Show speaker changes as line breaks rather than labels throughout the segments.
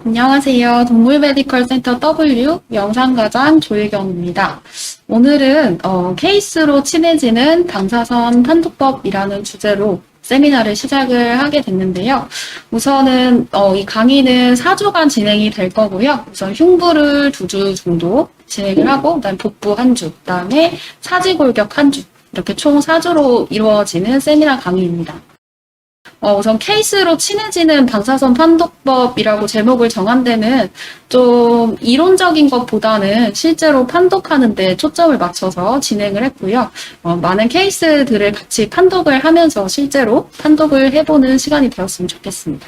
안녕하세요. 동물메디컬센터 W 영상과장 조혜경입니다. 오늘은 케이스로 친해지는 방사선 판독법이라는 주제로 세미나를 시작을 하게 됐는데요. 우선은 이 강의는 4주간 진행이 될 거고요. 우선 흉부를 2주 정도 진행을 하고 그다음에 복부 1주, 그다음에 사지골격 1주 이렇게 총 4주로 이루어지는 세미나 강의입니다. 우선 케이스로 친해지는 방사선 판독법이라고 제목을 정한 데는 좀 이론적인 것보다는 실제로 판독하는 데 초점을 맞춰서 진행을 했고요. 많은 케이스들을 같이 판독을 하면서 실제로 판독을 해보는 시간이 되었으면 좋겠습니다.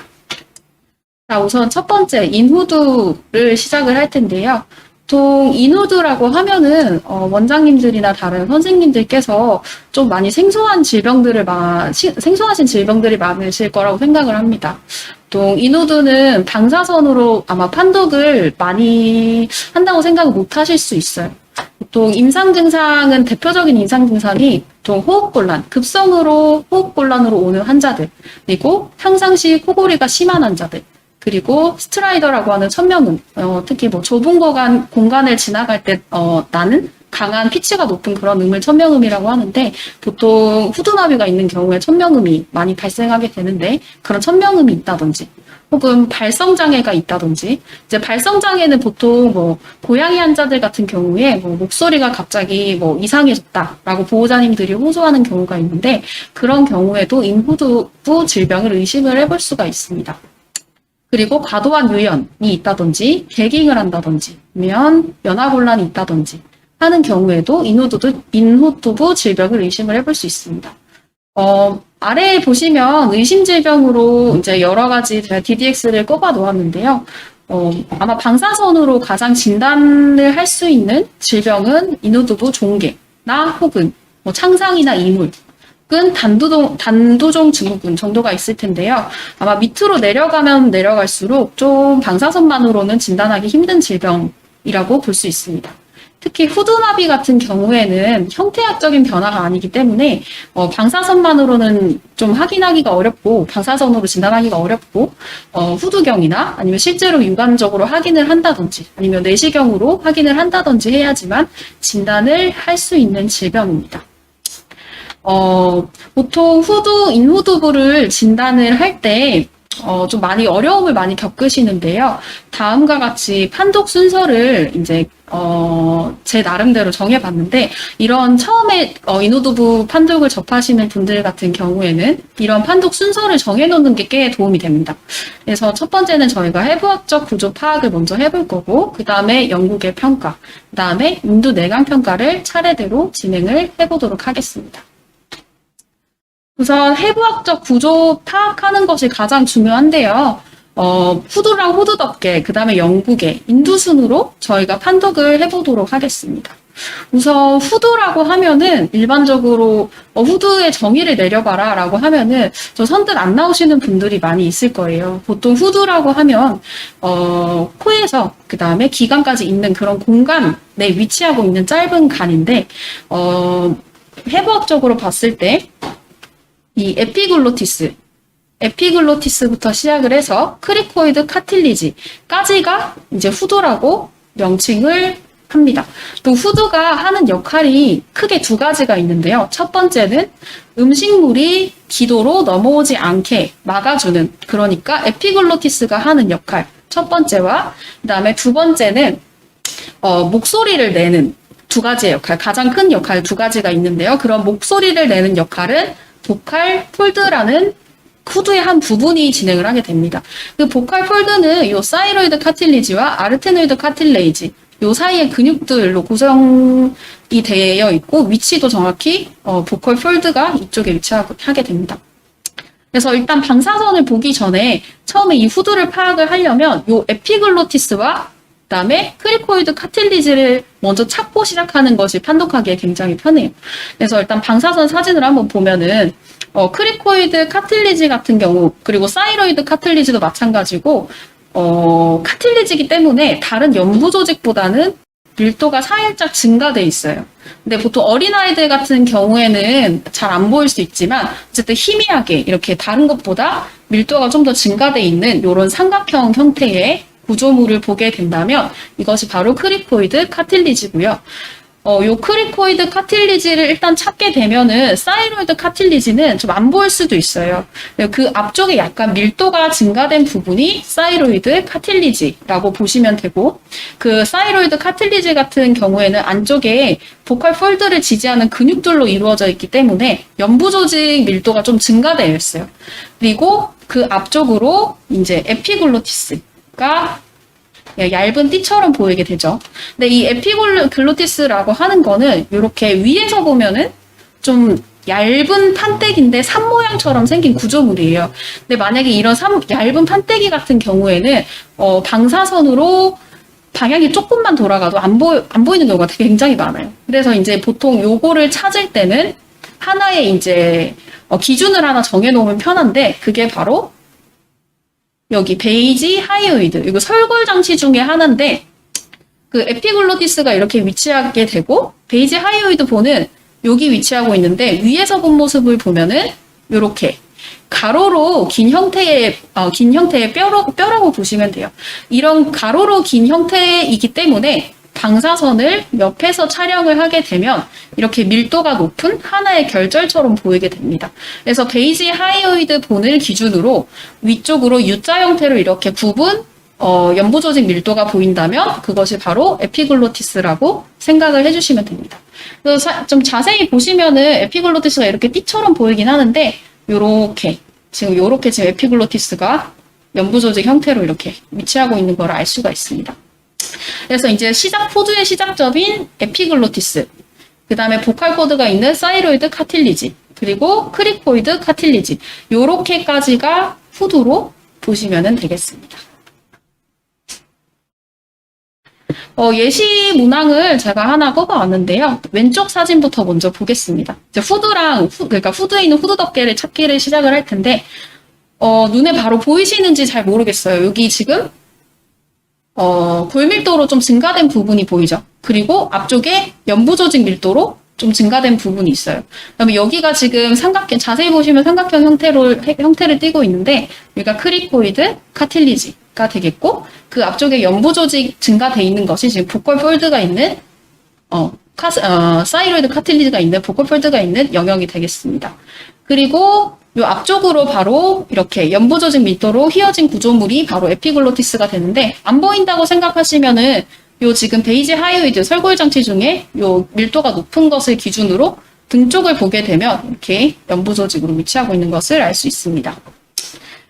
자, 우선 첫 번째 인후두를 시작을 할 텐데요. 보통 인후두라고 하면은 원장님들이나 다른 선생님들께서 좀 많이 생소하신 질병들이 많으실 거라고 생각을 합니다. 보통 인후두는 방사선으로 아마 판독을 많이 한다고 생각을 못 하실 수 있어요. 보통 임상 증상은 대표적인 임상 증상이 보통 호흡곤란, 급성으로 호흡곤란으로 오는 환자들, 그리고 평상시 코골이가 심한 환자들, 그리고 스트라이더라고 하는 천명음, 특히 뭐 좁은 공간을 지나갈 때 나는 강한 피치가 높은 그런 음을 천명음이라고 하는데, 보통 후두마비가 있는 경우에 천명음이 많이 발생하게 되는데, 그런 천명음이 있다든지 혹은 발성장애가 있다든지, 이제 발성장애는 보통 뭐 고양이 환자들 같은 경우에 뭐 목소리가 갑자기 뭐 이상해졌다라고 보호자님들이 호소하는 경우가 있는데, 그런 경우에도 인후두부 질병을 의심을 해볼 수가 있습니다. 그리고 과도한 유연이 있다든지 개깅을 한다든지 아니면 연화곤란이 있다든지 하는 경우에도 인후두부 질병을 의심을 해볼 수 있습니다. 아래에 보시면 의심 질병으로 이제 여러 가지 제가 DDX를 꼽아 놓았는데요. 아마 방사선으로 가장 진단을 할 수 있는 질병은 인후두부 종괴나 혹은 뭐 창상이나 이물, 단두종 증후군 정도가 있을 텐데요. 아마 밑으로 내려가면 내려갈수록 좀 방사선만으로는 진단하기 힘든 질병이라고 볼 수 있습니다. 특히 후두마비 같은 경우에는 형태학적인 변화가 아니기 때문에 방사선만으로는 좀 확인하기가 어렵고 방사선으로 진단하기가 어렵고 후두경이나 아니면 실제로 육안적으로 확인을 한다든지 아니면 내시경으로 확인을 한다든지 해야지만 진단을 할 수 있는 질병입니다. 보통 인후두부를 진단을 할 때, 좀 많이 어려움을 많이 겪으시는데요. 다음과 같이 판독 순서를 이제, 제 나름대로 정해봤는데, 이런 처음에, 인후두부 판독을 접하시는 분들 같은 경우에는 이런 판독 순서를 정해놓는 게 꽤 도움이 됩니다. 그래서 첫 번째는 저희가 해부학적 구조 파악을 먼저 해볼 거고, 그 다음에 영국의 평가, 그 다음에 인두 내강 평가를 차례대로 진행을 해보도록 하겠습니다. 우선 해부학적 구조 파악하는 것이 가장 중요한데요. 후두랑 호두덮개, 그 다음에 영국의 인두순으로 저희가 판독을 해보도록 하겠습니다. 우선 후두라고 하면은 일반적으로 후두의 정의를 내려봐라 라고 하면은 저 선뜻 안 나오시는 분들이 많이 있을 거예요. 보통 후두라고 하면 코에서 그 다음에 기관까지 있는 그런 공간에 위치하고 있는 짧은 간인데 해부학적으로 봤을 때 이 에피글로티스부터 시작을 해서 크리코이드 카틸리지까지가 이제 후두라고 명칭을 합니다. 또 후두가 하는 역할이 크게 2가지가 있는데요. 첫 번째는 음식물이 기도로 넘어오지 않게 막아주는, 그러니까 에피글로티스가 하는 역할, 첫 번째와 그 다음에 두 번째는 목소리를 내는 2가지의 역할, 가장 큰 역할 2가지가 있는데요. 그런 목소리를 내는 역할은 보칼 폴드라는 후두의 한 부분이 진행을 하게 됩니다. 그 보칼 폴드는 요 사이로이드 카틸리지와 아르테노이드 카틸레이지 요 사이의 근육들로 구성이 되어 있고 위치도 정확히 보컬 폴드가 이쪽에 위치하게 됩니다. 그래서 일단 방사선을 보기 전에 처음에 이 후두를 파악을 하려면 요 에피글로티스와 그다음에 크리코이드 카틸리지를 먼저 찾고 시작하는 것이 판독하기에 굉장히 편해요. 그래서 일단 방사선 사진을 한번 보면은 크리코이드 카틸리지 같은 경우 그리고 사이로이드 카틸리지도 마찬가지고 카틸리지이기 때문에 다른 연부 조직보다는 밀도가 살짝 증가돼 있어요. 근데 보통 어린아이들 같은 경우에는 잘 안 보일 수 있지만 어쨌든 희미하게 이렇게 다른 것보다 밀도가 좀 더 증가돼 있는 이런 삼각형 형태의 구조물을 보게 된다면 이것이 바로 크리코이드 카틸리지고요. 요 크리코이드 카틸리지를 일단 찾게 되면은 사이로이드 카틸리지는 좀 안 보일 수도 있어요. 그 앞쪽에 약간 밀도가 증가된 부분이 사이로이드 카틸리지라고 보시면 되고, 그 사이로이드 카틸리지 같은 경우에는 안쪽에 보컬 폴드를 지지하는 근육들로 이루어져 있기 때문에 연부 조직 밀도가 좀 증가되어 있어요. 그리고 그 앞쪽으로 이제 에피글로티스가 얇은 띠처럼 보이게 되죠. 근데 이 에피글로티스라고 하는 거는 이렇게 위에서 보면은 좀 얇은 판때기인데 산 모양처럼 생긴 구조물이에요. 근데 만약에 이런 얇은 판때기 같은 경우에는 방사선으로 방향이 조금만 돌아가도 안 보이는 경우가 되게 굉장히 많아요. 그래서 이제 보통 요거를 찾을 때는 하나의 이제 기준을 하나 정해놓으면 편한데, 그게 바로 여기 베이지 하이오이드, 이거 설골 장치 중에 하나인데, 그 에피글로티스가 이렇게 위치하게 되고 베이지 하이오이드 본은 여기 위치하고 있는데, 위에서 본 모습을 보면은 이렇게 가로로 긴 형태의 뼈라고 보시면 돼요. 이런 가로로 긴 형태이기 때문에 방사선을 옆에서 촬영을 하게 되면 이렇게 밀도가 높은 하나의 결절처럼 보이게 됩니다. 그래서 베이지 하이오이드 본을 기준으로 위쪽으로 U자 형태로 이렇게 굽은 연부 조직 밀도가 보인다면 그것이 바로 에피글로티스라고 생각을 해주시면 됩니다. 그래서 좀 자세히 보시면은 에피글로티스가 이렇게 띠처럼 보이긴 하는데, 요렇게 지금 에피글로티스가 연부 조직 형태로 이렇게 위치하고 있는 걸 알 수가 있습니다. 그래서 이제 후두의 시작점인 에피글로티스, 그 다음에 보컬 코드가 있는 사이로이드 카틸리지, 그리고 크리코이드 카틸리지, 요렇게까지가 후두로 보시면 되겠습니다. 예시 문항을 제가 하나 꼽아왔는데요. 왼쪽 사진부터 먼저 보겠습니다. 이제 그러니까 후드에 있는 후드 덮개를 찾기를 시작을 할 텐데, 눈에 바로 보이시는지 잘 모르겠어요. 여기 지금 골밀도로 좀 증가된 부분이 보이죠? 그리고 앞쪽에 연부 조직 밀도로 좀 증가된 부분이 있어요. 그다음에 여기가 지금 자세히 보시면 삼각형 형태를 띠고 있는데, 여기가 크리코이드 카틸리지가 되겠고, 그 앞쪽에 연부 조직 증가돼 있는 것이 지금 보컬 폴드가 있는, 사이로이드 카틸리지가 있는 보컬 폴드가 있는 영역이 되겠습니다. 그리고 요 앞쪽으로 바로 이렇게 연부 조직 밀도로 휘어진 구조물이 바로 에피글로티스가 되는데, 안 보인다고 생각하시면은 요 지금 베이지 하이오이드 설골 장치 중에 요 밀도가 높은 것을 기준으로 등 쪽을 보게 되면 이렇게 연부 조직으로 위치하고 있는 것을 알 수 있습니다.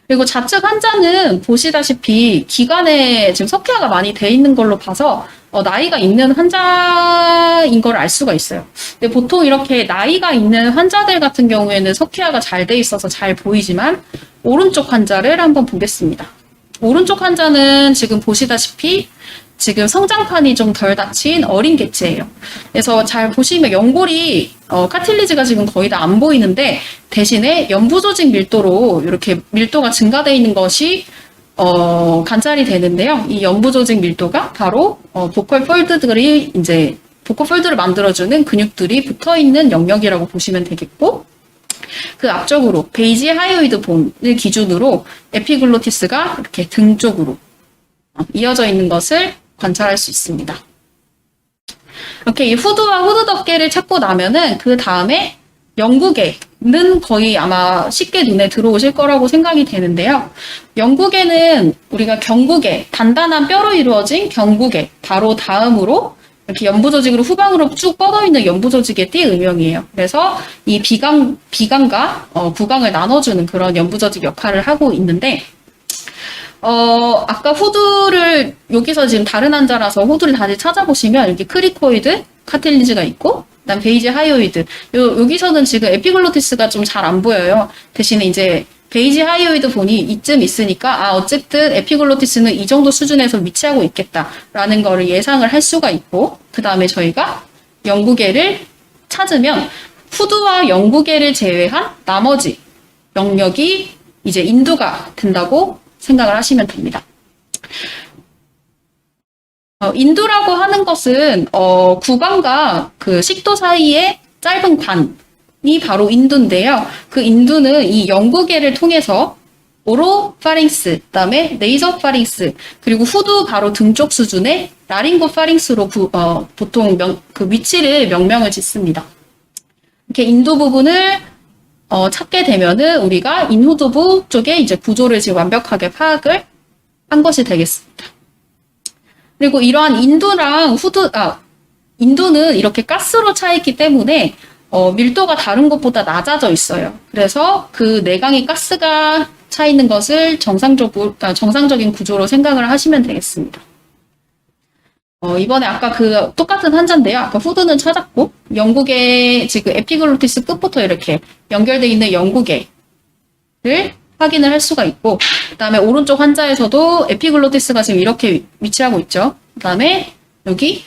그리고 좌측 환자는 보시다시피 기관에 지금 석회화가 많이 돼 있는 걸로 봐서 나이가 있는 환자인 걸 알 수가 있어요. 근데 보통 이렇게 나이가 있는 환자들 같은 경우에는 석회화가 잘 돼 있어서 잘 보이지만, 오른쪽 환자를 한번 보겠습니다. 오른쪽 환자는 지금 보시다시피 지금 성장판이 좀 덜 닫힌 어린 개체예요. 그래서 잘 보시면 연골이 카틸리지가 지금 거의 다 안 보이는데, 대신에 연부 조직 밀도로 이렇게 밀도가 증가되어 있는 것이 관찰이 되는데요. 이 연부 조직 밀도가 바로 보컬 폴드를 만들어주는 근육들이 붙어 있는 영역이라고 보시면 되겠고, 그 앞쪽으로 베이지 하이오이드 본을 기준으로 에피글로티스가 이렇게 등 쪽으로 이어져 있는 것을 관찰할 수 있습니다. 이렇게 이 후두와 후두 덮개를 찾고 나면은 그 다음에 영구개는 거의 아마 쉽게 눈에 들어오실 거라고 생각이 되는데요. 영구개는 우리가 경구개, 단단한 뼈로 이루어진 경구개, 바로 다음으로 이렇게 연부 조직으로 후방으로 쭉 뻗어 있는 연부 조직의 띠 의명이에요. 그래서 이 비강과 구강을 나눠주는 그런 연부 조직 역할을 하고 있는데, 아까 후두를, 여기서 지금 다른 환자라서 후두를 다시 찾아보시면 여기 크리코이드 카틸리지가 있고, 그다음 베이지 하이오이드. 여기서는 지금 에피글로티스가 좀 잘 안 보여요. 대신에 이제 베이지 하이오이드 본이 이쯤 있으니까, 어쨌든 에피글로티스는 이 정도 수준에서 위치하고 있겠다라는 거를 예상을 할 수가 있고, 그 다음에 저희가 영구개를 찾으면 후두와 영구개를 제외한 나머지 영역이 이제 인두가 된다고 생각을 하시면 됩니다. 인두라고 하는 것은 구강과 그 식도 사이의 짧은 관이 바로 인두인데요. 그 인두는 이 영구개를 통해서 오로파링스, 그다음에 네이저파링스, 그리고 후두 바로 등 쪽 수준의 라링고파링스로 보통 그 위치를 명명을 짓습니다. 이렇게 인두 부분을 찾게 되면은 우리가 인후두부 쪽에 이제 구조를 지금 완벽하게 파악을 한 것이 되겠습니다. 그리고 이러한 인두는 이렇게 가스로 차 있기 때문에 밀도가 다른 것보다 낮아져 있어요. 그래서 그 내강이 가스가 차 있는 것을 정상적인 구조로 생각을 하시면 되겠습니다. 이번에 아까 그 똑같은 환자인데요. 아까 후두는 찾았고, 영구계 지금 에피글로티스 끝부터 이렇게 연결되어 있는 영구계를 확인을 할 수가 있고, 그 다음에 오른쪽 환자에서도 에피글로티스가 지금 이렇게 위치하고 있죠. 그 다음에 여기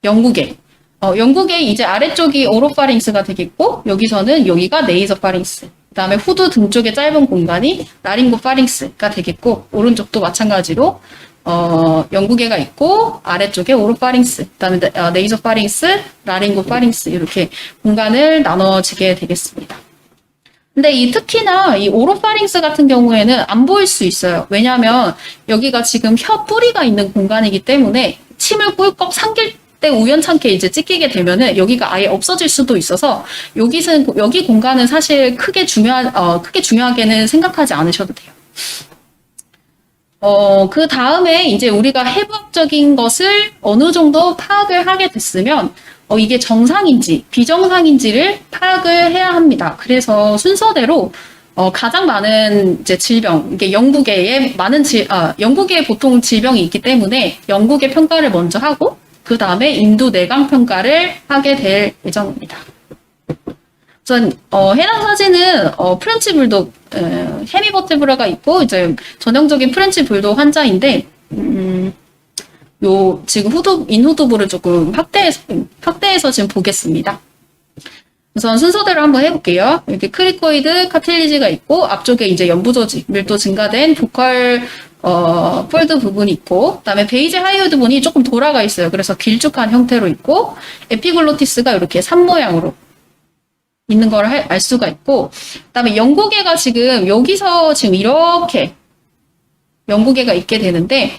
영구계. 영구계 이제 아래쪽이 오로파링스가 되겠고, 여기서는 여기가 네이저파링스. 그 다음에 후두 등 쪽의 짧은 공간이 라링고파링스가 되겠고, 오른쪽도 마찬가지로 영구계가 있고 아래쪽에 오로파링스, 그다음에 네이저파링스, 라링고파링스 이렇게 공간을 나눠지게 되겠습니다. 근데 특히나 이 오로파링스 같은 경우에는 안 보일 수 있어요. 왜냐하면 여기가 지금 혀 뿌리가 있는 공간이기 때문에 침을 꿀꺽 삼킬 때 우연찮게 이제 찍히게 되면은 여기가 아예 없어질 수도 있어서 여기 공간은 사실 크게 중요하게는 생각하지 않으셔도 돼요. 그 다음에 이제 우리가 해부학적인 것을 어느 정도 파악을 하게 됐으면, 이게 정상인지 비정상인지를 파악을 해야 합니다. 그래서 순서대로, 가장 많은 이제 질병, 이게 영구계에 영구계에 보통 질병이 있기 때문에 영구계 평가를 먼저 하고, 그 다음에 인두 내강 평가를 하게 될 예정입니다. 우선 해당 사진은 프렌치 불독 헤미버테브라가 있고 이제 전형적인 프렌치 불독 환자인데 요 지금 인후두부를 조금 확대해서 지금 보겠습니다. 우선 순서대로 한번 해볼게요. 이렇게 크리코이드 카틸리지가 있고 앞쪽에 이제 연부조직 밀도 증가된 보컬 폴드 부분이 있고, 그다음에 베이지 하이오드 부분이 조금 돌아가 있어요. 그래서 길쭉한 형태로 있고, 에피글로티스가 이렇게 산 모양으로 있는 걸 알 수가 있고, 그다음에 영구계가 지금 여기서 지금 이렇게 영구계가 있게 되는데,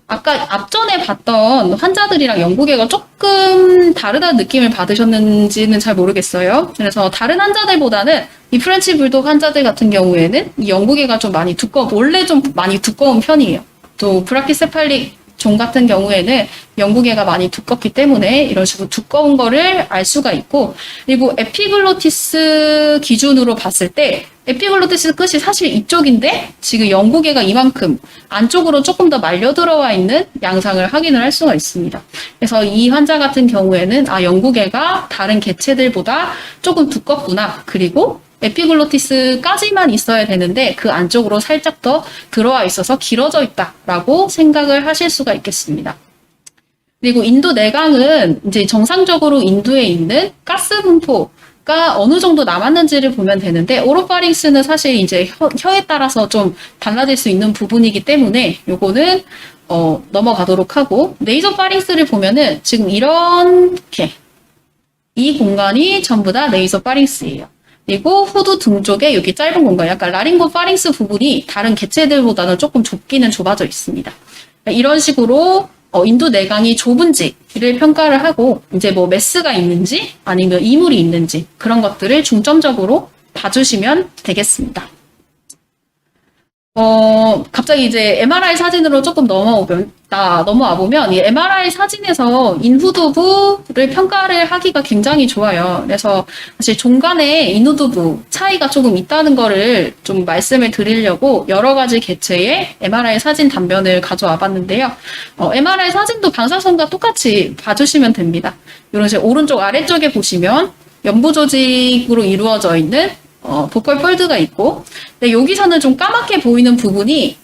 아까 앞전에 봤던 환자들이랑 영구계가 조금 다르다는 느낌을 받으셨는지는 잘 모르겠어요. 그래서 다른 환자들보다는 이 프렌치 불독 환자들 같은 경우에는 이 영구계가 좀 많이 원래 좀 많이 두꺼운 편이에요. 또 브라키세팔릭 종 같은 경우에는 영구계가 많이 두껍기 때문에 이런 식으로 두꺼운 거를 알 수가 있고, 그리고 에피글로티스 기준으로 봤을 때 에피글로티스 끝이 사실 이쪽인데 지금 영구계가 이만큼 안쪽으로 조금 더 말려 들어와 있는 양상을 확인을 할 수가 있습니다. 그래서 이 환자 같은 경우에는 영구계가 다른 개체들보다 조금 두껍구나, 그리고 에피글로티스까지만 있어야 되는데 그 안쪽으로 살짝 더 들어와 있어서 길어져 있다라고 생각을 하실 수가 있겠습니다. 그리고 인두 내강은 이제 정상적으로 인두에 있는 가스 분포가 어느 정도 남았는지를 보면 되는데, 오로파링스는 사실 이제 혀에 따라서 좀 달라질 수 있는 부분이기 때문에 요거는 넘어가도록 하고, 네이저파링스를 보면은 지금 이렇게 이 공간이 전부 다 네이저파링스예요. 그리고 후두 등 쪽에 여기 짧은 공간, 약간 라링고파링스 부분이 다른 개체들보다는 조금 좁기는 좁아져 있습니다. 이런 식으로 인두 내강이 좁은지를 평가를 하고, 이제 뭐 메스가 있는지 아니면 이물이 있는지 그런 것들을 중점적으로 봐주시면 되겠습니다. 갑자기 이제 MRI 사진으로 조금 넘어와 보면 이 MRI 사진에서 인후두부를 평가를 하기가 굉장히 좋아요. 그래서 사실 종 간의 인후두부 차이가 조금 있다는 거를 좀 말씀을 드리려고 여러 가지 개체의 MRI 사진 단면을 가져와 봤는데요. MRI 사진도 방사선과 똑같이 봐주시면 됩니다. 이런 식으로 오른쪽 아래쪽에 보시면 연부 조직으로 이루어져 있는 보컬 폴드가 있고, 근데 여기서는 좀 까맣게 보이는 부분이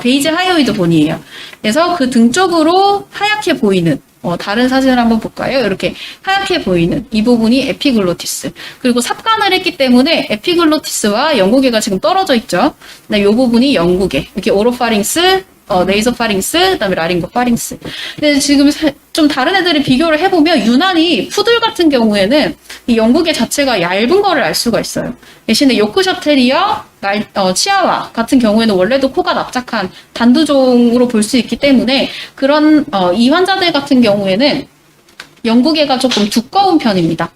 베이지 하이오이드 본이에요. 그래서 그 등 쪽으로 하얗게 보이는 다른 사진을 한번 볼까요? 이렇게 하얗게 보이는 이 부분이 에피글로티스. 그리고 삽관을 했기 때문에 에피글로티스와 영구계가 지금 떨어져 있죠. 근데 이 부분이 영구계. 이렇게 오로파링스, 네이저파링스, 그다음에 라링고파링스. 근데 지금 좀 다른 애들을 비교를 해보면 유난히 푸들 같은 경우에는 이 영구계 자체가 얇은 거를 알 수가 있어요. 대신에 요크셔테리어, 치아와 같은 경우에는 원래도 코가 납작한 단두종으로 볼 수 있기 때문에 그런 이 환자들 같은 경우에는 영구개가 조금 두꺼운 편입니다.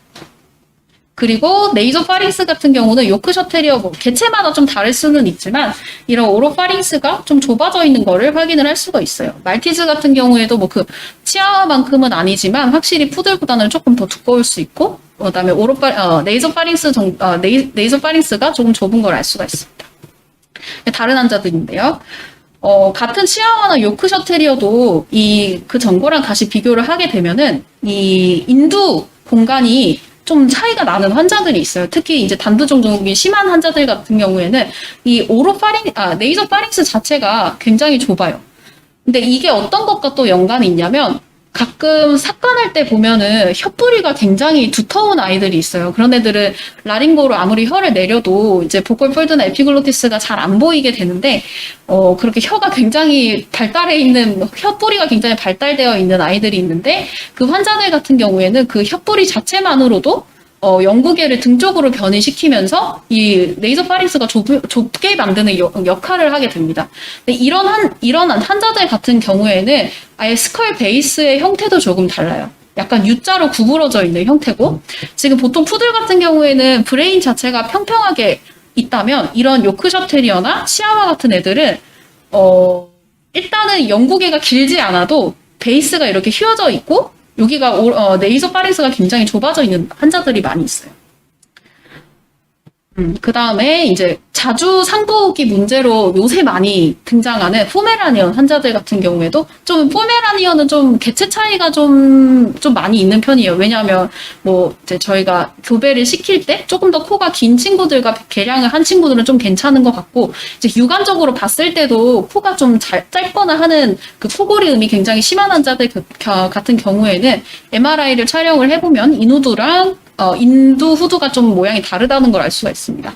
그리고 네이소파링스 같은 경우는 요크셔 테리어 개체마다 좀 다를 수는 있지만 이런 오로파링스가 좀 좁아져 있는 거를 확인을 할 수가 있어요. 말티즈 같은 경우에도 뭐 그 치아와만큼은 아니지만 확실히 푸들보다는 조금 더 두꺼울 수 있고 그다음에 네이소파링스가 조금 좁은 걸 알 수가 있습니다. 다른 환자들인데요. 같은 치아와나 요크셔 테리어도 그 전거랑 다시 비교를 하게 되면은 이 인두 공간이 좀 차이가 나는 환자들이 있어요. 특히 이제 단두종 증후군이 심한 환자들 같은 경우에는 이 네이저 파링스 자체가 굉장히 좁아요. 근데 이게 어떤 것과 또 연관이 있냐면 가끔 삭관할 때 보면은 혀뿌리가 굉장히 두터운 아이들이 있어요. 그런 애들은 라링고로 아무리 혀를 내려도 이제 보컬 폴드나 에피글로티스가 잘 안 보이게 되는데, 그렇게 혀가 굉장히 혀뿌리가 굉장히 발달되어 있는 아이들이 있는데, 그 환자들 같은 경우에는 그 혀뿌리 자체만으로도 영구개를 등 쪽으로 변이시키면서 이 네이저 파링스가 좁게 만드는 역할을 하게 됩니다. 근데 이런 환자들 같은 경우에는 아예 스컬 베이스의 형태도 조금 달라요. 약간 U자로 구부러져 있는 형태고, 지금 보통 푸들 같은 경우에는 브레인 자체가 평평하게 있다면 이런 요크셔 테리어나 치아와 같은 애들은 일단은 영구개가 길지 않아도 베이스가 이렇게 휘어져 있고 여기가 네이저 파링스가 굉장히 좁아져 있는 환자들이 많이 있어요. 그 다음에 이제 자주 상부기 문제로 요새 많이 등장하는 포메라니언 환자들 같은 경우에도 좀 포메라니언은 좀 개체 차이가 좀 많이 있는 편이에요. 왜냐하면 뭐 이제 저희가 교배를 시킬 때 조금 더 코가 긴 친구들과 개량을 한 친구들은 좀 괜찮은 것 같고 이제 육안적으로 봤을 때도 코가 좀 짧거나 하는 그 코골이음이 굉장히 심한 환자들 같은 경우에는 MRI를 촬영을 해보면 인두 후두가 좀 모양이 다르다는 걸 알 수가 있습니다.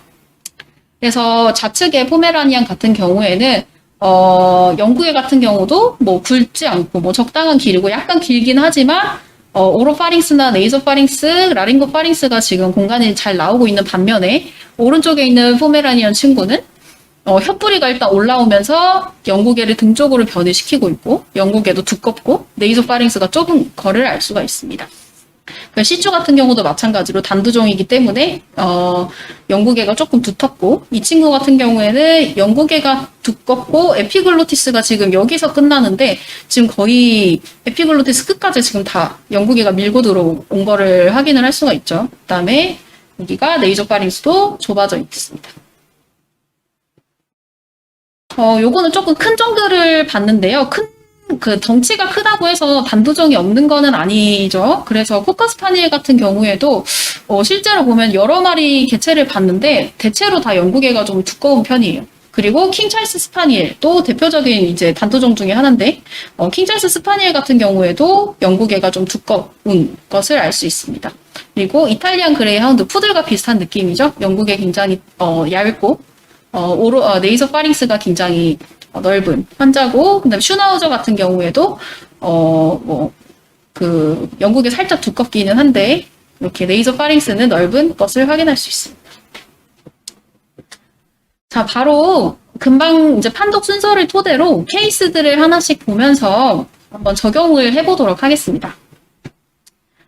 그래서 좌측의 포메라니안 같은 경우에는 영구개 같은 경우도 뭐 굵지 않고 뭐 적당한 길이고 약간 길긴 하지만 오로파링스나 네이소파링스, 라링고파링스가 지금 공간이 잘 나오고 있는 반면에 오른쪽에 있는 포메라니안 친구는 혀뿌리가 일단 올라오면서 영구개를 등 쪽으로 변이시키고 있고 영구개도 두껍고 네이소파링스가 좁은 거를 알 수가 있습니다. 시추 같은 경우도 마찬가지로 단두종이기 때문에 영구개가 조금 두텁고 이 친구 같은 경우에는 영구개가 두껍고 에피글로티스가 지금 여기서 끝나는데 지금 거의 에피글로티스 끝까지 지금 다 영구개가 밀고 들어온 거를 확인을 할 수가 있죠. 그 다음에 여기가 네이저파링스도 좁아져 있습니다. 요거는 조금 큰 정도를 봤는데요. 그 덩치가 크다고 해서 단두종이 없는 거는 아니죠. 그래서 코카스파니엘 같은 경우에도 실제로 보면 여러 마리 개체를 봤는데 대체로 다 영구개가 좀 두꺼운 편이에요. 그리고 킹찰스 스파니엘도 대표적인 이제 단두종 중에 하나인데 킹찰스 스파니엘 같은 경우에도 영구개가 좀 두꺼운 것을 알 수 있습니다. 그리고 이탈리안 그레이하운드 푸들과 비슷한 느낌이죠. 영구개 굉장히 얇고 네이저 파링스가 굉장히 넓은 환자고, 그다음에 슈나우저 같은 경우에도 영구개 살짝 두껍기는 한데 이렇게 네이저 파링스는 넓은 것을 확인할 수 있습니다. 자, 바로 금방 이제 판독 순서를 토대로 케이스들을 하나씩 보면서 한번 적용을 해보도록 하겠습니다.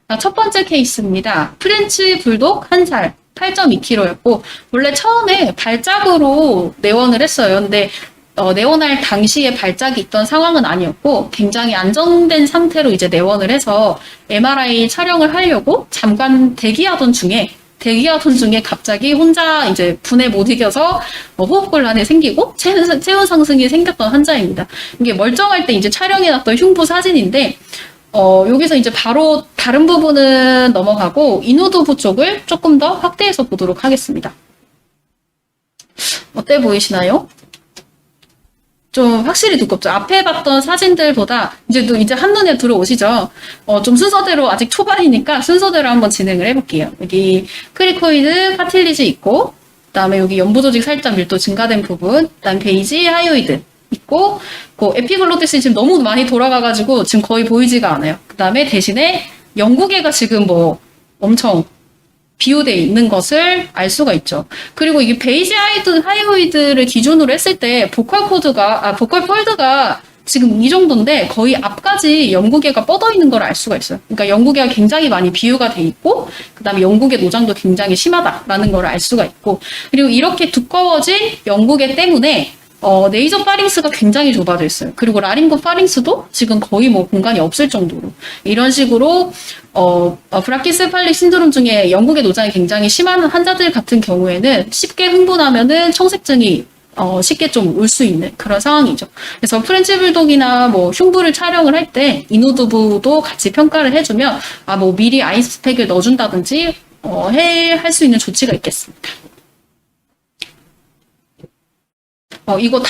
자, 첫 번째 케이스입니다. 프렌치 불독 1살. 8.2kg였고 원래 처음에 발작으로 내원을 했어요. 근데 내원할 당시에 발작이 있던 상황은 아니었고 굉장히 안정된 상태로 이제 내원을 해서 MRI 촬영을 하려고 잠깐 대기하던 중에 갑자기 혼자 이제 분에 못 이겨서 호흡곤란이 생기고 체온 상승이 생겼던 환자입니다. 이게 멀쩡할 때 이제 촬영해놨던 흉부 사진인데 여기서 이제 바로 다른 부분은 넘어가고 인후두부 쪽을 조금 더 확대해서 보도록 하겠습니다. 어때 보이시나요? 좀 확실히 두껍죠. 앞에 봤던 사진들보다 이제 한눈에 들어오시죠. 좀 순서대로 아직 초반이니까 순서대로 한번 진행을 해볼게요. 여기 크리코이드, 카틸리지 있고, 그 다음에 여기 연부조직 살짝 밀도 증가된 부분, 그 다음 베이지, 하이오이드 있고, 그 에피글로티스 지금 너무 많이 돌아가가지고 지금 거의 보이지가 않아요. 그 다음에 대신에 영구개가 지금 엄청 비유되어 있는 것을 알 수가 있죠. 그리고 이게 베이지 하이오이드를 기준으로 했을 때 보컬 폴드가 지금 이 정도인데 거의 앞까지 연구개가 뻗어 있는 걸 알 수가 있어요. 그러니까 연구개가 굉장히 많이 비유가 돼 있고, 그 다음에 연구개 노장도 굉장히 심하다라는 걸 알 수가 있고, 그리고 이렇게 두꺼워진 연구개 때문에 네이저 파링스가 굉장히 좁아져 있어요. 그리고 라링고 파링스도 지금 거의 뭐 공간이 없을 정도로 이런 식으로 브라키세팔릭 신드롬 중에 연구개 노장이 굉장히 심한 환자들 같은 경우에는 쉽게 흥분하면은 청색증이 쉽게 좀 올 수 있는 그런 상황이죠. 그래서 프렌치 불독이나 뭐 흉부를 촬영을 할 때 인후두부도 같이 평가를 해주면 뭐 미리 아이스팩을 넣어준다든지 할 수 있는 조치가 있겠습니다. 이거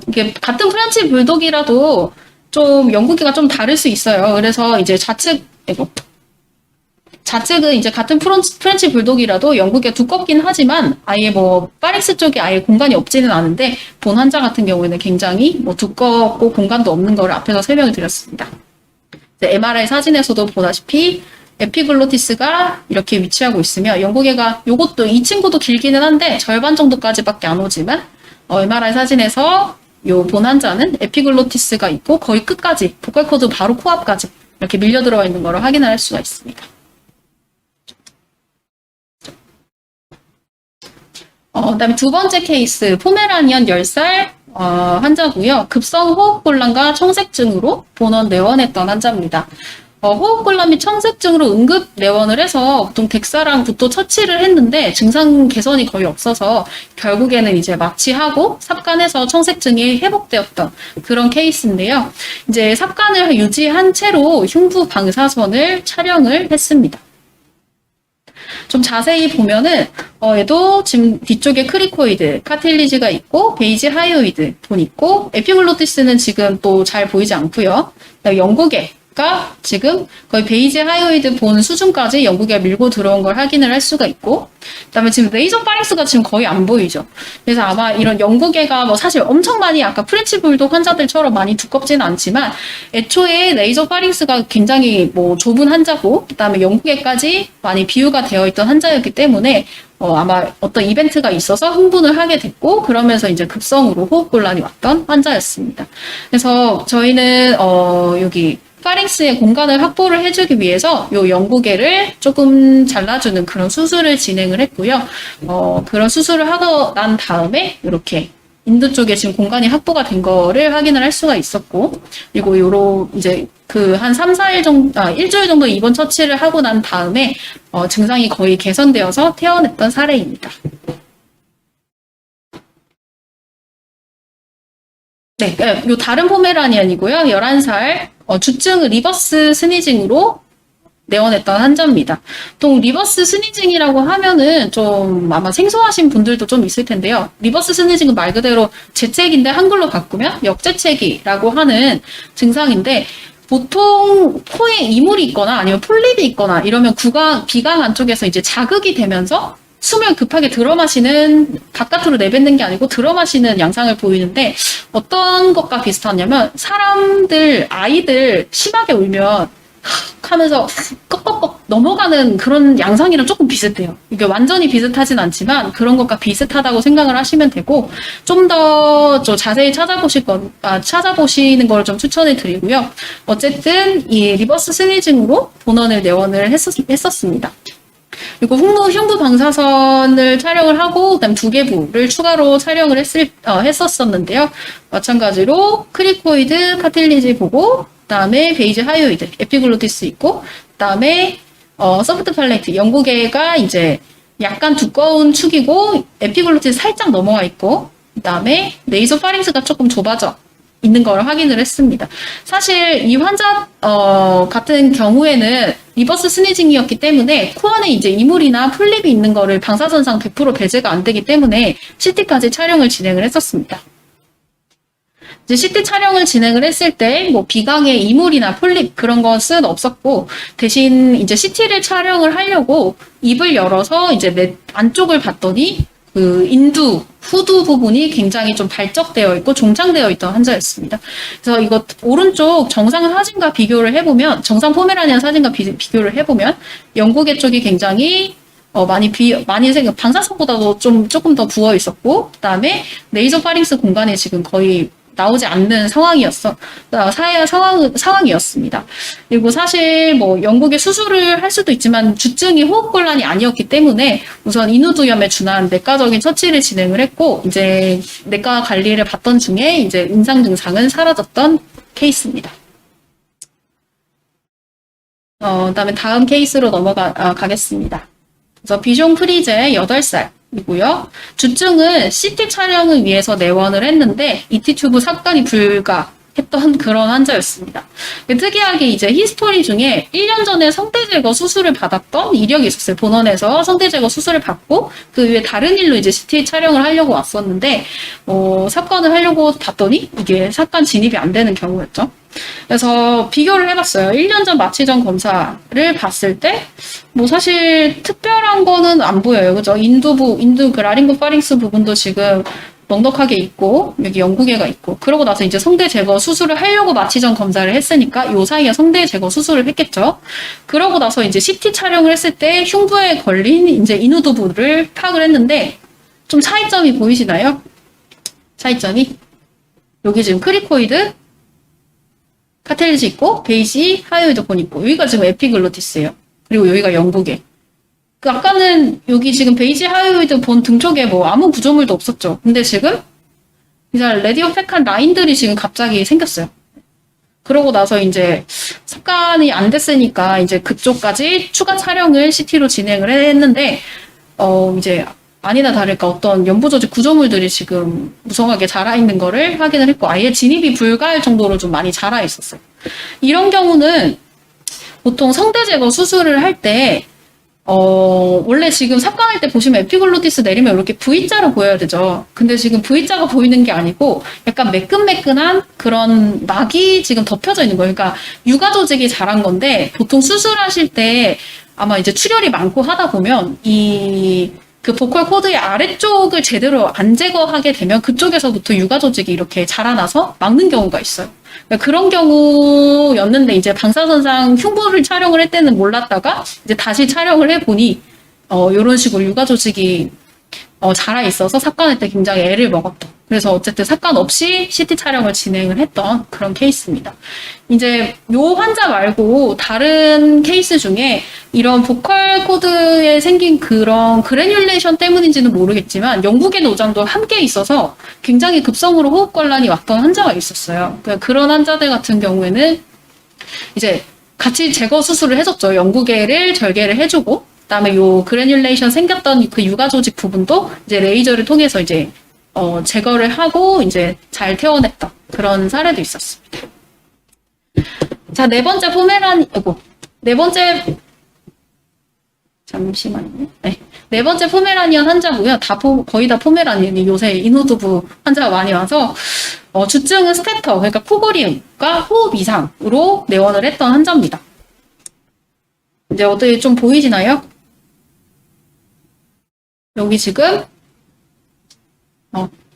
이게 같은 프렌치 불독이라도 좀 연구기가 좀 다를 수 있어요. 그래서 이제 좌측은 이제 같은 프렌치 불독이라도 연구기가 두껍긴 하지만 아예 뭐 파링스 쪽에 아예 공간이 없지는 않은데 본 환자 같은 경우에는 굉장히 뭐 두껍고 공간도 없는 걸 앞에서 설명을 드렸습니다. MRI 사진에서도 보다시피 에피글로티스가 이렇게 위치하고 있으며 연구개가 이 친구도 길기는 한데 절반 정도까지밖에 안 오지만 MRI 사진에서 요 본 환자는 에피글로티스가 있고 거의 끝까지 보컬 코드 바로 코앞까지 이렇게 밀려 들어와 있는 걸 확인을 할 수가 있습니다. 그다음에 두 번째 케이스 포메라니언 10살 환자고요. 급성 호흡곤란과 청색증으로 본원 내원했던 환자입니다. 호흡곤란 및 청색증으로 응급 내원을 해서 보통 덱사랑 붓도 처치를 했는데 증상 개선이 거의 없어서 결국에는 이제 마취하고 삽관해서 청색증이 회복되었던 그런 케이스인데요. 이제 삽관을 유지한 채로 흉부 방사선을 촬영을 했습니다. 좀 자세히 보면은 얘도 지금 뒤쪽에 크리코이드, 카틸리지가 있고 베이지 하이오이드 본 있고 에피글로티스는 지금 또 잘 보이지 않고요. 연구개가 지금 거의 베이지 하이오이드 본 수준까지 연구개가 밀고 들어온 걸 확인을 할 수가 있고, 그다음에 지금 레이저 파링스가 지금 거의 안 보이죠. 그래서 아마 이런 연구개가 뭐 사실 엄청 많이 아까 프렌치 불독 환자들처럼 많이 두껍지는 않지만 애초에 레이저 파링스가 굉장히 뭐 좁은 환자고 그다음에 연구개까지 많이 비유가 되어 있던 환자였기 때문에 아마 어떤 이벤트가 있어서 흥분을 하게 됐고 그러면서 이제 급성으로 호흡곤란이 왔던 환자였습니다. 그래서 저희는 여기 파링스의 공간을 확보를 해주기 위해서 요 연구개를 조금 잘라주는 그런 수술을 진행을 했고요. 그런 수술을 하고 난 다음에 이렇게 인두 쪽에 지금 공간이 확보가 된 거를 확인을 할 수가 있었고, 그리고 이제 한 3, 4일 정도, 일주일 정도 입원 처치를 하고 난 다음에 증상이 거의 개선되어서 퇴원했던 사례입니다. 네, 요 다른 포메라니안이고요. 11살 주증 리버스 스니징으로 내원했던 환자입니다. 또 리버스 스니징이라고 하면은 좀 아마 생소하신 분들도 좀 있을 텐데요. 리버스 스니징은 말 그대로 재채기인데 한글로 바꾸면 역재채기라고 하는 증상인데 보통 코에 이물이 있거나 아니면 폴립이 있거나 이러면 비강 안쪽에서 이제 자극이 되면서 숨을 급하게 바깥으로 내뱉는 게 아니고 들어 마시는 양상을 보이는데 어떤 것과 비슷하냐면 아이들 심하게 울면 하면서 꺽꺽꺽 넘어가는 그런 양상이랑 조금 비슷해요. 이게 완전히 비슷하진 않지만 그런 것과 비슷하다고 생각을 하시면 되고 좀 더 자세히 찾아보시는 걸 좀 추천해 드리고요. 어쨌든 이 리버스 스니징으로 본원을 내원을 했었습니다. 그리고 흉부 방사선을 촬영을 하고 그다음 두개부를 추가로 촬영을 했었었는데요. 마찬가지로 크리코이드, 카틸리지 보고 그다음에 베이지 하이오이드, 에피글로티스 있고 그다음에 소프트 팔레트 연구개가 이제 약간 두꺼운 축이고 에피글로티스 살짝 넘어가 있고 그다음에 네이저 파링스가 조금 좁아져 있는 걸 확인을 했습니다. 사실 이 환자 같은 경우에는 리버스 스니징이었기 때문에 코 안에 이제 이물이나 폴립이 있는 거를 방사선상 100% 배제가 안 되기 때문에 CT까지 촬영을 진행을 했었습니다. 이제 CT 촬영을 진행을 했을 때 뭐 비강에 이물이나 폴립 그런 것은 없었고 대신 이제 CT를 촬영을 하려고 입을 열어서 이제 내 안쪽을 봤더니 그 후두 부분이 굉장히 좀 발적되어 있고 종창되어 있던 환자였습니다. 그래서 이거 오른쪽 정상 사진과 비교를 해보면 정상 포메라니안 사진과 비교를 해보면 연구개 쪽이 굉장히 방사선보다도 조금 더 부어 있었고, 그 다음에 네이저 파링스 공간에 지금 거의 나오지 않는 상황이었습니다. 그리고 사실 뭐 영국에 수술을 할 수도 있지만 주증이 호흡곤란이 아니었기 때문에 우선 인후두염에 준한 내과적인 처치를 진행을 했고, 이제 내과 관리를 받던 중에 이제 임상 증상은 사라졌던 케이스입니다. 그다음에 다음 케이스로 가겠습니다. 그래서 비숑 프리제 8살이고요. 주증은 CT 촬영을 위해서 내원을 했는데 ET 튜브 삽관이 불가했던 그런 환자였습니다. 특이하게 이제 히스토리 중에 1년 전에 성대 제거 수술을 받았던 이력이 있었어요. 본원에서 성대 제거 수술을 받고 그 외에 다른 일로 이제 CT 촬영을 하려고 왔었는데 삽관을 하려고 봤더니 이게 삽관 진입이 안 되는 경우였죠. 그래서 비교를 해봤어요. 1년 전 마취전 검사를 봤을 때, 뭐 사실 특별한 거는 안 보여요. 그죠? 그 라링고 파링스 부분도 지금 넉넉하게 있고, 여기 영구개가 있고, 그러고 나서 이제 성대 제거 수술을 하려고 마취전 검사를 했으니까, 요 사이에 성대 제거 수술을 했겠죠. 그러고 나서 이제 CT 촬영을 했을 때 흉부에 걸린 이제 인후두부를 파악을 했는데, 좀 차이점이 보이시나요? 차이점이? 여기 지금 크리코이드, 카텔리지 있고 베이지 하이오이드 본 있고 여기가 지금 에피글로티스예요. 그리고 여기가 영구개. 그 아까는 여기 지금 베이지 하이오이드 본 등 쪽에 뭐 아무 구조물도 없었죠. 근데 지금 이제 레디오펙한 라인들이 지금 갑자기 생겼어요. 그러고 나서 이제 삽관이 안 됐으니까 이제 그쪽까지 추가 촬영을 CT로 진행을 했는데 이제 아니나 다를까 어떤 연부조직 구조물들이 지금 무성하게 자라있는 거를 확인을 했고 아예 진입이 불가할 정도로 좀 많이 자라있었어요. 이런 경우는 보통 성대 제거 수술을 할 때 원래 지금 삽관할 때 보시면 에피글로티스 내리면 이렇게 V자로 보여야 되죠. 근데 지금 V자가 보이는 게 아니고 약간 매끈매끈한 그런 막이 지금 덮여져 있는 거예요. 그러니까 육아 조직이 자란 건데 보통 수술하실 때 아마 이제 출혈이 많고 하다 보면 그 보컬 코드의 아래쪽을 제대로 안 제거하게 되면 그쪽에서부터 육아 조직이 이렇게 자라나서 막는 경우가 있어요. 그러니까 그런 경우였는데 이제 방사선상 흉부를 촬영을 할 때는 몰랐다가 이제 다시 촬영을 해보니 이런 식으로 육아 조직이 자라 있어서 삽관할 때 굉장히 애를 먹었던. 그래서 어쨌든 삽관 없이 CT 촬영을 진행을 했던 그런 케이스입니다. 이제 요 환자 말고 다른 케이스 중에 이런 보컬 코드에 생긴 그런 그래듈레이션 때문인지는 모르겠지만 영구개 노장도 함께 있어서 굉장히 급성으로 호흡곤란이 왔던 환자가 있었어요. 그런 환자들 같은 경우에는 이제 같이 제거 수술을 해줬죠. 영구개를 절개를 해주고 그다음에 요 그래듈레이션 생겼던 그 육아 조직 부분도 이제 레이저를 통해서 이제 제거를 하고 이제 잘 태워냈던 그런 사례도 있었습니다. 자, 네 번째 포메라니언 환자고요. 거의 다 포메라니언이 요새 인후두부 환자가 많이 와서 주증은 스태터, 그러니까 코골이음과 호흡 이상으로 내원을 했던 환자입니다. 이제 어떻게 좀 보이시나요? 여기 지금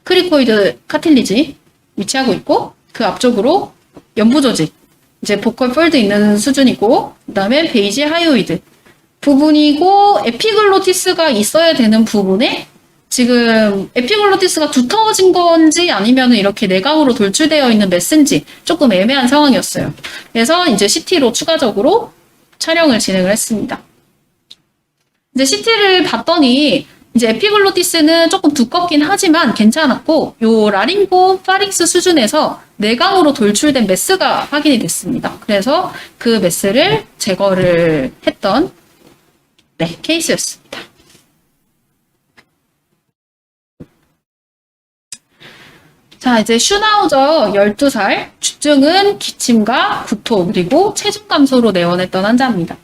크리코이드 카틸리지 위치하고 있고 그 앞쪽으로 연부조직 이제 보컬 폴드 있는 수준이고 그다음에 베이지 하이오이드 부분이고 에피글로티스가 있어야 되는 부분에 지금 에피글로티스가 두터워진 건지 아니면 이렇게 내각으로 돌출되어 있는 메스인지 조금 애매한 상황이었어요. 그래서 이제 CT로 추가적으로 촬영을 진행을 했습니다. 이제 CT를 봤더니 이제 에피글로티스는 조금 두껍긴 하지만 괜찮았고 요 라링고 파링스 수준에서 내강으로 돌출된 메스가 확인이 됐습니다. 그래서 그 메스를 제거를 했던 케이스였습니다. 자, 이제 슈나우저 12살, 주증은 기침과 구토 그리고 체중 감소로 내원했던 환자입니다.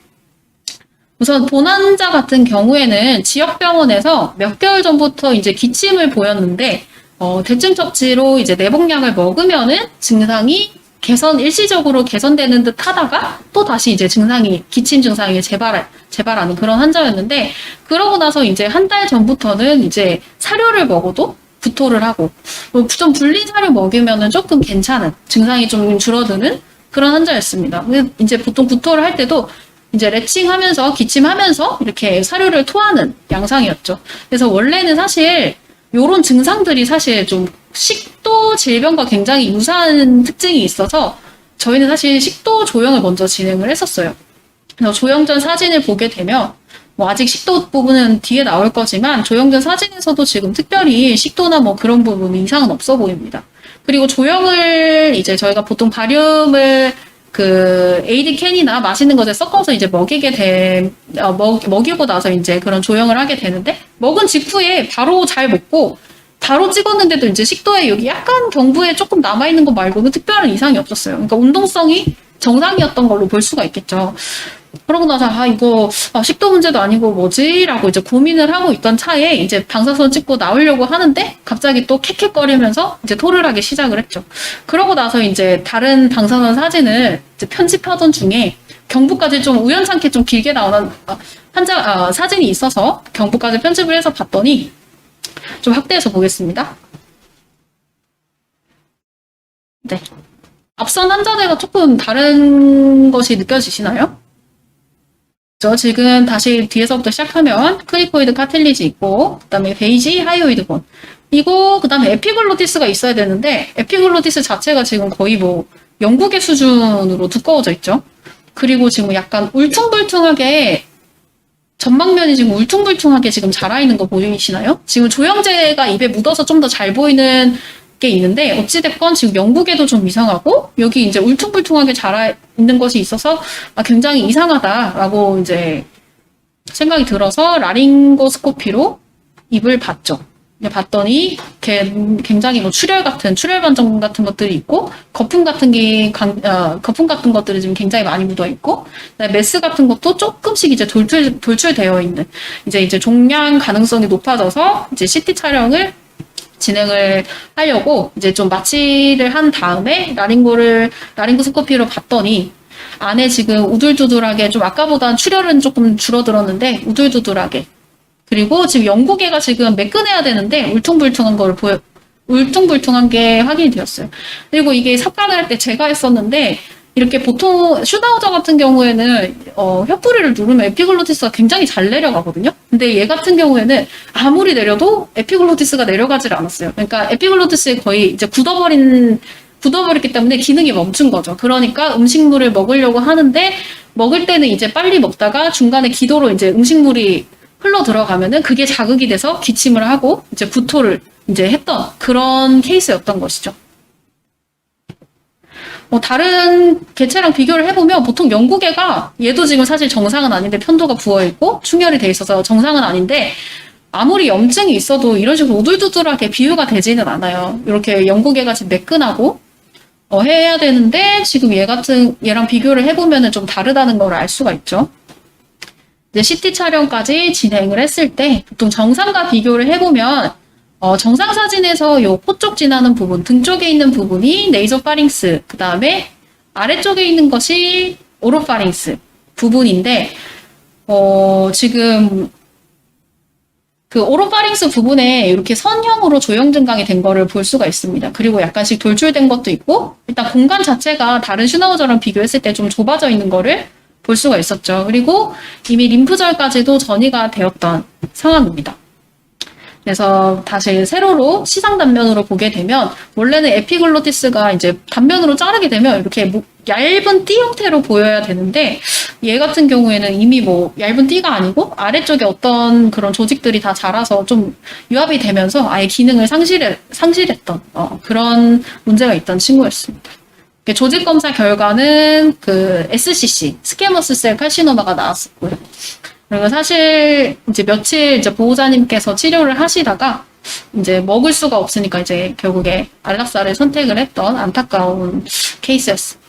우선 본 환자 같은 경우에는 지역병원에서 몇 개월 전부터 이제 기침을 보였는데 대증 처치로 이제 내복약을 먹으면은 증상이 일시적으로 개선되는 듯 하다가 또 다시 이제 기침 증상이 재발하는 그런 환자였는데 그러고 나서 이제 한 달 전부터는 이제 사료를 먹어도 구토를 하고 좀 불린 사료 먹으면은 조금 괜찮은 증상이 좀 줄어드는 그런 환자였습니다. 이제 보통 구토를 할 때도 이제 레칭하면서 기침하면서 이렇게 사료를 토하는 양상이었죠. 그래서 원래는 사실 요런 증상들이 사실 좀 식도 질병과 굉장히 유사한 특징이 있어서 저희는 사실 식도 조영을 먼저 진행을 했었어요. 그래서 조영 전 사진을 보게 되면 뭐 아직 식도 부분은 뒤에 나올 거지만 조영 전 사진에서도 지금 특별히 식도나 뭐 그런 부분이 이상은 없어 보입니다. 그리고 조영을 이제 저희가 보통 바륨을 그 에이드 캔이나 맛있는 것에 섞어서 이제 먹이고 나서 이제 그런 조영을 하게 되는데 먹은 직후에 바로 잘 먹고 바로 찍었는데도 이제 식도에 여기 약간 경부에 조금 남아있는 거 말고는 특별한 이상이 없었어요. 그러니까 운동성이 정상이었던 걸로 볼 수가 있겠죠. 그러고 나서 이거 식도 문제도 아니고 뭐지? 라고 이제 고민을 하고 있던 차에 이제 방사선 찍고 나오려고 하는데 갑자기 또 캑캑거리면서 이제 토를 하기 시작을 했죠. 그러고 나서 이제 다른 방사선 사진을 이제 편집하던 중에 경부까지 좀 우연찮게 좀 길게 나오는 사진이 있어서 경부까지 편집을 해서 봤더니 좀 확대해서 보겠습니다. 네. 앞선 환자들과 조금 다른 것이 느껴지시나요? 지금 다시 뒤에서부터 시작하면 크리코이드 카틸리지 있고 그다음에 베이지 하이오이드본 이거 그다음에 에피글로티스가 있어야 되는데 에피글로티스 자체가 지금 거의 뭐 영국의 수준으로 두꺼워져 있죠. 그리고 지금 약간 울퉁불퉁하게 전방면이 지금 울퉁불퉁하게 지금 자라있는 거 보이시나요? 지금 조영제가 입에 묻어서 좀 더 잘 보이는 게 있는데 어찌됐건 지금 영국에도 좀 이상하고 여기 이제 울퉁불퉁하게 자라있는 것이 있어서 굉장히 이상하다라고 이제 생각이 들어서 라링고스코피로 입을 봤죠. 봤더니 굉장히 뭐 출혈 반점 같은 것들이 있고 거품 같은 것들이 지금 굉장히 많이 묻어 있고 메스 같은 것도 조금씩 이제 돌출되어 있는 이제 종양 가능성이 높아져서 이제 CT 촬영을 진행을 하려고 이제 좀 마취를 한 다음에 라링고스코피로 봤더니 안에 지금 우둘두둘하게 좀 아까보다는 출혈은 조금 줄어들었는데 우둘두둘하게 그리고 지금 영국애가 지금 매끈해야 되는데 울퉁불퉁한 게 확인이 되었어요. 그리고 이게 삽관을 할 때 제가 했었는데 이렇게 보통 슈나우저 같은 경우에는 혀뿌리를 누르면 에피글로티스가 굉장히 잘 내려가거든요. 근데 얘 같은 경우에는 아무리 내려도 에피글로티스가 내려가질 않았어요. 그러니까 에피글로티스에 거의 이제 굳어버렸기 때문에 기능이 멈춘 거죠. 그러니까 음식물을 먹으려고 하는데 먹을 때는 이제 빨리 먹다가 중간에 기도로 이제 음식물이 흘러 들어가면은 그게 자극이 돼서 기침을 하고 이제 구토를 이제 했던 그런 케이스였던 것이죠. 다른 개체랑 비교를 해보면 보통 영국애가 얘도 지금 사실 정상은 아닌데 편도가 부어있고 충혈이 돼 있어서 정상은 아닌데 아무리 염증이 있어도 이런 식으로 오돌두돌하게 비유가 되지는 않아요. 이렇게 영국애가 지금 매끈하고 해야 되는데 지금 얘랑 비교를 해보면은 좀 다르다는 걸 알 수가 있죠. 이제 CT 촬영까지 진행을 했을 때 보통 정상과 비교를 해보면 정상 사진에서 요 코 쪽 지나는 부분, 등 쪽에 있는 부분이 네이저파링스, 그 다음에 아래쪽에 있는 것이 오로파링스 부분인데, 지금 그 오로파링스 부분에 이렇게 선형으로 조형 증강이 된 거를 볼 수가 있습니다. 그리고 약간씩 돌출된 것도 있고, 일단 공간 자체가 다른 슈나우저랑 비교했을 때 좀 좁아져 있는 거를 볼 수가 있었죠. 그리고 이미 림프절까지도 전이가 되었던 상황입니다. 그래서 다시 세로로 시상 단면으로 보게 되면 원래는 에피글로티스가 이제 단면으로 자르게 되면 이렇게 얇은 띠 형태로 보여야 되는데 얘 같은 경우에는 이미 뭐 얇은 띠가 아니고 아래쪽에 어떤 그런 조직들이 다 자라서 좀 유압이 되면서 아예 기능을 상실했던 그런 문제가 있던 친구였습니다. 조직 검사 결과는 그 SCC 스퀘머스 셀 칼시노마가 나왔었고요. 그리고 사실 이제 며칠 이제 보호자님께서 치료를 하시다가 이제 먹을 수가 없으니까 이제 결국에 안락사를 선택을 했던 안타까운 케이스였습니다.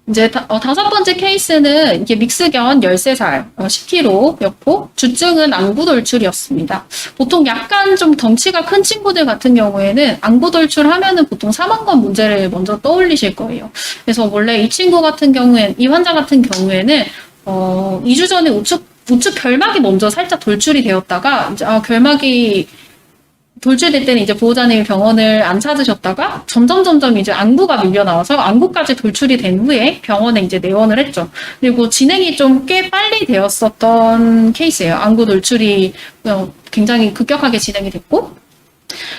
이제 다섯 번째 케이스는 이게 믹스견 13살, 10kg였고 주증은 안구 돌출이었습니다. 보통 약간 좀 덩치가 큰 친구들 같은 경우에는 안구 돌출하면은 보통 사망관 문제를 먼저 떠올리실 거예요. 그래서 원래 이 친구 같은 경우엔, 이 환자 같은 경우에는 2주 전에 우측 결막이 먼저 살짝 돌출이 되었다가 이제 결막이 돌출될 때는 이제 보호자님이 병원을 안 찾으셨다가 점점 이제 안구가 밀려 나와서 안구까지 돌출이 된 후에 병원에 이제 내원을 했죠. 그리고 진행이 좀 꽤 빨리 되었었던 케이스예요. 안구 돌출이 굉장히 급격하게 진행이 됐고,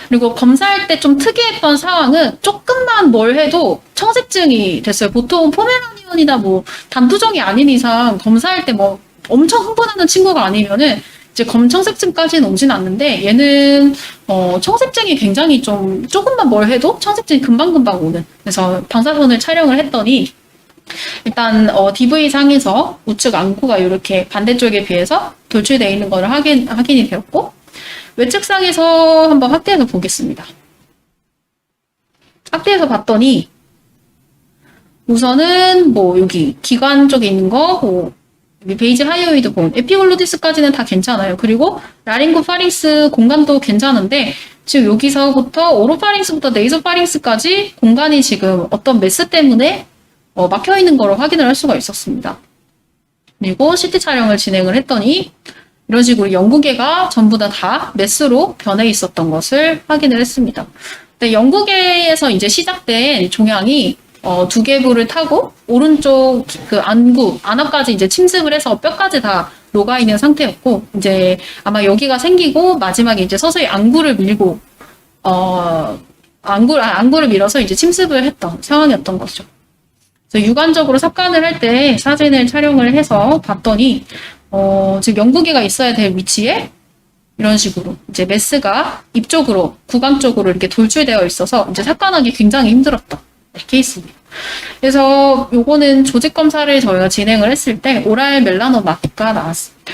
그리고 검사할 때 좀 특이했던 상황은 조금만 뭘 해도 청색증이 됐어요. 보통 포메라니언이나 뭐 단투종이 아닌 이상 검사할 때 뭐 엄청 흥분하는 친구가 아니면은 이제 검청색증까지는 오진 않는데, 얘는 청색증이 굉장히 좀 조금만 뭘 해도 청색증이 금방금방 오는. 그래서 방사선을 촬영을 했더니 일단 DV 상에서 우측 안구가 이렇게 반대쪽에 비해서 돌출되어 있는 걸 확인이 되었고, 외측상에서 한번 확대해서 보겠습니다. 확대해서 봤더니 우선은 뭐 여기 기관 쪽에 있는 거, 뭐 베이지 하이오이드 본, 에피글로티스까지는 다 괜찮아요. 그리고 라링고 파링스 공간도 괜찮은데, 지금 여기서부터 오로파링스부터 네이소파링스까지 공간이 지금 어떤 메스 때문에 막혀 있는 거를 확인을 할 수가 있었습니다. 그리고 CT 촬영을 진행을 했더니 이런 식으로 영구개가 전부 다 메스로 변해 있었던 것을 확인을 했습니다. 근데 영구개에서 이제 시작된 종양이 두 개부를 타고 오른쪽 그 안압까지 이제 침습을 해서 뼈까지 다 녹아 있는 상태였고, 이제 아마 여기가 생기고 마지막에 이제 서서히 안구를 밀고 안구를 밀어서 이제 침습을 했던 상황이었던 거죠. 그래서 육안적으로 삽관을 할 때 사진을 촬영을 해서 봤더니 지금 영구개가 있어야 될 위치에 이런 식으로 이제 메스가 입 쪽으로 구강 쪽으로 이렇게 돌출되어 있어서 이제 삽관하기 굉장히 힘들었던 케이스입니다. 그래서 요거는 조직 검사를 저희가 진행을 했을 때 오랄 멜라노마가 나왔습니다.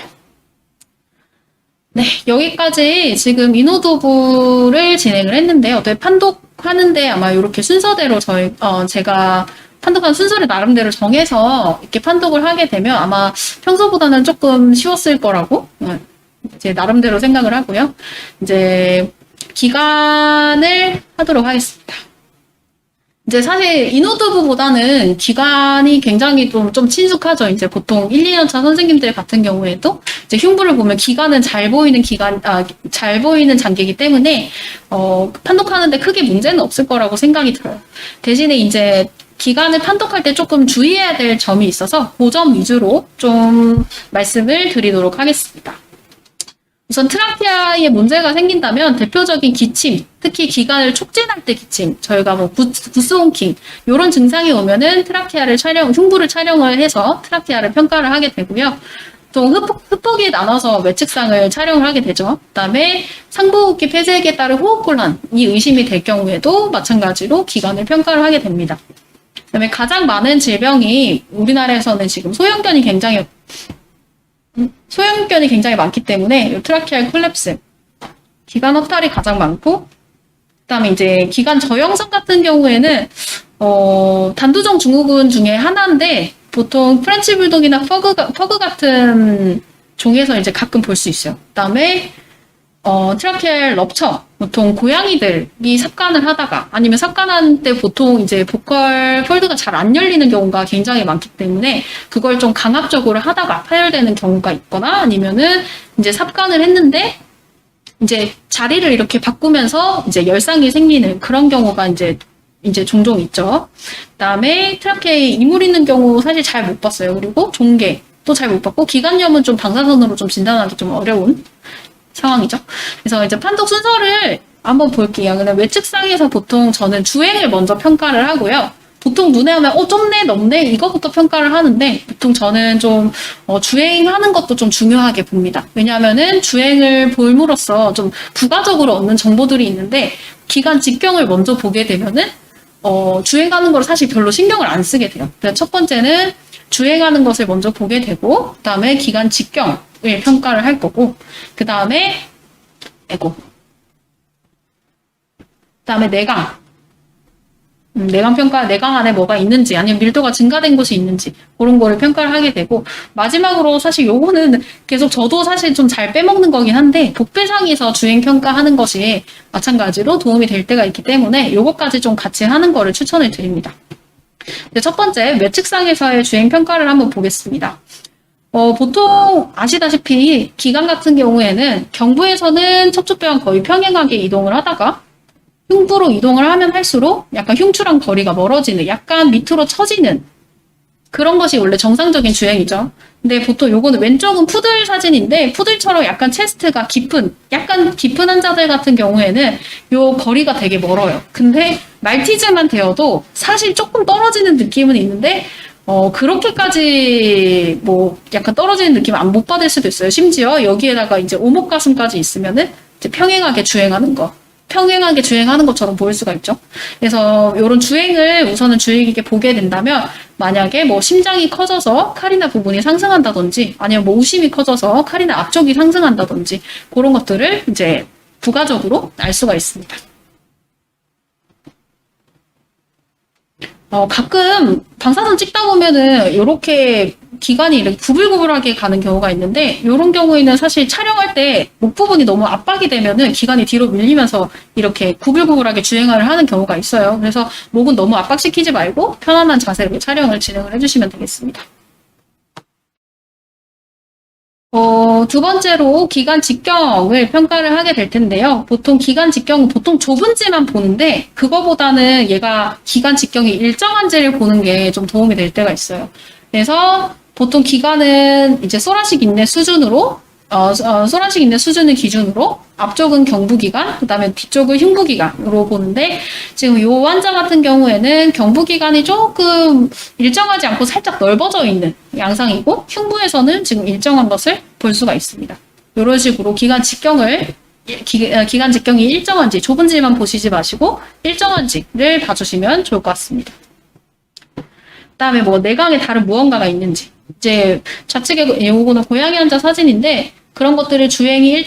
네, 여기까지 지금 인후두부를 진행을 했는데요. 판독하는데 아마 이렇게 순서대로 제가 판독한 순서를 나름대로 정해서 이렇게 판독을 하게 되면 아마 평소보다는 조금 쉬웠을 거라고 제 나름대로 생각을 하고요. 이제 기간을 하도록 하겠습니다. 이제 사실 인후두부보다는 기간이 굉장히 좀 친숙하죠. 이제 보통 1, 2년 차 선생님들 같은 경우에도 이제 흉부를 보면 기간은 잘 보이는 장기이기 때문에 판독하는데 크게 문제는 없을 거라고 생각이 들어요. 대신에 이제 기간을 판독할 때 조금 주의해야 될 점이 있어서 그 점 위주로 좀 말씀을 드리도록 하겠습니다. 우선 트라키아에 문제가 생긴다면 대표적인 기침, 특히 기관을 촉진할 때 기침, 저희가 뭐 구스온킹 이런 증상이 오면은 흉부를 촬영을 해서 트라키아를 평가를 하게 되고요. 또 흡폭이 나눠서 외측상을 촬영을 하게 되죠. 그다음에 상부호흡기 폐쇄액에 따른 호흡곤란이 의심이 될 경우에도 마찬가지로 기관을 평가를 하게 됩니다. 그다음에 가장 많은 질병이 우리나라에서는 지금 소형견이 굉장히 많기 때문에 트라키알 콜랩스, 기관 허탈이 가장 많고, 그다음에 이제 기관 저형성 같은 경우에는 단두종 증후군 중에 하나인데 보통 프렌치 불독이나 퍼그 같은 종에서 이제 가끔 볼 수 있어요. 그다음에 트라키알 럽처, 보통 고양이들이 삽관을 하다가 아니면 삽관할 때 보통 이제 보컬 폴드가 잘 안 열리는 경우가 굉장히 많기 때문에 그걸 좀 강압적으로 하다가 파열되는 경우가 있거나, 아니면은 이제 삽관을 했는데 이제 자리를 이렇게 바꾸면서 이제 열상이 생기는 그런 경우가 이제 종종 있죠. 그다음에 트라키아에 이물 있는 경우 사실 잘 못 봤어요. 그리고 종괴 또 잘 못 봤고, 기관염은 좀 방사선으로 좀 진단하기 좀 어려운 상황이죠. 그래서 이제 판독 순서를 한번 볼게요. 근데 외측상에서 보통 저는 주행을 먼저 평가를 하고요. 보통 눈에 하면 좁네 넓네 이거부터 평가를 하는데, 보통 저는 좀 주행하는 것도 좀 중요하게 봅니다. 왜냐하면은 주행을 볼므로써 좀 부가적으로 얻는 정보들이 있는데, 기관 직경을 먼저 보게 되면은 주행하는 걸 사실 별로 신경을 안 쓰게 돼요. 그래서 첫 번째는 주행하는 것을 먼저 보게 되고, 그다음에 기관 직경을 평가를 할 거고, 그다음에 내강. 내강 평가, 내강 안에 뭐가 있는지, 아니면 밀도가 증가된 곳이 있는지, 그런 거를 평가를 하게 되고, 마지막으로 사실 요거는 계속 저도 사실 좀 잘 빼먹는 거긴 한데, 복배상에서 주행 평가하는 것이 마찬가지로 도움이 될 때가 있기 때문에 요거까지 좀 같이 하는 거를 추천을 드립니다. 첫 번째, 외측상에서의 주행 평가를 한번 보겠습니다. 보통 아시다시피 기관 같은 경우에는 경부에서는 척추뼈랑 거의 평행하게 이동을 하다가 흉부로 이동을 하면 할수록 약간 흉추랑 거리가 멀어지는, 약간 밑으로 처지는 그런 것이 원래 정상적인 주행이죠. 근데 보통 요거는 왼쪽은 푸들 사진인데 푸들처럼 약간 체스트가 깊은, 약간 깊은 환자들 같은 경우에는 요 거리가 되게 멀어요. 근데 말티즈만 되어도 사실 조금 떨어지는 느낌은 있는데 그렇게까지 뭐 약간 떨어지는 느낌 못 받을 수도 있어요. 심지어 여기에다가 이제 오목가슴까지 있으면은 이제 평행하게 주행하는 거. 평행하게 주행하는 것처럼 보일 수가 있죠. 그래서 이런 주행을 우선은 주의 깊게 보게 된다면 만약에 뭐 심장이 커져서 카리나 부분이 상승한다든지 아니면 뭐 우심이 커져서 카리나 앞쪽이 상승한다든지 그런 것들을 이제 부가적으로 알 수가 있습니다. 가끔 방사선 찍다 보면은 이렇게 기관이 이렇게 구불구불하게 가는 경우가 있는데 이런 경우에는 사실 촬영할 때 목 부분이 너무 압박이 되면은 기관이 뒤로 밀리면서 이렇게 구불구불하게 주행을 하는 경우가 있어요. 그래서 목은 너무 압박시키지 말고 편안한 자세로 촬영을 진행을 해주시면 되겠습니다. 두 번째로 기관 직경을 평가를 하게 될 텐데요. 보통 기관 직경은 보통 좁은지만 보는데 그거보다는 얘가 기관 직경이 일정한지를 보는 게 좀 도움이 될 때가 있어요. 그래서 보통 기관은 이제 소라식 인내 수준으로 소라식 인내 수준을 기준으로 앞쪽은 경부기관, 그 다음에 뒤쪽은 흉부기관으로 보는데 지금 이 환자 같은 경우에는 경부기관이 조금 일정하지 않고 살짝 넓어져 있는 양상이고 흉부에서는 지금 일정한 것을 볼 수가 있습니다. 이런 식으로 기관 직경이 일정한지 좁은지만 보시지 마시고 일정한지를 봐주시면 좋을 것 같습니다. 그다음에 뭐 내강에 다른 무언가가 있는지 이제 좌측에 요거는 고양이 환자 사진인데 그런 것들을 주행이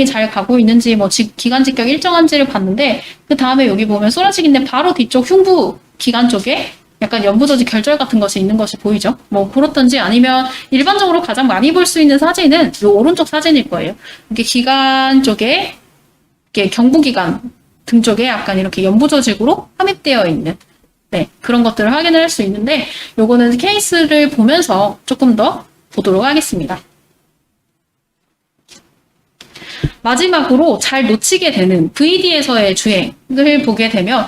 잘 가고 있는지 뭐 기관 직경 일정한지를 봤는데 그 다음에 여기 보면 소라식인데 바로 뒤쪽 흉부 기관 쪽에 약간 연부조직 결절 같은 것이 있는 것이 보이죠? 뭐 그렇든지 아니면 일반적으로 가장 많이 볼 수 있는 사진은 요 오른쪽 사진일 거예요. 이렇게 기관 쪽에 이렇게 경부기관 등 쪽에 약간 이렇게 연부조직으로 함입되어 있는 그런 것들을 확인을 할 수 있는데 요거는 케이스를 보면서 조금 더 보도록 하겠습니다. 마지막으로 잘 놓치게 되는 VD에서의 주행을 보게 되면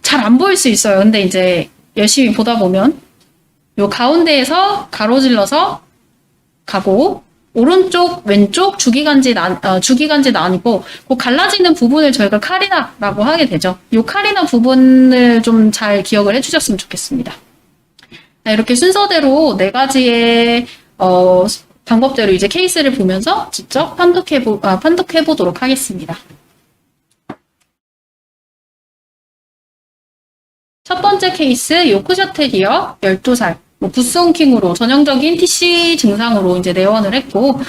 잘 안 보일 수 있어요. 근데 이제 열심히 보다 보면 요 가운데에서 가로질러서 가고 오른쪽, 왼쪽 주기관지는 아니고 그 갈라지는 부분을 저희가 카리나라고 하게 되죠. 이 카리나 부분을 좀 잘 기억을 해주셨으면 좋겠습니다. 이렇게 순서대로 4가지의 방법대로 이제 케이스를 보면서 직접 판독해 보도록 하겠습니다. 첫 번째 케이스 요크셔테리어 12살. 부스홍킹으로 전형적인 TC 증상으로 이제 내원을 했고,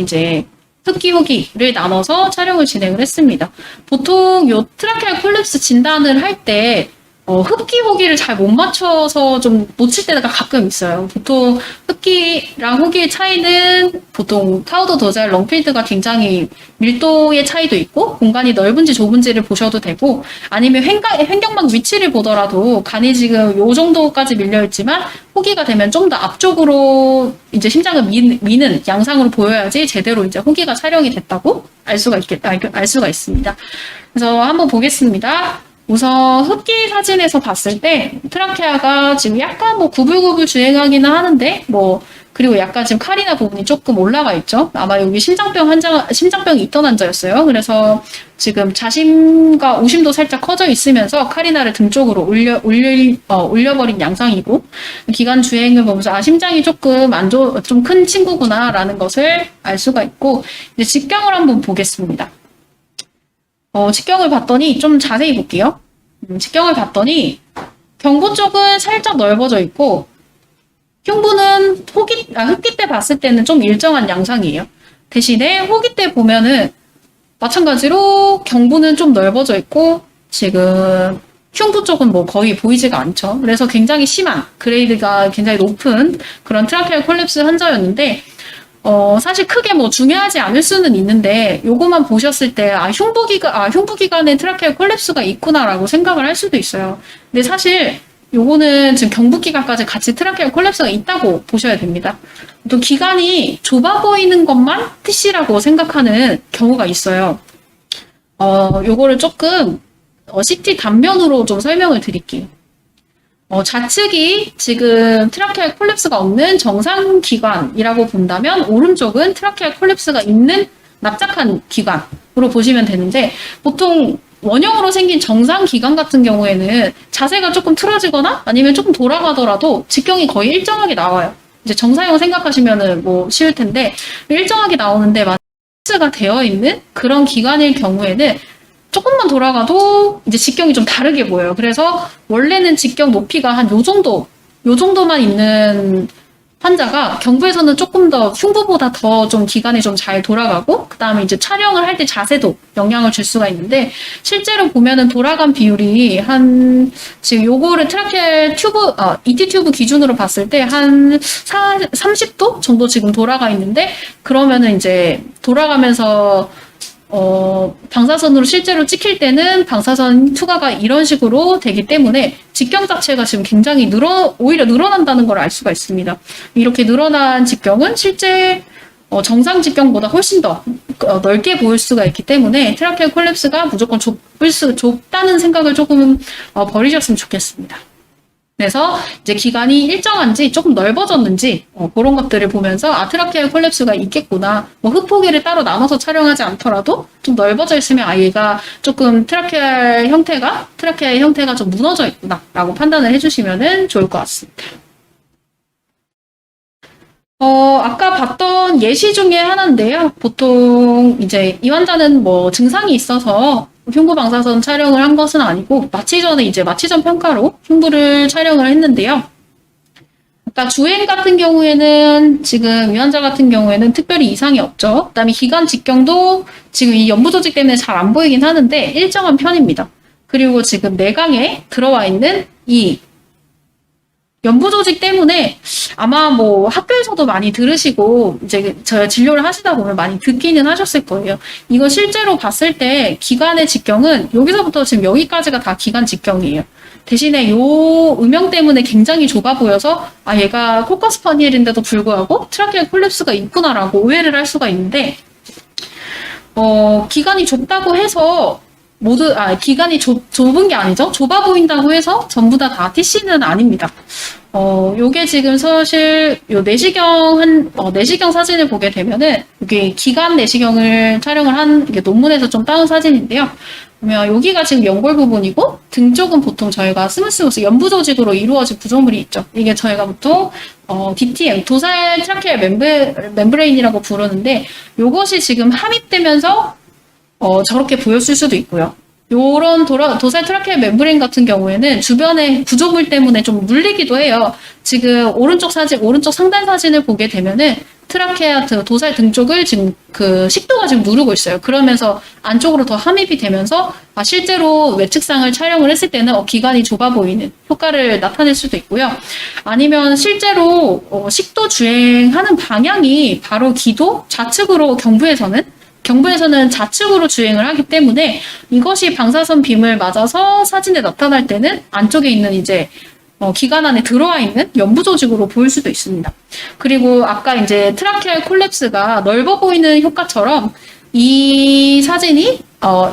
이제 흡기 후기를 나눠서 촬영을 진행을 했습니다. 보통 요 트라케알 콜랩스 진단을 할 때, 흡기 후기를 잘 못 맞춰서 좀 놓칠 때가 가끔 있어요. 보통 흡기랑 후기의 차이는 보통 파우더 도잘 렁필드가 굉장히 밀도의 차이도 있고 공간이 넓은지 좁은지를 보셔도 되고 아니면 횡격막 위치를 보더라도 간이 지금 요 정도까지 밀려있지만 후기가 되면 좀 더 앞쪽으로 이제 심장을 미는 양상으로 보여야지 제대로 이제 후기가 촬영이 됐다고 알 수가 있습니다. 그래서 한번 보겠습니다. 우선 흡기 사진에서 봤을 때 트라케아가 지금 약간 뭐 구불구불 주행하기는 하는데 그리고 약간 지금 카리나 부분이 조금 올라가 있죠. 아마 여기 심장병이 있던 환자였어요. 그래서 지금 자심과 오심도 살짝 커져 있으면서 카리나를 등 쪽으로 올려버린 양상이고 기관 주행을 보면서 심장이 조금 좀 큰 친구구나라는 것을 알 수가 있고 이제 직경을 한번 보겠습니다. 직경을 봤더니 좀 자세히 볼게요. 직경을 봤더니 경부 쪽은 살짝 넓어져 있고 흉부는 흡기 때 봤을 때는 좀 일정한 양상이에요. 대신에 후기 때 보면은 마찬가지로 경부는 좀 넓어져 있고 지금 흉부 쪽은 거의 보이지가 않죠. 그래서 굉장히 심한 그레이드가 굉장히 높은 그런 트라케알 콜랩스 환자였는데 사실 크게 중요하지 않을 수는 있는데, 요거만 보셨을 때, 흉부기관에 트라케알 콜랩스가 있구나라고 생각을 할 수도 있어요. 근데 사실, 요거는 지금 경부기관까지 같이 트라케아 콜랩스가 있다고 보셔야 됩니다. 또 기관이 좁아 보이는 것만 TC라고 생각하는 경우가 있어요. 요거를 조금 CT 단면으로 좀 설명을 드릴게요. 좌측이 지금 트라케아 콜랩스가 없는 정상 기관이라고 본다면 오른쪽은 트라케아 콜랩스가 있는 납작한 기관으로 보시면 되는데 보통 원형으로 생긴 정상 기관 같은 경우에는 자세가 조금 틀어지거나 아니면 조금 돌아가더라도 직경이 거의 일정하게 나와요. 이제 정사형 생각하시면은 뭐 쉬울 텐데 일정하게 나오는데 마취가 되어 있는 그런 기관일 경우에는 조금만 돌아가도 이제 직경이 좀 다르게 보여요. 그래서 원래는 직경 높이가 한 요 정도만 있는 환자가 경부에서는 조금 더 흉부보다 더 좀 기관이 좀 잘 돌아가고 그 다음에 이제 촬영을 할 때 자세도 영향을 줄 수가 있는데 실제로 보면은 돌아간 비율이 한 지금 요거를 트라케 튜브 ET 튜브 기준으로 봤을 때 한 30도 정도 지금 돌아가 있는데 그러면은 이제 돌아가면서 방사선으로 실제로 찍힐 때는 방사선 투과가 이런 식으로 되기 때문에 직경 자체가 지금 굉장히 오히려 늘어난다는 걸 알 수가 있습니다. 이렇게 늘어난 직경은 실제 정상 직경보다 훨씬 더 넓게 보일 수가 있기 때문에 트라케아 콜랩스가 무조건 좁다는 생각을 조금 버리셨으면 좋겠습니다. 그래서 이제 기관이 일정한지 조금 넓어졌는지 그런 것들을 보면서 트라케아 콜랩스가 있겠구나. 뭐 흡포기를 따로 나눠서 촬영하지 않더라도 좀 넓어져 있으면 얘가 조금 트라케아의 형태가 좀 무너져 있구나라고 판단을 해주시면 좋을 것 같습니다. 아까 봤던 예시 중에 하나인데요. 보통 이제 이 환자는 뭐 증상이 있어서 흉부 방사선 촬영을 한 것은 아니고 마취 전에 이제 마취 전 평가로 흉부를 촬영을 했는데요. 아까 주행 같은 경우에는 지금 이 환자 같은 경우에는 특별히 이상이 없죠. 그다음에 기관 직경도 지금 이 연부 조직 때문에 잘 안 보이긴 하는데 일정한 편입니다. 그리고 지금 내강에 들어와 있는 이 연부 조직 때문에 아마 뭐 학교에서도 많이 들으시고 이제 저 진료를 하시다 보면 많이 듣기는 하셨을 거예요. 이거 실제로 봤을 때 기관의 직경은 여기서부터 지금 여기까지가 다 기관 직경이에요. 대신에 요 음영 때문에 굉장히 좁아 보여서 얘가 코커스 파니엘인데도 불구하고 트라케아 콜랩스가 있구나라고 오해를 할 수가 있는데 기관이 좁다고 해서 기관이 좁은 게 아니죠. 좁아 보인다고 해서 전부 다 TC는 아닙니다. 요게 지금 사실 요 내시경 사진을 보게 되면은 이게 기관 내시경을 촬영을 한 이게 논문에서 좀 따온 사진인데요. 보면 여기가 지금 연골 부분이고 등 쪽은 보통 저희가 스무스 연부 조직으로 이루어진 구조물이 있죠. 이게 저희가 보통 DTM 도살 트라케아 멤브레인이라고 부르는데 요것이 지금 함입되면서 저렇게 보였을 수도 있고요. 요런 도살 트라케아 멤브레인 같은 경우에는 주변의 구조물 때문에 좀 물리기도 해요. 지금 오른쪽 상단 사진을 보게 되면은 트라케아 도살 등 쪽을 지금 그 식도가 지금 누르고 있어요. 그러면서 안쪽으로 더 함입이 되면서 실제로 외측상을 촬영을 했을 때는 기관이 좁아 보이는 효과를 나타낼 수도 있고요. 아니면 실제로 식도 주행하는 방향이 바로 기도 좌측으로 경부에서는 좌측으로 주행을 하기 때문에 이것이 방사선 빔을 맞아서 사진에 나타날 때는 안쪽에 있는 이제 기관 안에 들어와 있는 연부 조직으로 보일 수도 있습니다. 그리고 아까 이제 트라케아 콜랩스가 넓어 보이는 효과처럼 이 사진이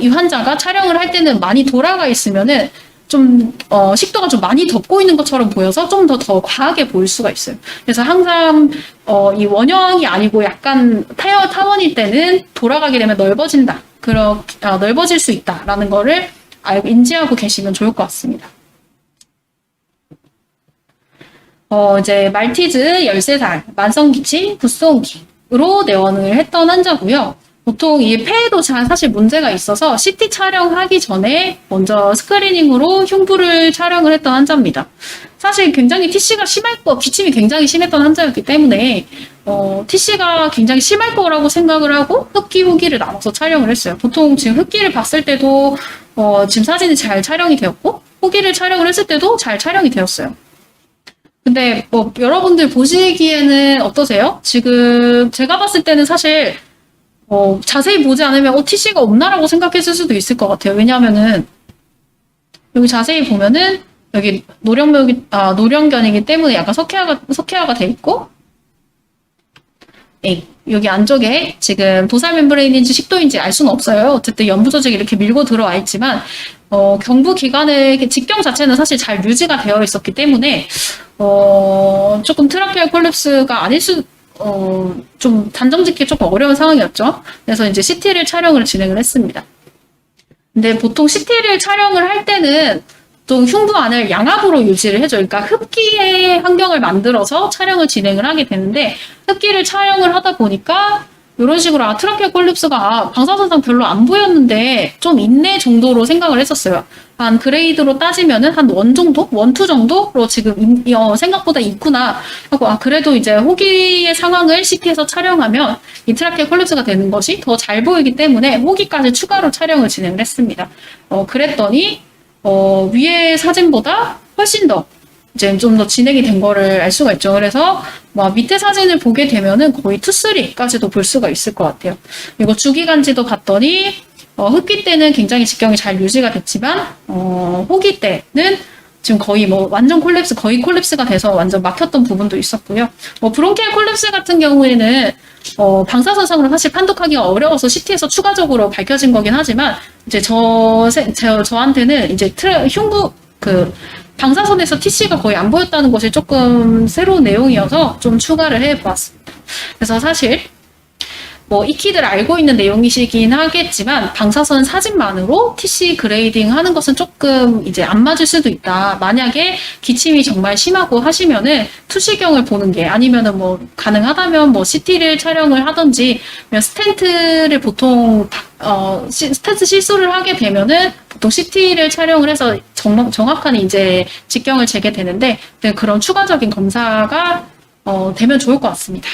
이 환자가 촬영을 할 때는 많이 돌아가 있으면은 좀 식도가 좀 많이 덮고 있는 것처럼 보여서 좀 더 과하게 보일 수가 있어요. 그래서 항상 이 원형이 아니고 약간 타원일 때는 돌아가게 되면 넓어진다. 넓어질 수 있다라는 거를 인지하고 계시면 좋을 것 같습니다. 이제 말티즈 13살 만성기침 붓송기로 내원을 했던 환자고요. 보통 이 폐에도 사실 문제가 있어서 CT 촬영하기 전에 먼저 스크리닝으로 흉부를 촬영을 했던 환자입니다. 사실 굉장히 TC가 기침이 굉장히 심했던 환자였기 때문에 TC가 굉장히 심할 거라고 생각을 하고 흡기, 후기를 나눠서 촬영을 했어요. 보통 지금 흡기를 봤을 때도 지금 사진이 잘 촬영이 되었고 후기를 촬영을 했을 때도 잘 촬영이 되었어요. 근데 여러분들 보시기에는 어떠세요? 지금 제가 봤을 때는 사실 자세히 보지 않으면 TC가 없나라고 생각했을 수도 있을 것 같아요. 왜냐하면은 여기 자세히 보면은 여기 노령견이기 때문에 약간 석회화가 돼 있고, 여기 안쪽에 지금 도살 멤브레인인지 식도인지 알 수는 없어요. 어쨌든 연부 조직이 이렇게 밀고 들어와 있지만, 경부 기관의 직경 자체는 사실 잘 유지가 되어 있었기 때문에, 조금 트라케알 콜랩스가 아닐 좀 단정 짓기 조금 어려운 상황이었죠. 그래서 이제 CT를 촬영을 진행을 했습니다. 근데 보통 CT를 촬영을 할 때는 또 흉부 안을 양압으로 유지를 해줘. 그러니까 흡기의 환경을 만들어서 촬영을 진행을 하게 되는데, 흡기를 촬영을 하다 보니까 이런 식으로 트라케아 콜립스가 방사선상 별로 안 보였는데 좀 있네 정도로 생각을 했었어요. 한 그레이드로 따지면은 한 원 정도? 원투 정도로 지금 생각보다 있구나 하고, 그래도 이제 호기의 상황을 CT에서 촬영하면 이 트라케아 콜립스가 되는 것이 더 잘 보이기 때문에 호기까지 추가로 촬영을 진행을 했습니다. 그랬더니 위의 사진보다 훨씬 더 이제 좀 더 진행이 된 거를 알 수가 있죠. 그래서 밑에 사진을 보게 되면은 거의 2, 3까지도 볼 수가 있을 것 같아요. 이거 주기간지도 봤더니 흡기 때는 굉장히 직경이 잘 유지가 됐지만 호기 때는 지금 거의 완전 콜랩스, 거의 콜랩스가 돼서 완전 막혔던 부분도 있었고요. 브론키얼 콜랩스 같은 경우에는 방사선상으로 사실 판독하기가 어려워서 CT에서 추가적으로 밝혀진 거긴 하지만, 이제 저한테는 이제 흉부, 방사선에서 TC가 거의 안 보였다는 것이 조금 새로운 내용이어서 좀 추가를 해보았습니다. 그래서 사실, 익히들 알고 있는 내용이시긴 하겠지만, 방사선 사진만으로 TC 그레이딩 하는 것은 조금 이제 안 맞을 수도 있다. 만약에 기침이 정말 심하고 하시면은 투시경을 보는 게, 아니면은 가능하다면 CT를 촬영을 하든지, 스텐트를 보통, 스텐트 실수를 하게 되면은 보통 CT를 촬영을 해서 정확한 이제 직경을 재게 되는데, 그런 추가적인 검사가, 되면 좋을 것 같습니다.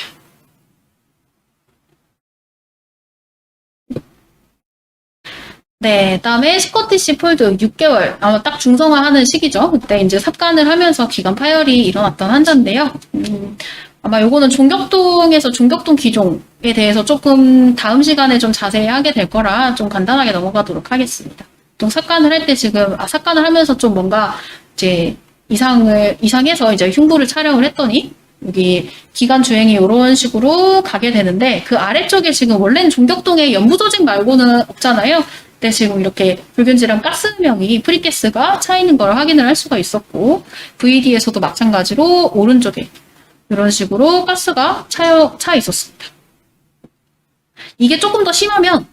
네, 그다음에 스코티시 폴드 6개월, 아마 딱 중성화하는 시기죠. 그때 이제 삽관을 하면서 기관 파열이 일어났던 환자인데요. 아마 요거는 종격동 기종에 대해서 조금 다음 시간에 좀 자세히 하게 될 거라 좀 간단하게 넘어가도록 하겠습니다. 보통 삽관을 할 때 삽관을 하면서 좀 뭔가 이제 이상해서 이제 흉부를 촬영을 했더니 여기 기관 주행이 이런 식으로 가게 되는데, 그 아래쪽에 지금 원래는 종격동에 연부 조직 말고는 없잖아요. 근데 지금 이렇게 불균질한 가스명이 프리가스가 차 있는 걸 확인을 할 수가 있었고, VD에서도 마찬가지로 오른쪽에 이런 식으로 가스가 차 있었습니다. 이게 조금 더 심하면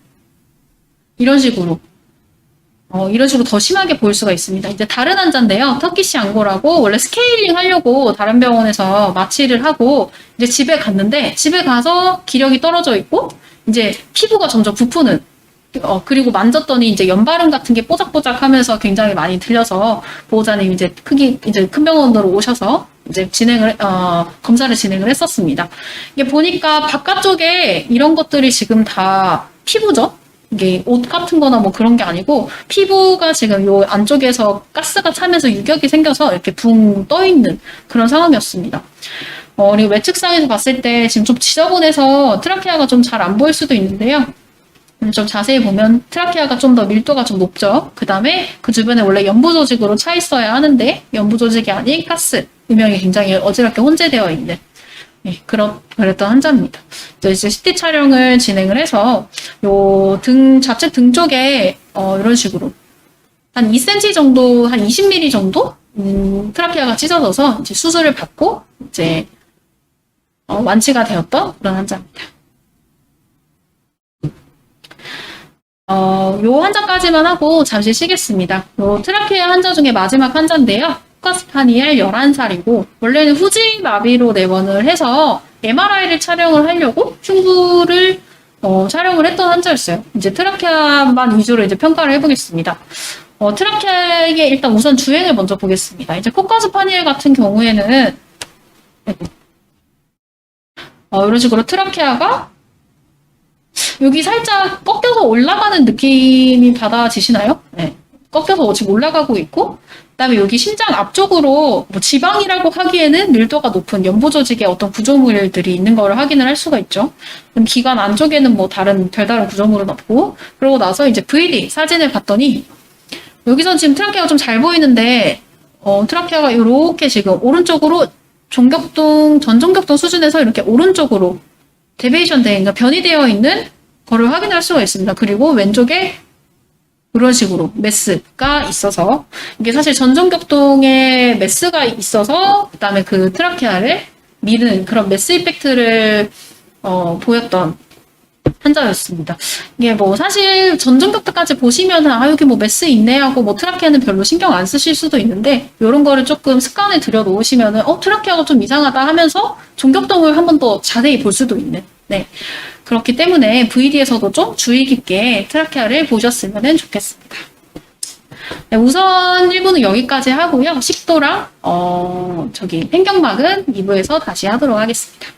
이런 식으로 더 심하게 보일 수가 있습니다. 이제 다른 환자인데요. 터키시 앙고라고, 원래 스케일링 하려고 다른 병원에서 마취를 하고 이제 집에 갔는데, 집에 가서 기력이 떨어져 있고 이제 피부가 점점 부푸는, 그리고 만졌더니 이제 연발음 같은 게 뽀짝뽀짝 하면서 굉장히 많이 들려서 보호자님 이제 큰 병원으로 오셔서 이제 검사를 진행을 했었습니다. 이게 보니까 바깥쪽에 이런 것들이 지금 다 피부죠? 이게 옷 같은 거나 그런 게 아니고, 피부가 지금 요 안쪽에서 가스가 차면서 유격이 생겨서 이렇게 붕 떠 있는 그런 상황이었습니다. 그리고 외측상에서 봤을 때 지금 좀 지저분해서 트라케아가 좀 잘 안 보일 수도 있는데요. 좀 자세히 보면 트라케아가 좀 더 밀도가 좀 높죠. 그 다음에 그 주변에 원래 연부 조직으로 차 있어야 하는데, 연부 조직이 아닌 가스 음영이 굉장히 어지럽게 혼재되어 있는, 그랬던 환자입니다. 이제 CT 촬영을 진행을 해서 요 좌측 등 쪽에 이런 식으로 한 2cm 정도, 한 20mm 정도 트라케아가 찢어져서 이제 수술을 받고 이제 완치가 되었던 그런 환자입니다. 요 환자까지만 하고 잠시 쉬겠습니다. 요 트라케아 환자 중에 마지막 환자인데요. 코카스파니엘 11살이고, 원래는 후지 마비로 내원을 해서 MRI를 촬영을 하려고 흉부를 촬영을 했던 환자였어요. 이제 트라케아만 위주로 이제 평가를 해보겠습니다. 트라케아에게 일단 우선 주행을 먼저 보겠습니다. 이제 코카스파니엘 같은 경우에는 이런 식으로 트라케아가 여기 살짝 꺾여서 올라가는 느낌이 받아지시나요? 네. 꺾여서 지금 올라가고 있고, 그다음에 여기 심장 앞쪽으로 지방이라고 하기에는 밀도가 높은 연부 조직의 어떤 구조물들이 있는 걸 확인을 할 수가 있죠. 그럼 기관 안쪽에는 별다른 구조물은 없고, 그러고 나서 이제 VD 사진을 봤더니 여기서 지금 트라케아가 좀 잘 보이는데 트라케아가 이렇게 지금 오른쪽으로 전종격동 수준에서 이렇게 오른쪽으로 데비에이션 그러니까 변이 되어 있는 거를 확인할 수가 있습니다. 그리고 왼쪽에 이런 식으로 메스가 있어서 이게 사실 전종격동에 메스가 있어서 그다음에 그 트라케아를 미는 그런 메스 이펙트를 보였던 환자였습니다. 이게 뭐 사실 전종격도까지 보시면은 여기 뭐 메스 있네 하고 뭐 트라케아는 별로 신경 안 쓰실 수도 있는데 이런 거를 조금 습관에 들여 놓으시면은 트라케아가 좀 이상하다 하면서 종격동을 한 번 더 자세히 볼 수도 있는 네. 그렇기 때문에 VD에서도 좀 주의 깊게 트라케아를 보셨으면 좋겠습니다. 네, 우선 1부는 여기까지 하고요. 식도랑 횡격막은 2부에서 다시 하도록 하겠습니다.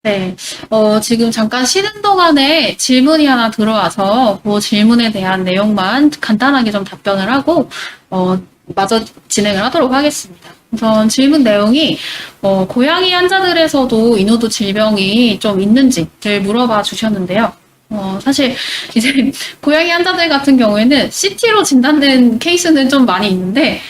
네, 지금 잠깐 쉬는 동안에 질문이 하나 들어와서 그 질문에 대한 내용만 간단하게 좀 답변을 하고, 마저 진행을 하도록 하겠습니다. 우선 질문 내용이, 고양이 환자들에서도 인후두 질병이 좀 있는지를 물어봐 주셨는데요. 사실 이제 고양이 환자들 같은 경우에는 CT로 진단된 케이스는 좀 많이 있는데,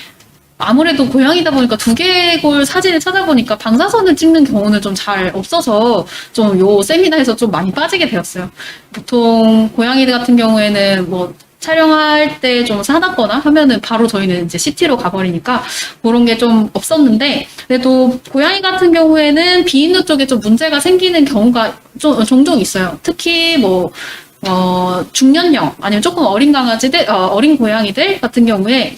아무래도 고양이다 보니까 두개골 사진을 찾아보니까 방사선을 찍는 경우는 좀 잘 없어서 좀 요 세미나에서 좀 많이 빠지게 되었어요. 보통 고양이들 같은 경우에는 뭐 촬영할 때 좀 사납거나 하면은 바로 저희는 이제 CT로 가버리니까 그런 게 좀 없었는데, 그래도 고양이 같은 경우에는 비인후 쪽에 좀 문제가 생기는 경우가 좀 종종 있어요. 특히 뭐 중년형, 아니면 조금 어린 강아지들, 어린 고양이들 같은 경우에,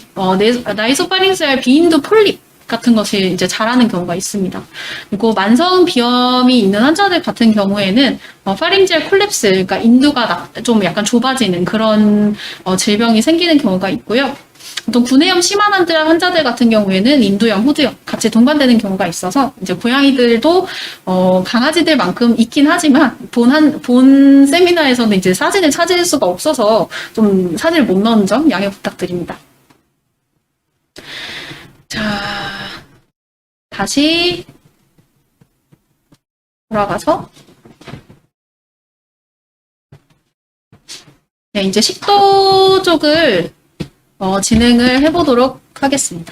나이소파링스알 비인두 폴립 같은 것이 이제 자라는 경우가 있습니다. 그리고 만성 비염이 있는 환자들 같은 경우에는, 파링지얼 콜랩스, 그러니까 인두가 좀 약간 좁아지는 그런, 질병이 생기는 경우가 있고요. 보통 구내염 심한 환자들 같은 경우에는 인두염, 후두염 같이 동반되는 경우가 있어서 이제 고양이들도 강아지들만큼 있긴 하지만 본 세미나에서는 이제 사진을 찾을 수가 없어서 좀 사진을 못 넣은 점 양해 부탁드립니다. 자, 다시 돌아가서 네, 이제 식도 쪽을 진행을 해보도록 하겠습니다.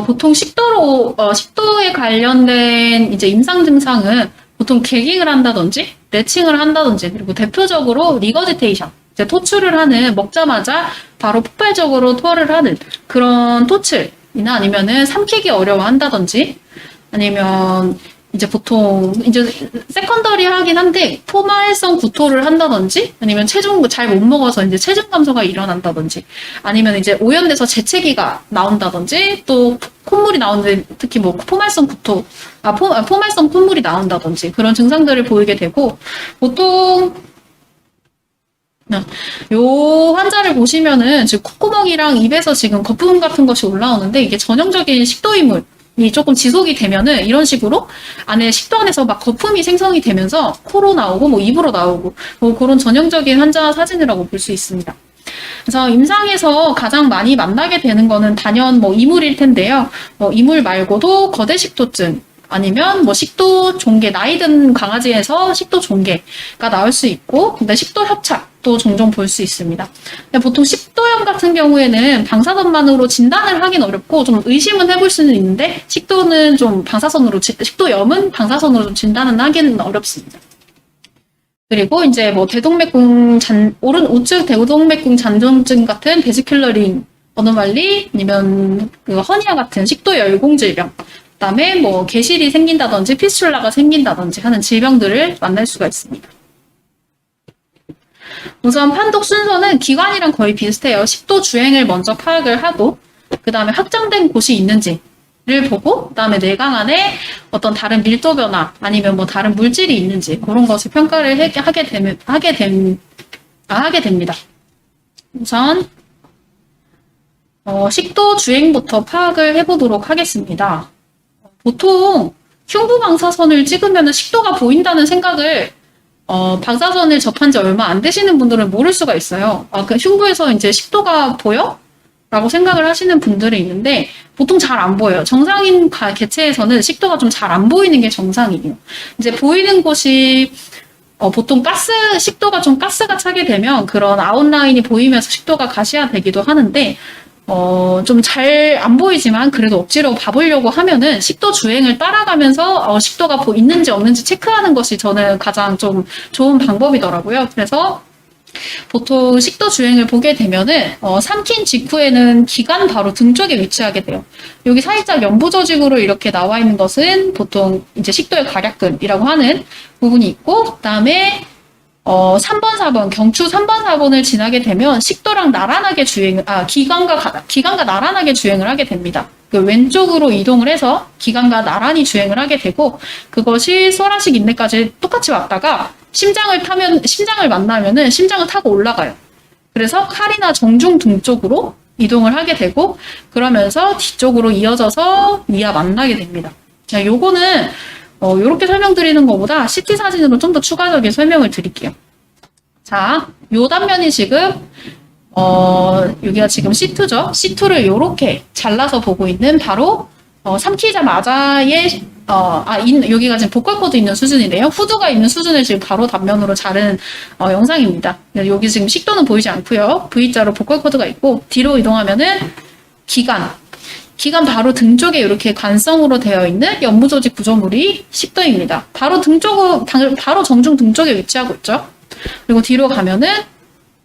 보통 식도에 관련된 이제 임상 증상은 보통 개깅을 한다든지, 레칭을 한다든지, 그리고 대표적으로 리거지테이션, 이제 토출을 하는, 먹자마자 바로 폭발적으로 토를 하는 그런 토출이나 아니면은 삼키기 어려워한다든지, 아니면 이제 보통 이제 세컨더리 하긴 한데 포말성 구토를 한다든지, 아니면 체중 잘 못 먹어서 이제 체중 감소가 일어난다든지, 아니면 이제 오염돼서 재채기가 나온다든지, 또 콧물이 나오는데 특히 뭐 포말성 구토, 포말성 콧물이 나온다든지 그런 증상들을 보이게 되고, 보통 요 환자를 보시면은 지금 콧구멍이랑 입에서 지금 거품 같은 것이 올라오는데, 이게 전형적인 식도이물 이 조금 지속이 되면은 이런 식으로 안에 식도 안에서 막 거품이 생성이 되면서 코로 나오고 뭐 입으로 나오고 뭐 그런 전형적인 환자 사진이라고 볼 수 있습니다. 그래서 임상에서 가장 많이 만나게 되는 거는 단연 뭐 이물일 텐데요. 이물 말고도 거대 식도증, 아니면 뭐 식도 종괴, 나이 든 강아지에서 식도 종괴가 나올 수 있고, 근데 식도 협착도 종종 볼 수 있습니다. 보통 식도염 같은 경우에는 방사선만으로 진단을 하긴 어렵고 좀 의심은 해볼 수는 있는데, 식도염은 방사선으로 좀 진단은 하기는 어렵습니다. 그리고 이제 뭐 우측 대동맥궁 잔존증 같은 베지큘러 링 어노말리, 아니면 그 허니아 같은 식도 열공 질병, 그다음에 뭐 개실이 생긴다든지 피스출라가 생긴다든지 하는 질병들을 만날 수가 있습니다. 우선 판독 순서는 기관이랑 거의 비슷해요. 식도 주행을 먼저 파악을 하고, 그 다음에 확장된 곳이 있는지를 보고, 그 다음에 내강 안에 어떤 다른 밀도 변화, 아니면 뭐 다른 물질이 있는지 그런 것을 평가를 하게 됩니다. 우선 식도 주행부터 파악을 해보도록 하겠습니다. 보통 흉부 방사선을 찍으면 식도가 보인다는 생각을 방사선을 접한 지 얼마 안 되시는 분들은 모를 수가 있어요. 그 흉부에서 이제 식도가 보여? 라고 생각을 하시는 분들이 있는데, 보통 잘 안 보여요. 정상인 개체에서는 식도가 좀 잘 안 보이는 게 정상이에요. 이제 보이는 곳이 보통 식도가 좀 가스가 차게 되면 그런 아웃라인이 보이면서 식도가 가시화되기도 하는데, 좀 잘 안 보이지만 그래도 억지로 봐보려고 하면은 식도 주행을 따라가면서 식도가 있는지 없는지 체크하는 것이 저는 가장 좀 좋은 방법이더라고요. 그래서 보통 식도 주행을 보게 되면은 삼킨 직후에는 기관 바로 등 쪽에 위치하게 돼요. 여기 살짝 연부 조직으로 이렇게 나와 있는 것은 보통 이제 식도의 가략근이라고 하는 부분이 있고, 그다음에 3번, 4번, 경추 3번, 4번을 지나게 되면 식도랑 나란하게 기관과 나란하게 주행을 하게 됩니다. 그 왼쪽으로 이동을 해서 기관과 나란히 주행을 하게 되고, 그것이 소라식 인대까지 똑같이 왔다가 심장을 만나면은 심장을 타고 올라가요. 그래서 칼이나 정중 등 쪽으로 이동을 하게 되고, 그러면서 뒤쪽으로 이어져서 위와 만나게 됩니다. 자, 요거는 이렇게 설명드리는 것보다 CT 사진으로 좀 더 추가적인 설명을 드릴게요. 자, 요 단면이 지금 여기가 지금 C2죠. C2를 이렇게 잘라서 보고 있는 바로 삼키자마자의 여기가 지금 보컬 코드 있는 수준이네요. 후드가 있는 수준을 지금 바로 단면으로 자른 영상입니다. 여기 지금 식도는 보이지 않고요. V자로 보컬 코드가 있고 뒤로 이동하면은 기관 바로 등 쪽에 이렇게 관성으로 되어 있는 연부 조직 구조물이 식도입니다. 바로 바로 정중 등 쪽에 위치하고 있죠. 그리고 뒤로 가면은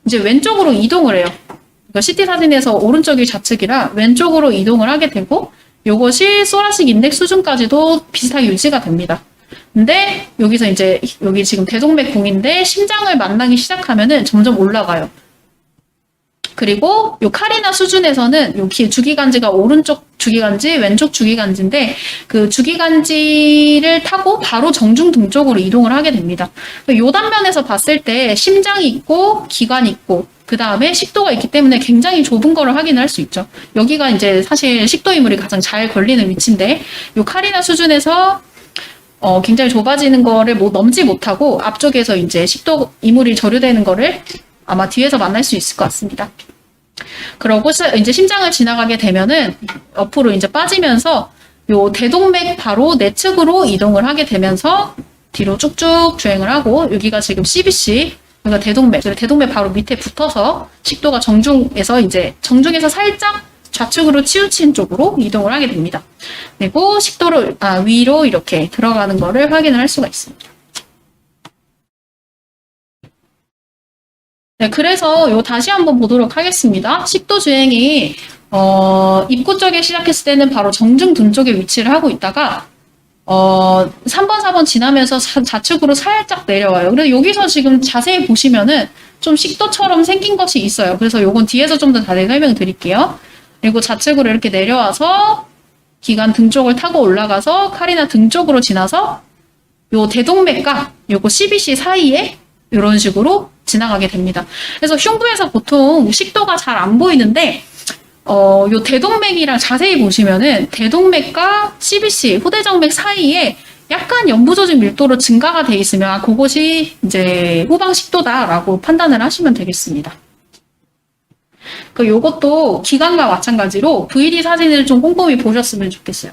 이제 왼쪽으로 이동을 해요. 그러니까 CT 사진에서 오른쪽이 좌측이라 왼쪽으로 이동을 하게 되고 요것이 소라식 인덱 수준까지도 비슷하게 유지가 됩니다. 근데 여기서 이제 여기 지금 대동맥 공인데 심장을 만나기 시작하면은 점점 올라가요. 그리고 요 카리나 수준에서는 여기 주기관지가 오른쪽 주기관지, 왼쪽 주기관지인데 그 주기관지를 타고 바로 정중 등 쪽으로 이동을 하게 됩니다. 요 단면에서 봤을 때 심장이 있고 기관이 있고 그 다음에 식도가 있기 때문에 굉장히 좁은 거를 확인할 수 있죠. 여기가 이제 사실 식도 이물이 가장 잘 걸리는 위치인데 요 카리나 수준에서 굉장히 좁아지는 거를 넘지 못하고 앞쪽에서 이제 식도 이물이 저류되는 거를 아마 뒤에서 만날 수 있을 것 같습니다. 그러고 이제 심장을 지나가게 되면은 옆으로 이제 빠지면서 요 대동맥 바로 내측으로 이동을 하게 되면서 뒤로 쭉쭉 주행을 하고 여기가 지금 CBC 그러니까 대동맥 바로 밑에 붙어서 식도가 정중에서 살짝 좌측으로 치우친 쪽으로 이동을 하게 됩니다. 그리고 식도를 위로 이렇게 들어가는 거를 확인을 할 수가 있습니다. 네, 그래서 다시 한번 보도록 하겠습니다. 식도 주행이 입구 쪽에 시작했을 때는 바로 정중 등 쪽에 위치를 하고 있다가 3번, 4번 지나면서 좌측으로 살짝 내려와요. 그래서 여기서 지금 자세히 보시면은 좀 식도처럼 생긴 것이 있어요. 그래서 요건 뒤에서 좀 더 자세히 설명드릴게요. 그리고 좌측으로 이렇게 내려와서 기관 등 쪽을 타고 올라가서 카리나 등 쪽으로 지나서 요 대동맥과 요거 CBC 사이에 이런 식으로 지나가게 됩니다. 그래서 흉부에서 보통 식도가 잘 안 보이는데 요 대동맥이랑 자세히 보시면은 대동맥과 CBC 후대정맥 사이에 약간 연부 조직 밀도로 증가가 돼 있으면 그것이 이제 후방 식도다라고 판단을 하시면 되겠습니다. 요것도 기관과 마찬가지로 VD 사진을 좀 꼼꼼히 보셨으면 좋겠어요.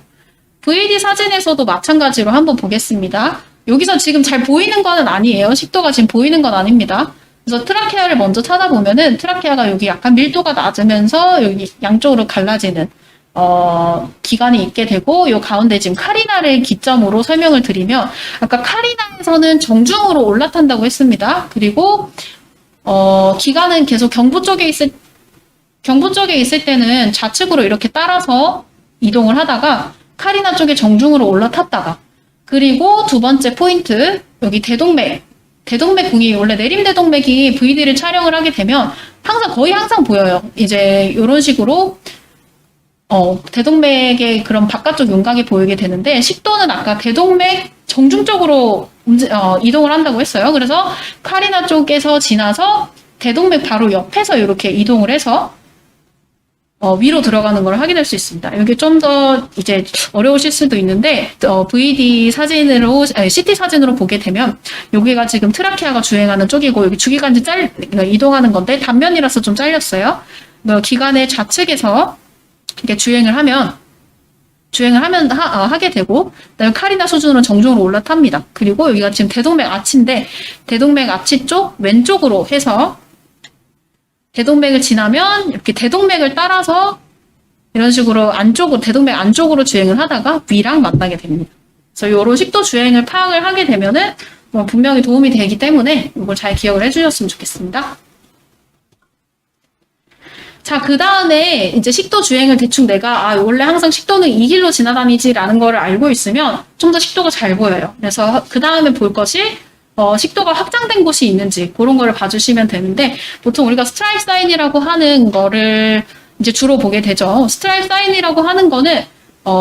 VD 사진에서도 마찬가지로 한번 보겠습니다. 여기서 지금 잘 보이는 거는 아니에요. 식도가 지금 보이는 건 아닙니다. 그래서 트라케아를 먼저 찾아보면은 트라케아가 여기 약간 밀도가 낮으면서 여기 양쪽으로 갈라지는 기관이 있게 되고 요 가운데 지금 카리나를 기점으로 설명을 드리면 아까 카리나에서는 정중으로 올라탄다고 했습니다. 그리고 기관은 계속 경부 쪽에 있을 때는 좌측으로 이렇게 따라서 이동을 하다가 카리나 쪽에 정중으로 올라탔다가 그리고 두 번째 포인트 여기 대동맥 공이 원래 내림대동맥이 VD를 촬영을 하게 되면 거의 항상 보여요. 이제 이런 식으로 대동맥의 그런 바깥쪽 윤곽이 보이게 되는데 식도는 아까 대동맥 정중 쪽으로 이동을 한다고 했어요. 그래서 카리나 쪽에서 지나서 대동맥 바로 옆에서 이렇게 이동을 해서 위로 들어가는 걸 확인할 수 있습니다. 여기 좀 더 이제 어려우실 수도 있는데 VD 사진으로 CT 사진으로 보게 되면 여기가 지금 트라케아가 주행하는 쪽이고 여기 주기관지 이동하는 건데 단면이라서 좀 잘렸어요. 기관의 좌측에서 이렇게 주행을 하게 되고 그다음에 카리나 수준으로 정중으로 올라탑니다. 그리고 여기가 지금 대동맥 아치인데 대동맥 아치 쪽 왼쪽으로 해서 대동맥을 지나면 이렇게 대동맥을 따라서 이런 식으로 대동맥 안쪽으로 주행을 하다가 위랑 만나게 됩니다. 그래서 이런 식도 주행을 파악을 하게 되면은 분명히 도움이 되기 때문에 이걸 잘 기억을 해주셨으면 좋겠습니다. 자, 그 다음에 이제 식도 주행을 대충 내가 원래 항상 식도는 이 길로 지나다니지라는 거를 알고 있으면 좀 더 식도가 잘 보여요. 그래서 그 다음에 볼 것이 식도가 확장된 곳이 있는지 그런 거를 봐주시면 되는데 보통 우리가 스트라이프 사인이라고 하는 거를 이제 주로 보게 되죠. 스트라이프 사인이라고 하는 거는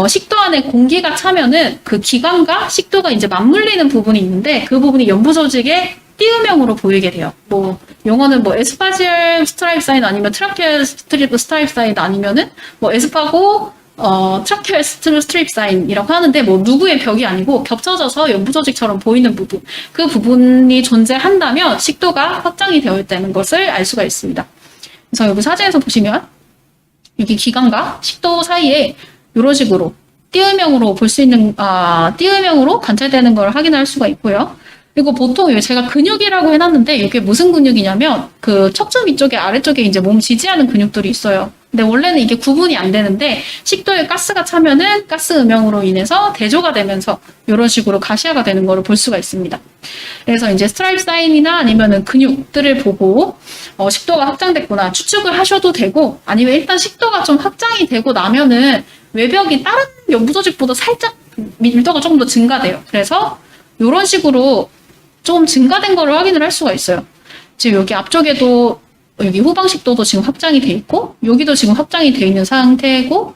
식도 안에 공기가 차면은 그 기관과 식도가 이제 맞물리는 부분이 있는데 그 부분이 연부 조직의 띄음형으로 보이게 돼요. 용어는 에스파지얼 스트라이프 사인 아니면 트라케얼 스트라이프 사인 아니면은 에스파고 트라케얼 스트립 사인이라고 하는데 뭐 누구의 벽이 아니고 겹쳐져서 연부조직처럼 보이는 부분, 그 부분이 존재한다면 식도가 확장이 되어 있다는 것을 알 수가 있습니다. 그래서 여기 사진에서 보시면 여기 기관과 식도 사이에 이런 식으로 띄울명으로 볼 수 있는 띄울명으로 관찰되는 걸 확인할 수가 있고요. 그리고 보통 제가 근육이라고 해놨는데 이게 무슨 근육이냐면 그 척추 위쪽에 아래쪽에 이제 몸 지지하는 근육들이 있어요. 근데 원래는 이게 구분이 안 되는데 식도에 가스가 차면은 가스 음영으로 인해서 대조가 되면서 이런 식으로 가시화가 되는 거를 볼 수가 있습니다. 그래서 이제 스트라이프 사인이나 아니면은 근육들을 보고 식도가 확장됐구나 추측을 하셔도 되고, 아니면 일단 식도가 좀 확장이 되고 나면은 외벽이 다른 연부조직보다 살짝 밀도가 조금 더 증가돼요. 그래서 이런 식으로 좀 증가된 거를 확인을 할 수가 있어요. 지금 여기 앞쪽에도 여기 후방식도도 지금 확장이 돼 있고 여기도 지금 확장이 돼 있는 상태고,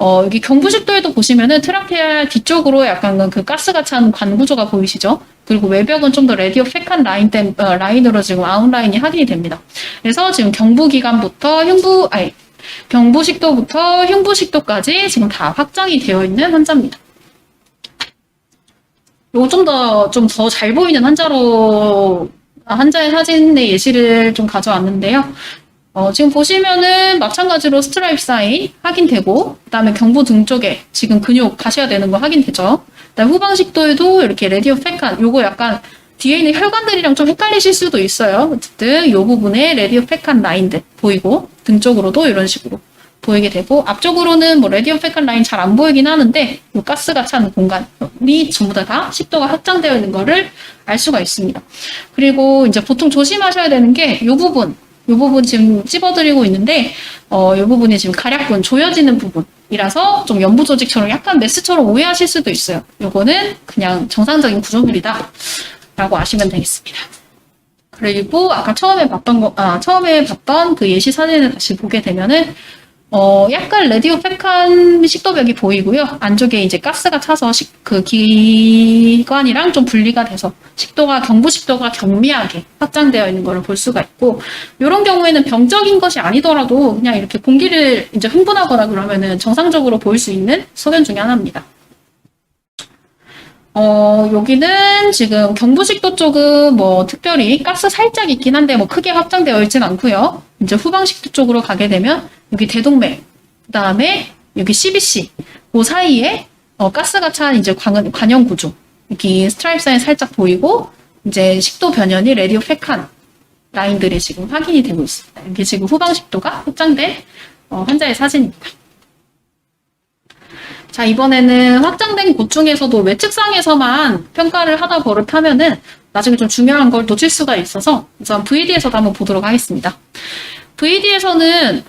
여기 경부식도에도 보시면은 트라케아 뒤쪽으로 약간 그 가스가 찬 관 구조가 보이시죠? 그리고 외벽은 좀 더 레디오 페칸 라인으로 지금 아웃라인이 확인이 됩니다. 그래서 지금 경부식도부터 흉부식도까지 지금 다 확장이 되어 있는 환자입니다. 요거 좀 더 잘 보이는 환자의 사진의 예시를 좀 가져왔는데요. 지금 보시면은 마찬가지로 스트라이프 사인 확인되고, 그 다음에 경부 등 쪽에 지금 근육 가시화되는 거 확인되죠. 그 다음에 후방식도에도 이렇게 레디오 페칸, 요거 약간 뒤에 있는 혈관들이랑 좀 헷갈리실 수도 있어요. 어쨌든 요 부분에 레디오 페칸 라인들 보이고, 등 쪽으로도 이런 식으로 보이게 되고, 앞쪽으로는 뭐 레디오 페칸 라인 잘 안 보이긴 하는데 요 가스가 차는 공간이 전부 다 식도가 확장되어 있는 거를 알 수가 있습니다. 그리고 이제 보통 조심하셔야 되는 게 요 부분 지금 찝어드리고 있는데 요 부분이 지금 가략근 조여지는 부분이라서 좀 연부 조직처럼 약간 메스처럼 오해하실 수도 있어요. 요거는 그냥 정상적인 구조물이다 라고 아시면 되겠습니다. 그리고 아까 처음에 봤던 그 예시 사진을 다시 보게 되면은 약간 레디오 페칸 식도벽이 보이고요. 안쪽에 이제 가스가 차서 그 기관이랑 좀 분리가 돼서 경부식도가 경미하게 확장되어 있는 걸 볼 수가 있고, 이런 경우에는 병적인 것이 아니더라도 그냥 이렇게 공기를 이제 흥분하거나 그러면은 정상적으로 보일 수 있는 소견 중에 하나입니다. 여기는 지금 경부식도 쪽은 뭐 특별히 가스 살짝 있긴 한데 뭐 크게 확장되어 있진 않고요. 이제 후방식도 쪽으로 가게 되면 여기 대동맥, 그 다음에 여기 CBC, 그 사이에 가스가 찬 이제 관형 구조, 여기 스트라이프 사인 살짝 보이고, 이제 식도 변연이 레디오 페칸 라인들이 지금 확인이 되고 있습니다. 이게 지금 후방식도가 확장된 환자의 사진입니다. 자, 이번에는 확장된 곳 중에서도 외측상에서만 평가를 하다 버릇하면은 나중에 좀 중요한 걸 놓칠 수가 있어서 우선 VD에서도 한번 보도록 하겠습니다. VD에서는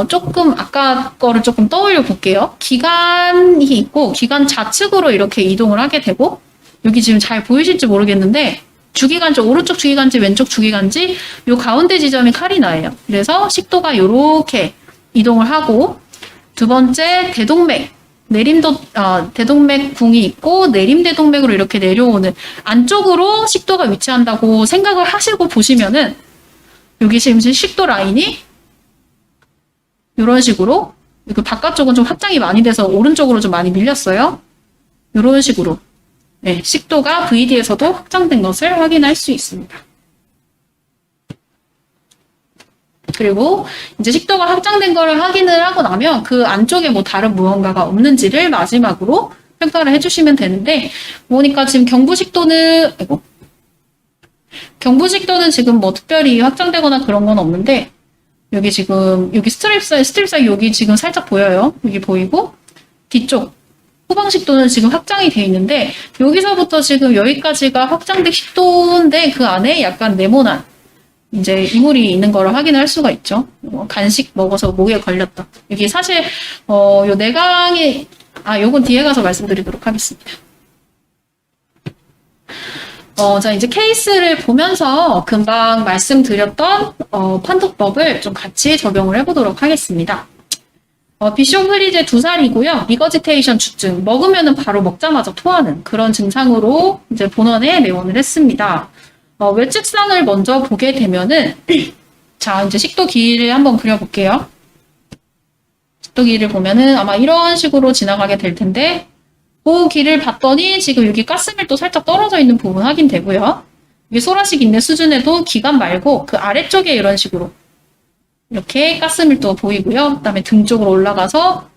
조금 아까 거를 조금 떠올려 볼게요. 기관이 있고 기관 좌측으로 이렇게 이동을 하게 되고, 여기 지금 잘 보이실지 모르겠는데 주기관지 오른쪽 주기관지 왼쪽 주기관지 요 가운데 지점이 카리나예요. 그래서 식도가 이렇게 이동을 하고, 두 번째 대동맥궁이 있고 내림대동맥으로 이렇게 내려오는 안쪽으로 식도가 위치한다고 생각을 하시고 보시면은 여기 지금 식도 라인이 이런 식으로, 그 바깥쪽은 좀 확장이 많이 돼서 오른쪽으로 좀 많이 밀렸어요. 이런 식으로 식도가 VD에서도 확장된 것을 확인할 수 있습니다. 그리고 이제 식도가 확장된 거를 확인을 하고 나면 그 안쪽에 뭐 다른 무언가가 없는지를 마지막으로 평가를 해주시면 되는데, 보니까 지금 경부식도는 지금 뭐 특별히 확장되거나 그런 건 없는데, 여기 스트립 사이 여기 지금 살짝 보여요. 여기 보이고, 뒤쪽 후방식도는 지금 확장이 돼 있는데, 여기서부터 지금 여기까지가 확장된 식도인데 그 안에 약간 네모난 이제 이물이 있는 거를 확인할 수가 있죠. 간식 먹어서 목에 걸렸다. 여기 사실 요 내강이 요건 뒤에 가서 말씀드리도록 하겠습니다. 자, 이제 케이스를 보면서 금방 말씀드렸던 판독법을 좀 같이 적용을 해보도록 하겠습니다. 비숑 프리제 2살이고요. 리거지테이션 주증, 먹으면은 바로 먹자마자 토하는 그런 증상으로 이제 본원에 내원을 했습니다. 외측상을 먼저 보게 되면은 자, 이제 식도 길이를 한번 그려볼게요. 죽도기를 보면은 아마 이런 식으로 지나가게 될 텐데, 그 길을 봤더니 지금 여기 가스밀도 살짝 떨어져 있는 부분 확인되고요. 이게 소라식 있는 수준에도 기관 말고 그 아래쪽에 이런 식으로 이렇게 가스밀도가 보이고요. 그다음에 등 쪽으로 올라가서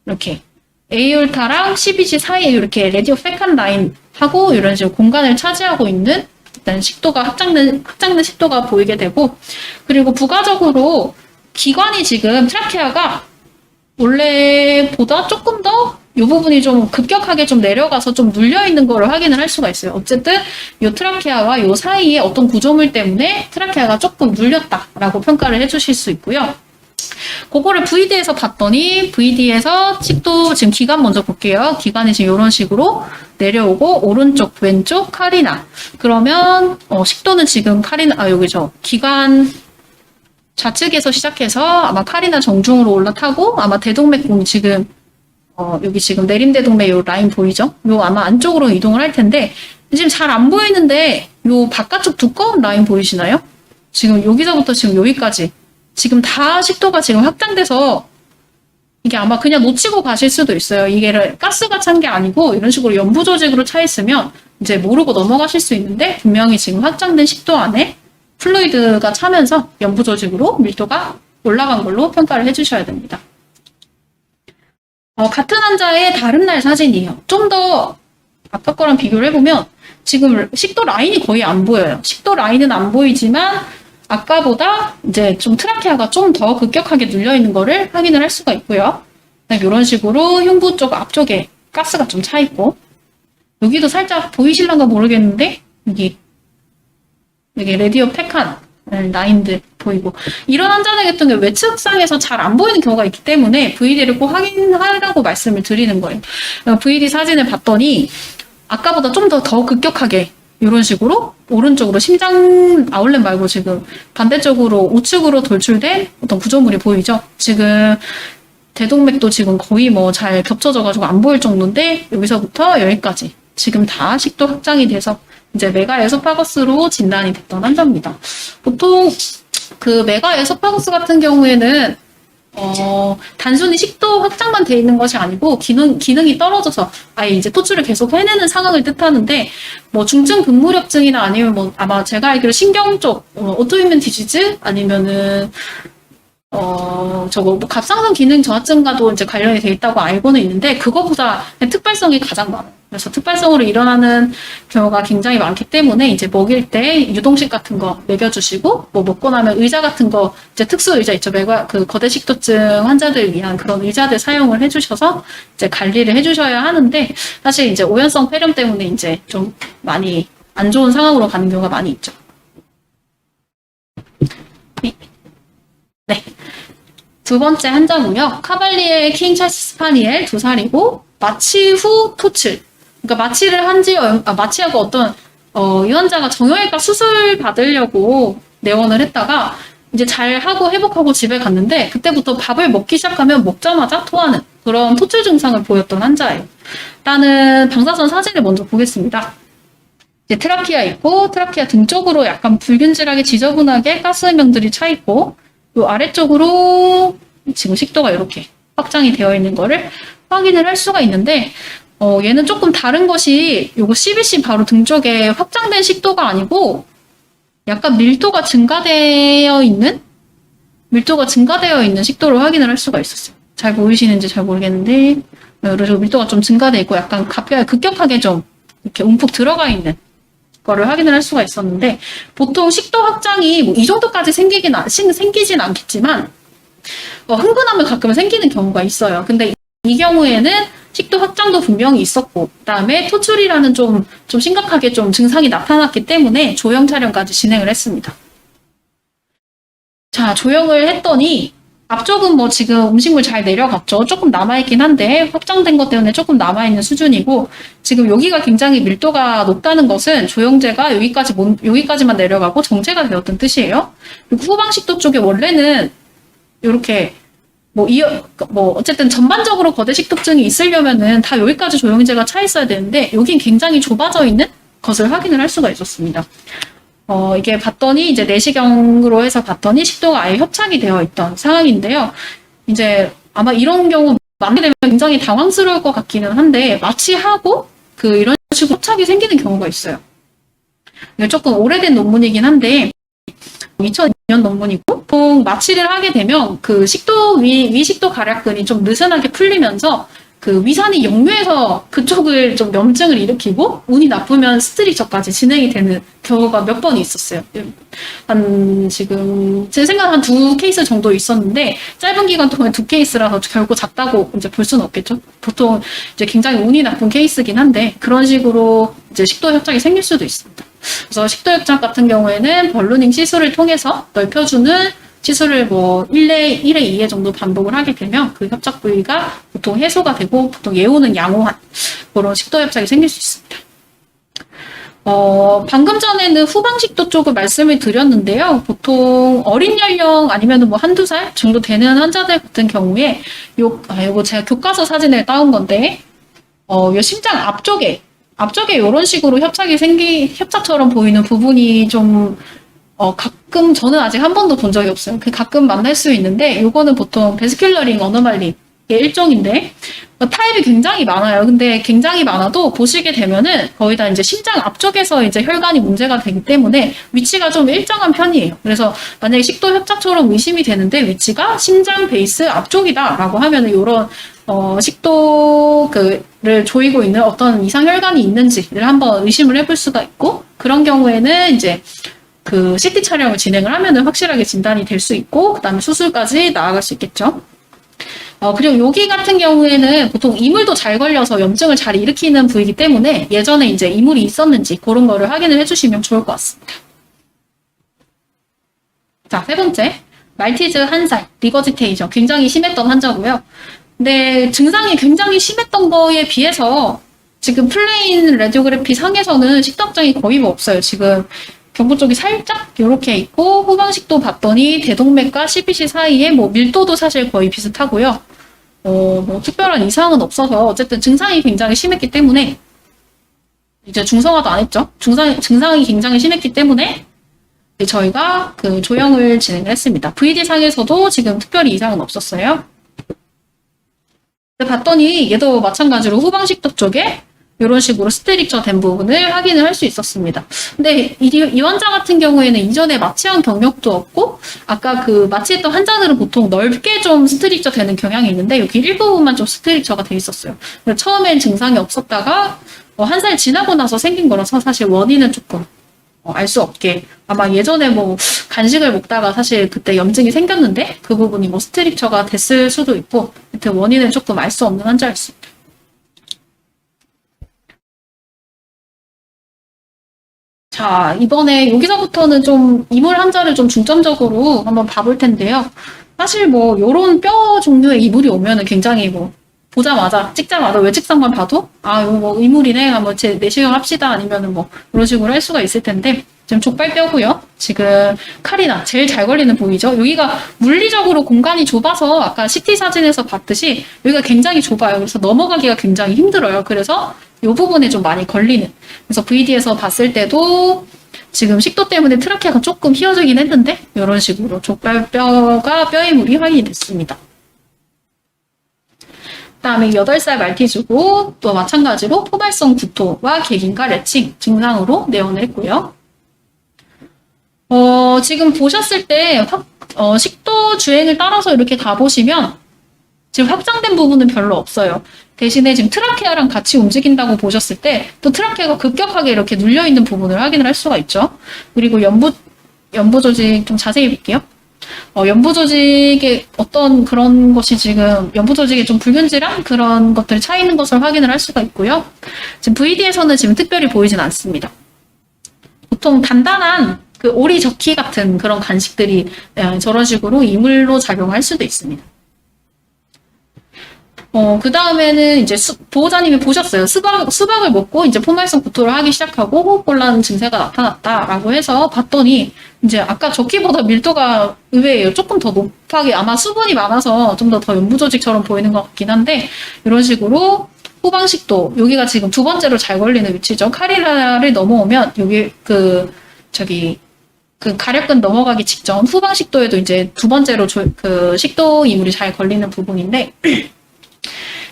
이렇게 에이올타랑 CBC 사이에 이렇게 레디오 페칸 라인하고 이런 식으로 공간을 차지하고 있는 일단 식도가 확장된 식도가 보이게 되고, 그리고 부가적으로 기관이 지금 트라케아가 원래보다 조금 더 이 부분이 좀 급격하게 좀 내려가서 좀 눌려 있는 거를 확인을 할 수가 있어요. 어쨌든 이 트라케아와 이 사이에 어떤 구조물 때문에 트라케아가 조금 눌렸다라고 평가를 해주실 수 있고요. 그거를 VD에서 봤더니 VD에서 식도 지금 기관 먼저 볼게요. 기관이 지금 이런 식으로 내려오고 오른쪽 왼쪽 카리나. 그러면 식도는 지금 카리나 여기죠. 기관 좌측에서 시작해서 아마 카리나 정중으로 올라타고 아마 대동맥공이 지금 여기 지금 내림대동맥 요 라인 보이죠? 요 아마 안쪽으로 이동을 할 텐데 지금 잘 안 보이는데 요 바깥쪽 두꺼운 라인 보이시나요? 지금 여기서부터 지금 여기까지 지금 다 식도가 지금 확장돼서 이게 아마 그냥 놓치고 가실 수도 있어요. 이게 가스가 찬 게 아니고 이런 식으로 연부 조직으로 차 있으면 이제 모르고 넘어가실 수 있는데 분명히 지금 확장된 식도 안에 플루이드가 차면서 연부 조직으로 밀도가 올라간 걸로 평가를 해주셔야 됩니다. 같은 환자의 다른 날 사진이에요. 좀 더 아까 거랑 비교를 해보면 지금 식도 라인이 거의 안 보여요. 식도 라인은 안 보이지만 아까보다 이제 좀 트라케아가 좀 더 급격하게 눌려 있는 거를 확인을 할 수가 있고요. 이런 식으로 흉부 쪽 앞쪽에 가스가 좀 차 있고, 여기도 살짝 보이실란가 모르겠는데 여기 레디오 페칸 라인들 보이고, 이런 환자들 같은 경우 외측상에서 잘 안 보이는 경우가 있기 때문에 VD를 꼭 확인하라고 말씀을 드리는 거예요. VD 사진을 봤더니 아까보다 좀 더 급격하게 이런 식으로 오른쪽으로 심장 아울렛 말고 지금 반대쪽으로 우측으로 돌출된 어떤 구조물이 보이죠. 지금 대동맥도 지금 거의 뭐 잘 겹쳐져가지고 안 보일 정도인데 여기서부터 여기까지 지금 다 식도 확장이 돼서 이제 메가 에소파거스로 진단이 됐던 환자입니다. 보통 그 메가 에소파거스 같은 경우에는 단순히 식도 확장만 돼 있는 것이 아니고 기능이 떨어져서 아예 이제 토출을 계속 해내는 상황을 뜻하는데, 뭐 중증 근무렵증이나 아니면 뭐 아마 제가 알기로 신경 쪽 오토이뮨 디지즈 아니면은 뭐 갑상선 기능 저하증과도 이제 관련이 돼 있다고 알고는 있는데, 그거보다 특발성이 가장 많아요. 그래서 특발성으로 일어나는 경우가 굉장히 많기 때문에 이제 먹일 때 유동식 같은 거 먹여주시고, 뭐 먹고 나면 의자 같은 거, 이제 특수 의자 있죠. 그 거대 식도증 환자들 위한 그런 의자들 사용을 해주셔서 이제 관리를 해주셔야 하는데, 사실 이제 오연성 폐렴 때문에 이제 좀 많이 안 좋은 상황으로 가는 경우가 많이 있죠. 네. 두 번째 환자고요. 카발리에 킹 찰스 스파니엘 2살이고 마취 후 토출. 그러니까 마취하고 어떤 이 환자가 정형외과 수술 받으려고 내원을 했다가 이제 잘 하고 회복하고 집에 갔는데 그때부터 밥을 먹기 시작하면 먹자마자 토하는 그런 토출 증상을 보였던 환자예요. 일단은 방사선 사진을 먼저 보겠습니다. 이제 트라키아 있고 트라키아 등 쪽으로 약간 불균질하게 지저분하게 가스명들이 차 있고, 요 아래쪽으로 지금 식도가 이렇게 확장이 되어 있는 거를 확인을 할 수가 있는데, 얘는 조금 다른 것이 요거 CBC 바로 등 쪽에 확장된 식도가 아니고 약간 밀도가 증가되어 있는 식도를 확인을 할 수가 있었어요. 잘 보이시는지 잘 모르겠는데, 그래서 밀도가 좀 증가되어 있고 약간 급격하게 좀 이렇게 움푹 들어가 있는 거를 확인을 할 수가 있었는데, 보통 식도 확장이 뭐 이 정도까지 생기진 않겠지만 흥분하면 가끔 생기는 경우가 있어요. 근데 이 경우에는 식도 확장도 분명히 있었고, 그다음에 토출이라는 좀 심각하게 좀 증상이 나타났기 때문에 조형 촬영까지 진행을 했습니다. 자, 조형을 했더니 앞쪽은 뭐 지금 음식물 잘 내려갔죠. 조금 남아있긴 한데 확장된 것 때문에 조금 남아있는 수준이고, 지금 여기가 굉장히 밀도가 높다는 것은 조형제가 여기까지만 내려가고 정체가 되었던 뜻이에요. 그리고 후방식도 쪽에 원래는 이렇게 어쨌든 전반적으로 거대 식도증이 있으려면은 다 여기까지 조형제가 차 있어야 되는데 여긴 굉장히 좁아져 있는 것을 확인을 할 수가 있었습니다. 이게 봤더니 이제 내시경으로 해서 봤더니 식도가 아예 협착이 되어 있던 상황인데요. 이제 아마 이런 경우 만나게 되면 굉장히 당황스러울 것 같기는 한데 마취하고 이런 식으로 협착이 생기는 경우가 있어요. 이게 조금 오래된 논문이긴 한데 2002년 논문이고 보통 마취를 하게 되면 위식도 가략근이 좀 느슨하게 풀리면서 위산이 역류해서 그쪽을 좀 염증을 일으키고 운이 나쁘면 스트릭처까지 진행이 되는 경우가 몇 번 있었어요. 지금 제 생각은 한 2케이스 정도 있었는데 짧은 기간 동안 2케이스라서 결국 작다고 이제 볼 수는 없겠죠. 보통 이제 굉장히 운이 나쁜 케이스긴 한데 그런 식으로 이제 식도 협착이 생길 수도 있습니다. 그래서 식도 협착 같은 경우에는 벌루닝 시술을 통해서 넓혀주는 시술을 1회 2회 정도 반복을 하게 되면 그 협착 부위가 보통 해소가 되고 보통 예후는 양호한 그런 식도 협착이 생길 수 있습니다. 방금 전에는 후방식도 쪽을 말씀을 드렸는데요. 보통 어린 연령 아니면 한두 살 정도 되는 환자들 같은 경우에 요거 제가 교과서 사진을 따온 건데 요 심장 앞쪽에 이런 식으로 협착처럼 보이는 부분이 좀 가끔 저는 아직 한 번도 본 적이 없어요. 가끔 만날 수 있는데 요거는 보통 베스큘러링 어노말리의 일종인데 타입이 굉장히 많아요. 근데 굉장히 많아도 보시게 되면은 거의 다 이제 심장 앞쪽에서 이제 혈관이 문제가 되기 때문에 위치가 좀 일정한 편이에요. 그래서 만약에 식도 협착처럼 의심이 되는데 위치가 심장 베이스 앞쪽이다라고 하면은 요런 식도를 조이고 있는 어떤 이상 혈관이 있는지를 한번 의심을 해볼 수가 있고 그런 경우에는 이제 CT 촬영을 진행을 하면은 확실하게 진단이 될 수 있고, 그 다음에 수술까지 나아갈 수 있겠죠. 그리고 여기 같은 경우에는 보통 이물도 잘 걸려서 염증을 잘 일으키는 부위이기 때문에 예전에 이제 이물이 있었는지 그런 거를 확인을 해주시면 좋을 것 같습니다. 자, 세 번째. 말티즈 1살, 리거지테이션. 굉장히 심했던 환자고요. 근데 증상이 굉장히 심했던 거에 비해서 지금 플레인 레디오그래피 상에서는 식도합장이 거의 없어요. 지금 경부 쪽이 살짝 이렇게 있고 후방식도 봤더니 대동맥과 CPC 사이에 밀도도 사실 거의 비슷하고요. 특별한 이상은 없어서 어쨌든 증상이 굉장히 심했기 때문에 이제 중성화도 안 했죠. 증상이 굉장히 심했기 때문에 저희가 조영을 진행을 했습니다. VD 상에서도 지금 특별히 이상은 없었어요. 봤더니 얘도 마찬가지로 후방식도 쪽에 이런 식으로 스트릭처 된 부분을 확인을 할 수 있었습니다. 근데 이 환자 같은 경우에는 이전에 마취한 경력도 없고 아까 마취했던 환자들은 보통 넓게 좀 스트릭처 되는 경향이 있는데 여기 일부분만 좀 스트릭처가 돼 있었어요. 처음엔 증상이 없었다가 1살 지나고 나서 생긴 거라서 사실 원인은 조금 알 수 없게 아마 예전에 간식을 먹다가 사실 그때 염증이 생겼는데 그 부분이 스트릭처가 됐을 수도 있고 하여튼 원인은 조금 알 수 없는 환자였습니다. 자, 이번에 여기서부터는 좀 이물 환자를 좀 중점적으로 한번 봐볼 텐데요. 사실 요런 뼈 종류의 이물이 오면은 굉장히 찍자마자 외측상만 봐도 이거 이물이네 한번 내시경 합시다 아니면은 이런 식으로 할 수가 있을 텐데 지금 족발뼈고요. 지금 칼이나 제일 잘 걸리는 부위죠. 여기가 물리적으로 공간이 좁아서 아까 CT 사진에서 봤듯이 여기가 굉장히 좁아요. 그래서 넘어가기가 굉장히 힘들어요. 그래서 이 부분에 좀 많이 걸리는. 그래서 VD에서 봤을 때도 지금 식도 때문에 트라케아가 조금 휘어지긴 했는데 이런 식으로 족발뼈가 뼈이물이 확인이 됐습니다. 그다음에 8살 말티즈고 또 마찬가지로 포발성 구토와 객인과 레칭 증상으로 내원을 했고요. 지금 보셨을 때 식도 주행을 따라서 이렇게 가보시면 지금 확장된 부분은 별로 없어요. 대신에 지금 트라케아랑 같이 움직인다고 보셨을 때 또 트라케아가 급격하게 이렇게 눌려있는 부분을 확인을 할 수가 있죠. 그리고 연부 조직 좀 자세히 볼게요. 연부 조직에 어떤 그런 것이 지금 연부 조직에 좀 불균질한 그런 것들이 차 있는 것을 확인을 할 수가 있고요. 지금 VD에서는 지금 특별히 보이진 않습니다. 보통 단단한 오리 저키 같은 그런 간식들이 저런 식으로 이물로 작용할 수도 있습니다. 그 다음에는 이제 보호자님이 보셨어요. 수박을 먹고 이제 포말성 구토를 하기 시작하고 호흡곤란 증세가 나타났다라고 해서 봤더니 이제 아까 저키보다 밀도가 의외예요. 조금 더 높게 아마 수분이 많아서 좀 더 연부조직처럼 보이는 것 같긴 한데 이런 식으로 후방식도 여기가 지금 두 번째로 잘 걸리는 위치죠. 카리라를 넘어오면 여기 그 가렵근 넘어가기 직전 후방 식도에도 이제 두 번째로 그 식도 이물이 잘 걸리는 부분인데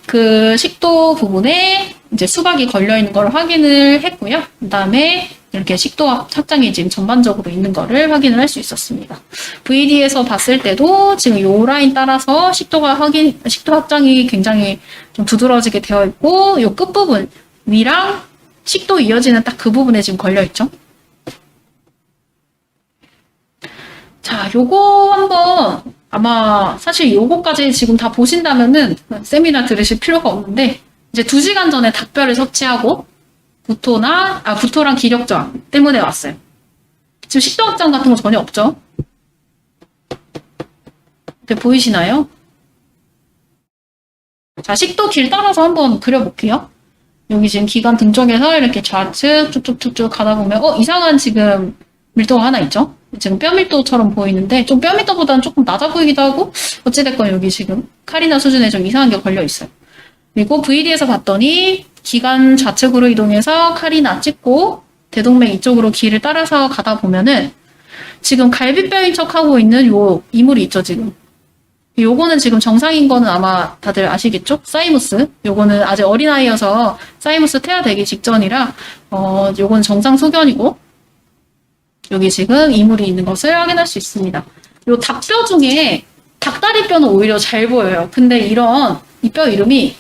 그 식도 부분에 이제 수박이 걸려 있는 걸 확인을 했고요. 그다음에 이렇게 식도 확장이 지금 전반적으로 있는 거를 확인을 할 수 있었습니다. VD에서 봤을 때도 지금 요 라인 따라서 식도 확장이 굉장히 좀 두드러지게 되어 있고 요 끝부분 위랑 식도 이어지는 딱 그 부분에 지금 걸려 있죠. 자, 요거 한번 아마 사실 요거까지 지금 다 보신다면은 세미나 들으실 필요가 없는데 이제 2시간 전에 닭뼈를 섭취하고 구토랑 기력 저하 때문에 왔어요. 지금 식도 확장 같은 거 전혀 없죠? 네, 보이시나요? 자, 식도 길 따라서 한번 그려볼게요. 여기 지금 기관 등 쪽에서 이렇게 좌측 쭉쭉쭉쭉 가다 보면 이상한 지금 밀도가 하나 있죠? 지금 뼈 밀도처럼 보이는데 좀 뼈 밀도보다는 조금 낮아 보이기도 하고 어찌됐건 여기 지금 카리나 수준에 좀 이상한 게 걸려 있어요. 그리고 VD에서 봤더니 기관 좌측으로 이동해서 카리나 찍고 대동맥 이쪽으로 길을 따라서 가다 보면은 지금 갈비뼈인 척하고 있는 요 이물이 있죠, 지금. 요거는 지금 정상인 거는 아마 다들 아시겠죠? 사이무스. 요거는 아직 어린아이여서 사이무스 태아되기 직전이라 요거는 정상 소견이고 여기 지금 이물이 있는 것을 확인할 수 있습니다. 요 닭뼈 중에 닭다리뼈는 오히려 잘 보여요. 근데 이 뼈 이름이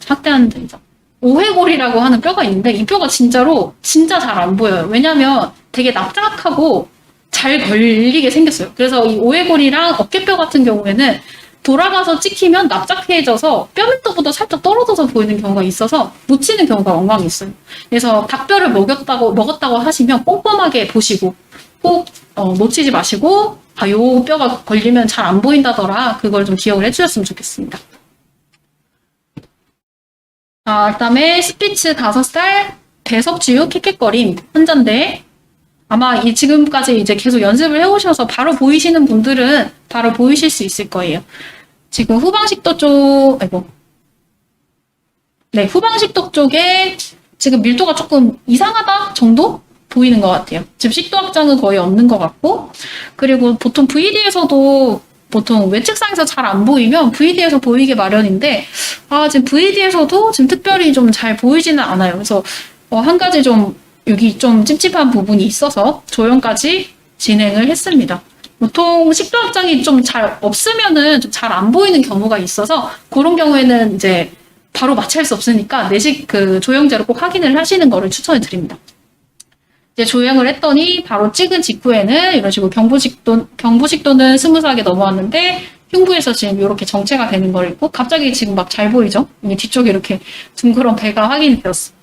확대하는 데죠. 오회골이라고 하는 뼈가 있는데 이 뼈가 진짜로 진짜 잘 안 보여요. 왜냐면 되게 납작하고 잘 걸리게 생겼어요. 그래서 이 오회골이랑 어깨뼈 같은 경우에는 돌아가서 찍히면 납작해져서 뼈 밀도보다 살짝 떨어져서 보이는 경우가 있어서 놓치는 경우가 왕왕 있어요. 그래서 닭뼈를 먹었다고 하시면 꼼꼼하게 보시고 꼭 놓치지 마시고 요 뼈가 걸리면 잘 안 보인다더라. 그걸 좀 기억을 해주셨으면 좋겠습니다. 그다음에 스피츠 5살 배석지유 킥킥거림 환자인데 아마 지금까지 이제 계속 연습을 해오셔서 바로 보이시는 분들은 바로 보이실 수 있을 거예요. 지금 후방식도 쪽, 후방식도 쪽에 지금 밀도가 조금 이상하다 정도 보이는 것 같아요. 지금 식도 확장은 거의 없는 것 같고, 그리고 보통 VD에서도 보통 외측상에서 잘 안 보이면 VD에서 보이게 마련인데, 지금 VD에서도 지금 특별히 좀 잘 보이지는 않아요. 그래서 한 가지 여기 좀 찝찝한 부분이 있어서 조형까지 진행을 했습니다. 보통 식도 확장이 좀 잘 없으면은 좀 잘 안 보이는 경우가 있어서 그런 경우에는 이제 바로 마취할 수 없으니까 내식 조형제로 꼭 확인을 하시는 거를 추천해 드립니다. 이제 조형을 했더니 바로 찍은 직후에는 이런 식으로 경부식도는 스무스하게 넘어왔는데 흉부에서 지금 이렇게 정체가 되는 걸 있고 갑자기 지금 막 잘 보이죠? 뒤쪽에 이렇게 둥그런 배가 확인이 되었습니다.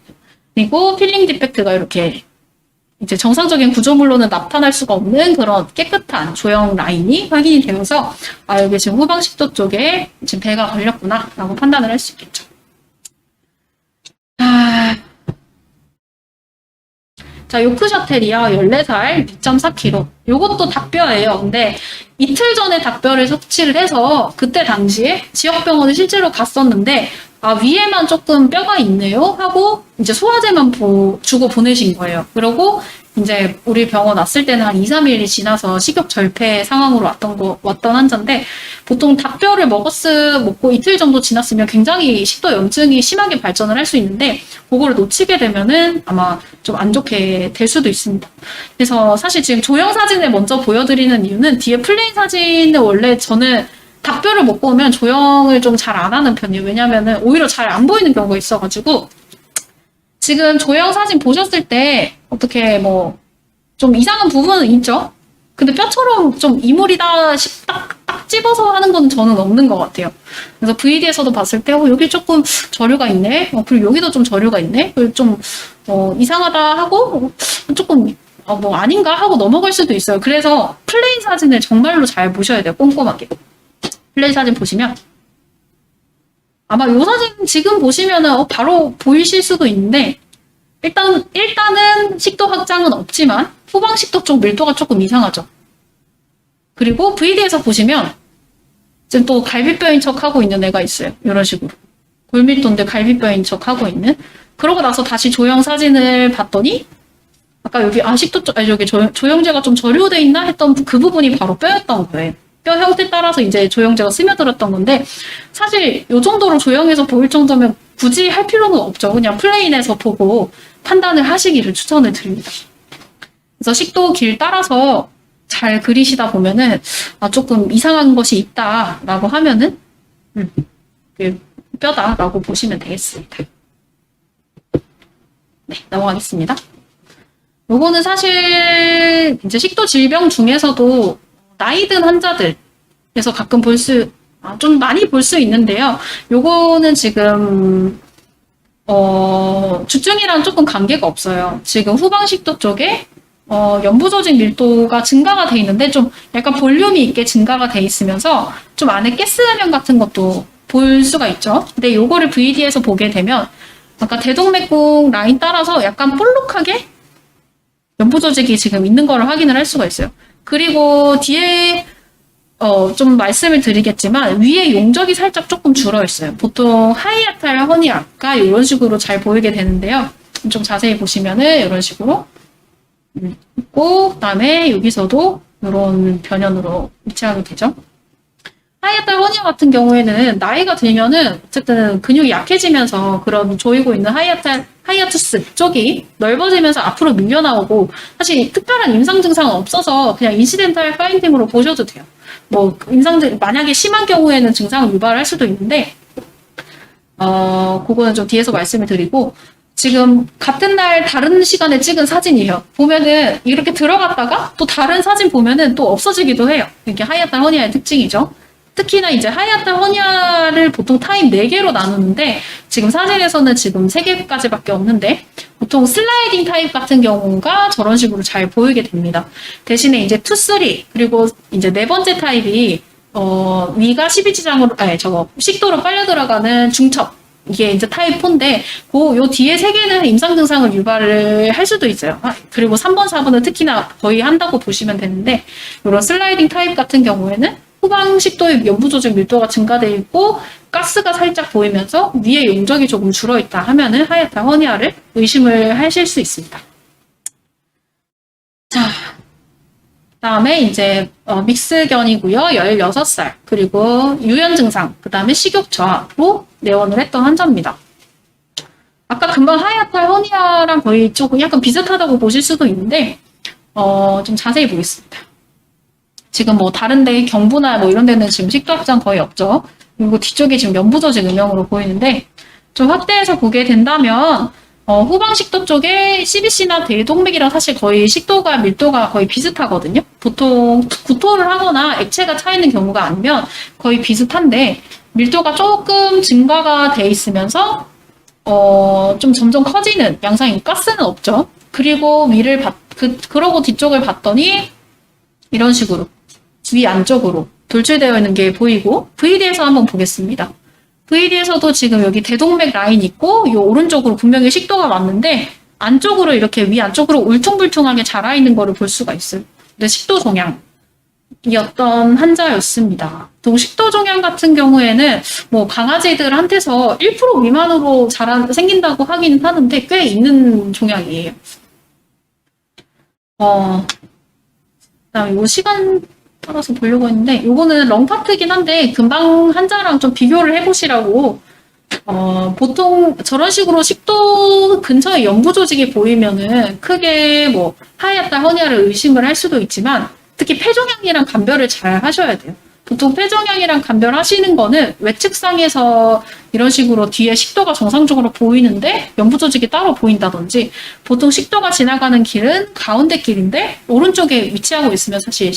그리고 필링 디펙트가 이렇게 이제 정상적인 구조물로는 나타날 수가 없는 그런 깨끗한 조형 라인이 확인이 되면서 여기 지금 후방식도 쪽에 지금 배가 걸렸구나 라고 판단을 할 수 있겠죠. 자, 요크셔테리어 14살 6.4kg. 요것도 닭뼈예요. 근데 이틀 전에 닭뼈를 섭취를 해서 그때 당시에 지역병원에 실제로 갔었는데 위에만 조금 뼈가 있네요 하고 이제 소화제만 주고 보내신 거예요. 그러고 이제 우리 병원 왔을 때는 한 2, 3일이 지나서 식욕 절폐 상황으로 왔던 환자인데 보통 닭뼈를 먹고 이틀 정도 지났으면 굉장히 식도 염증이 심하게 발전을 할 수 있는데 그거를 놓치게 되면은 아마 좀 안 좋게 될 수도 있습니다. 그래서 사실 지금 조형 사진을 먼저 보여드리는 이유는 뒤에 플레인 사진을 원래 저는 닭뼈를 먹고 오면 조형을 좀 잘 안 하는 편이에요. 왜냐면은 오히려 잘 안 보이는 경우가 있어가지고 지금 조형 사진 보셨을 때 어떻게 좀 이상한 부분은 있죠? 근데 뼈처럼 좀 이물이다 딱 집어서 하는 건 저는 없는 것 같아요. 그래서 VD에서도 봤을 때 여기 조금 저류가 있네? 그리고 여기도 좀 저류가 있네? 그리고 좀 이상하다 하고 조금 아닌가 하고 넘어갈 수도 있어요. 그래서 플레인 사진을 정말로 잘 보셔야 돼요. 꼼꼼하게. 플레이 사진 보시면 아마 이 사진 지금 보시면은 바로 보이실 수도 있는데 일단은 식도 확장은 없지만 후방식도 쪽 밀도가 조금 이상하죠. 그리고 VD에서 보시면 지금 또 갈비뼈인 척 하고 있는 애가 있어요. 이런 식으로 골밀도인데 갈비뼈인 척 하고 있는. 그러고 나서 다시 조형 사진을 봤더니 아까 여기 여기 조영제가 좀 저류돼 있나 했던 그 부분이 바로 뼈였던 거예요. 뼈 형태 따라서 이제 조영제가 스며들었던 건데, 사실 이 정도로 조형해서 보일 정도면 굳이 할 필요는 없죠. 그냥 플레인에서 보고 판단을 하시기를 추천을 드립니다. 그래서 식도 길 따라서 잘 그리시다 보면은 조금 이상한 것이 있다라고 하면은 그 뼈다라고 보시면 되겠습니다. 네, 넘어가겠습니다. 요거는 사실 이제 식도 질병 중에서도 나이 든 환자들에서 가끔 좀 많이 볼 수 있는데요. 요거는 지금 주증이랑 조금 관계가 없어요. 지금 후방식도 쪽에 연부조직 밀도가 증가가 돼 있는데 좀 약간 볼륨이 있게 증가가 돼 있으면서 좀 안에 가스면 같은 것도 볼 수가 있죠. 근데 요거를 VD에서 보게 되면 아까 대동맥공 라인 따라서 약간 볼록하게 연부조직이 지금 있는 거를 확인을 할 수가 있어요. 그리고 뒤에 좀 말씀을 드리겠지만 위에 용적이 살짝 조금 줄어 있어요. 보통 하이아탈 허니아가 이런 식으로 잘 보이게 되는데요. 좀 자세히 보시면은 이런 식으로 있고, 그다음에 여기서도 이런 변형으로 위치하게 되죠. 하이아탈 허니아 같은 경우에는 나이가 들면은 어쨌든 근육이 약해지면서 그런 조이고 있는 하이아투스 쪽이 넓어지면서 앞으로 밀려나오고, 사실 특별한 임상 증상은 없어서 그냥 인시덴탈 파인딩으로 보셔도 돼요. 뭐 만약에 심한 경우에는 증상을 유발할 수도 있는데 그거는 좀 뒤에서 말씀을 드리고, 지금 같은 날 다른 시간에 찍은 사진이에요. 보면은 이렇게 들어갔다가 또 다른 사진 보면은 또 없어지기도 해요. 이게 하이아탈 허니아의 특징이죠. 특히나 이제 하이아탈 허니아를 보통 타입 4개로 나누는데 지금 사진에서는 지금 3개까지밖에 없는데, 보통 슬라이딩 타입 같은 경우가 저런 식으로 잘 보이게 됩니다. 대신에 이제 2, 3 그리고 이제 4번째 타입이 위가 12지장으로 식도로 빨려 들어가는 중첩, 이게 이제 타입 4인데 요 뒤에 3개는 임상 증상을 유발을 할 수도 있어요. 그리고 3번, 4번은 특히나 거의 한다고 보시면 되는데, 이런 슬라이딩 타입 같은 경우에는 후방 식도의 연부조직 밀도가 증가되어 있고 가스가 살짝 보이면서 위에 용적이 조금 줄어있다 하면은 하이아탈 허니아를 의심을 하실 수 있습니다. 자, 그다음에 이제 믹스견이고요. 16살, 그리고 유연 증상, 그다음에 식욕 저하로 내원을 했던 환자입니다. 아까 금방 하이아탈 허니아랑 거의 조금 약간 비슷하다고 보실 수도 있는데 좀 자세히 보겠습니다. 지금 뭐 다른데 경부나 뭐 이런 데는 지금 식도 확장 거의 없죠. 그리고 뒤쪽이 지금 연부조직 음영으로 보이는데, 좀 확대해서 보게 된다면 후방식도 쪽에 CBC나 대동맥이랑 사실 거의 식도가 밀도가 거의 비슷하거든요. 보통 구토를 하거나 액체가 차 있는 경우가 아니면 거의 비슷한데, 밀도가 조금 증가가 돼 있으면서 좀 점점 커지는 양상인, 가스는 없죠. 그리고 그러고 뒤쪽을 봤더니 이런 식으로 위 안쪽으로 돌출되어 있는 게 보이고, VD에서 한번 보겠습니다. VD에서도 지금 여기 대동맥 라인 있고, 이 오른쪽으로 분명히 식도가 왔는데 안쪽으로 이렇게 위 안쪽으로 울퉁불퉁하게 자라 있는 거를 볼 수가 있어요. 근데 식도 종양이었던 환자였습니다. 또 식도 종양 같은 경우에는 뭐 강아지들한테서 1% 미만으로 생긴다고 하긴 하는데 꽤 있는 종양이에요. 그다음에 이 시간 따라서 보려고 했는데, 요거는 렁파트긴 한데 금방 환자랑 좀 비교를 해보시라고. 보통 저런 식으로 식도 근처에 연부조직이 보이면은 크게 뭐 하이아탈 허니아를 의심을 할 수도 있지만, 특히 폐종양이랑 감별을 잘 하셔야 돼요. 보통 폐종양이랑 감별하시는 거는 외측상에서 이런 식으로 뒤에 식도가 정상적으로 보이는데 연부조직이 따로 보인다든지, 보통 식도가 지나가는 길은 가운데 길인데 오른쪽에 위치하고 있으면 사실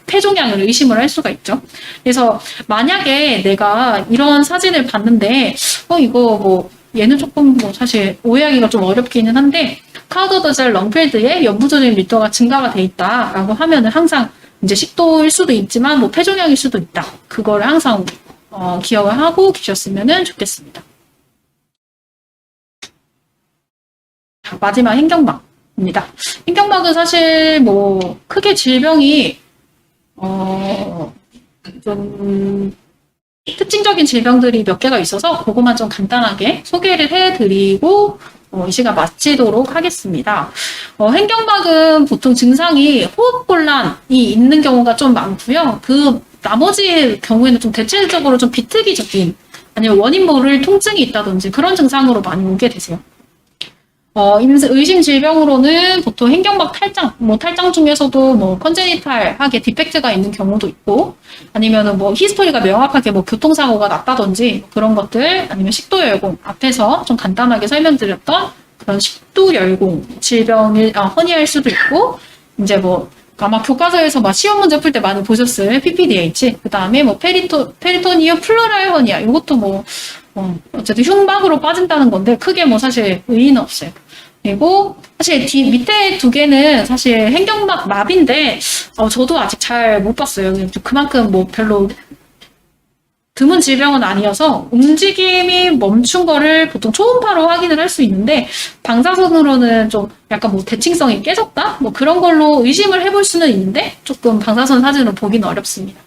폐종양을 의심을 할 수가 있죠. 그래서 만약에 내가 이런 사진을 봤는데 이거 뭐 얘는 조금 뭐 사실 오해하기가 좀 어렵기는 한데, 카우더더젤 렁필드의 연부조직 밀도가 증가가 돼 있다라고 하면은 항상 이제 식도일 수도 있지만 뭐 폐종양일 수도 있다. 그거를 항상 기억을 하고 계셨으면 좋겠습니다. 마지막 횡격막입니다. 횡격막은 사실 뭐 크게 질병이 좀 특징적인 질병들이 몇 개가 있어서 그것만 좀 간단하게 소개를 해드리고 이 시간 마치도록 하겠습니다. 횡격막은 보통 증상이 호흡곤란이 있는 경우가 좀 많고요. 그 나머지 경우에는 좀 대체적으로 좀 비특이적인 아니면 원인 모를 통증이 있다든지 그런 증상으로 많이 오게 되세요. 의심 질병으로는 보통 횡격막 탈장, 탈장 중에서도 컨제니탈하게 디펙트가 있는 경우도 있고, 아니면은 히스토리가 명확하게 교통사고가 났다든지, 그런 것들, 아니면 식도열공, 앞에서 좀 간단하게 설명드렸던 그런 식도열공 질병일, 허니할 수도 있고, 이제 아마 교과서에서 시험 문제 풀 때 많이 보셨을 PPDH, 그 다음에 페리토니움 플루랄 허니아, 이것도 어쨌든 흉막으로 빠진다는 건데, 크게 사실 의의는 없어요. 그리고 사실 밑에 두 개는 사실 횡격막 마비인데 저도 아직 잘 못 봤어요. 그만큼 별로 드문 질병은 아니어서 움직임이 멈춘 거를 보통 초음파로 확인을 할 수 있는데 방사선으로는 좀 약간 대칭성이 깨졌다? 그런 걸로 의심을 해볼 수는 있는데 조금 방사선 사진으로 보기는 어렵습니다.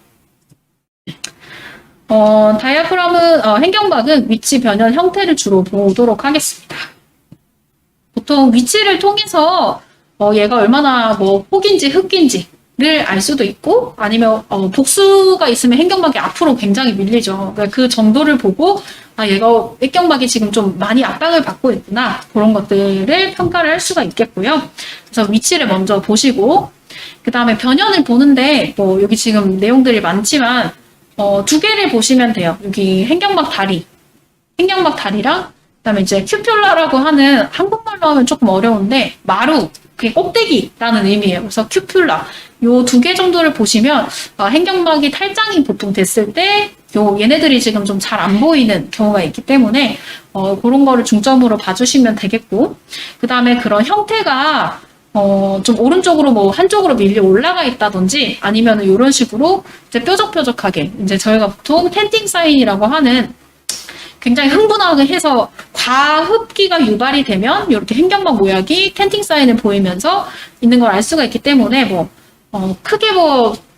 다이아프람은 횡격막은 위치 변형 형태를 주로 보도록 하겠습니다. 보통 위치를 통해서 얘가 얼마나 폭인지 흙인지를 알 수도 있고 아니면 복수가 있으면 횡격막이 앞으로 굉장히 밀리죠. 그러니까 그 정도를 보고 얘가 횡격막이 지금 좀 많이 압박을 받고 있구나 그런 것들을 평가를 할 수가 있겠고요. 그래서 위치를 먼저 보시고 그 다음에 변현을 보는데 여기 지금 내용들이 많지만 두 개를 보시면 돼요. 여기 횡격막 다리랑 그다음에 이제 큐퓰라라고 하는 한국말로 하면 조금 어려운데 마루, 그게 꼭대기라는 의미예요. 그래서 큐퓰라 요 두 개 정도를 보시면 횡격막이 탈장이 보통 됐을 때 얘네들이 지금 좀 잘 안 보이는 경우가 있기 때문에 그런 거를 중점으로 봐주시면 되겠고 그 다음에 그런 형태가 좀 오른쪽으로 한쪽으로 밀려 올라가 있다든지 아니면은 이런 식으로 이제 뾰족뾰족하게 이제 저희가 보통 텐팅 사인이라고 하는 굉장히 흥분하게 해서 과흡기가 유발이 되면 이렇게 횡격막 모양이 텐팅 사인을 보이면서 있는 걸 알 수가 있기 때문에 크게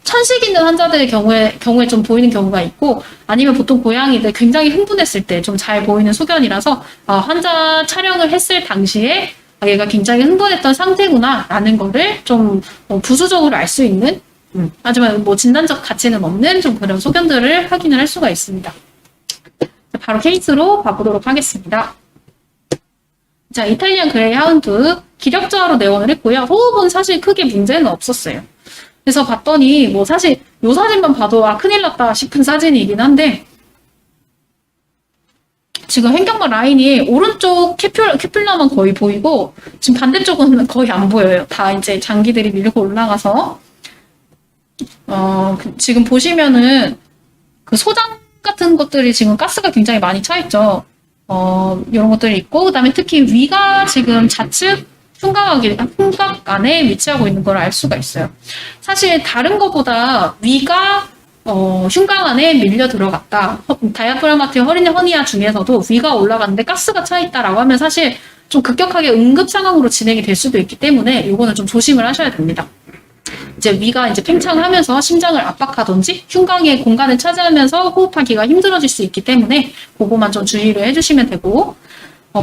천식 있는 환자들의 경우에 좀 보이는 경우가 있고 아니면 보통 고양이들 굉장히 흥분했을 때 좀 잘 보이는 소견이라서 환자 촬영을 했을 당시에 얘가 굉장히 흥분했던 상태구나 라는 거를 좀 부수적으로 알 수 있는 하지만 진단적 가치는 없는 좀 그런 소견들을 확인을 할 수가 있습니다. 바로 케이스로 봐보도록 하겠습니다. 자, 이탈리안 그레이하운드 기력저하로 내원을 했고요. 호흡은 사실 크게 문제는 없었어요. 그래서 봤더니 사실 이 사진만 봐도 큰일 났다 싶은 사진이긴 한데 지금 횡격막 라인이 오른쪽 캐퓰라만 거의 보이고 지금 반대쪽은 거의 안 보여요. 다 이제 장기들이 밀고 올라가서 지금 보시면은 그 소장 같은 것들이 지금 가스가 굉장히 많이 차 있죠. 이런 것들이 있고 그다음에 특히 위가 지금 좌측 흉곽 안에 위치하고 있는 걸 알 수가 있어요. 사실 다른 것보다 위가 흉곽 안에 밀려 들어갔다. 다이아프라마티아 허니아 중에서도 위가 올라갔는데 가스가 차 있다라고 하면 사실 좀 급격하게 응급 상황으로 진행이 될 수도 있기 때문에 이거는 좀 조심을 하셔야 됩니다. 이제 위가 이제 팽창하면서 심장을 압박하든지 흉곽의 공간을 차지하면서 호흡하기가 힘들어질 수 있기 때문에 그거만 좀 주의를 해주시면 되고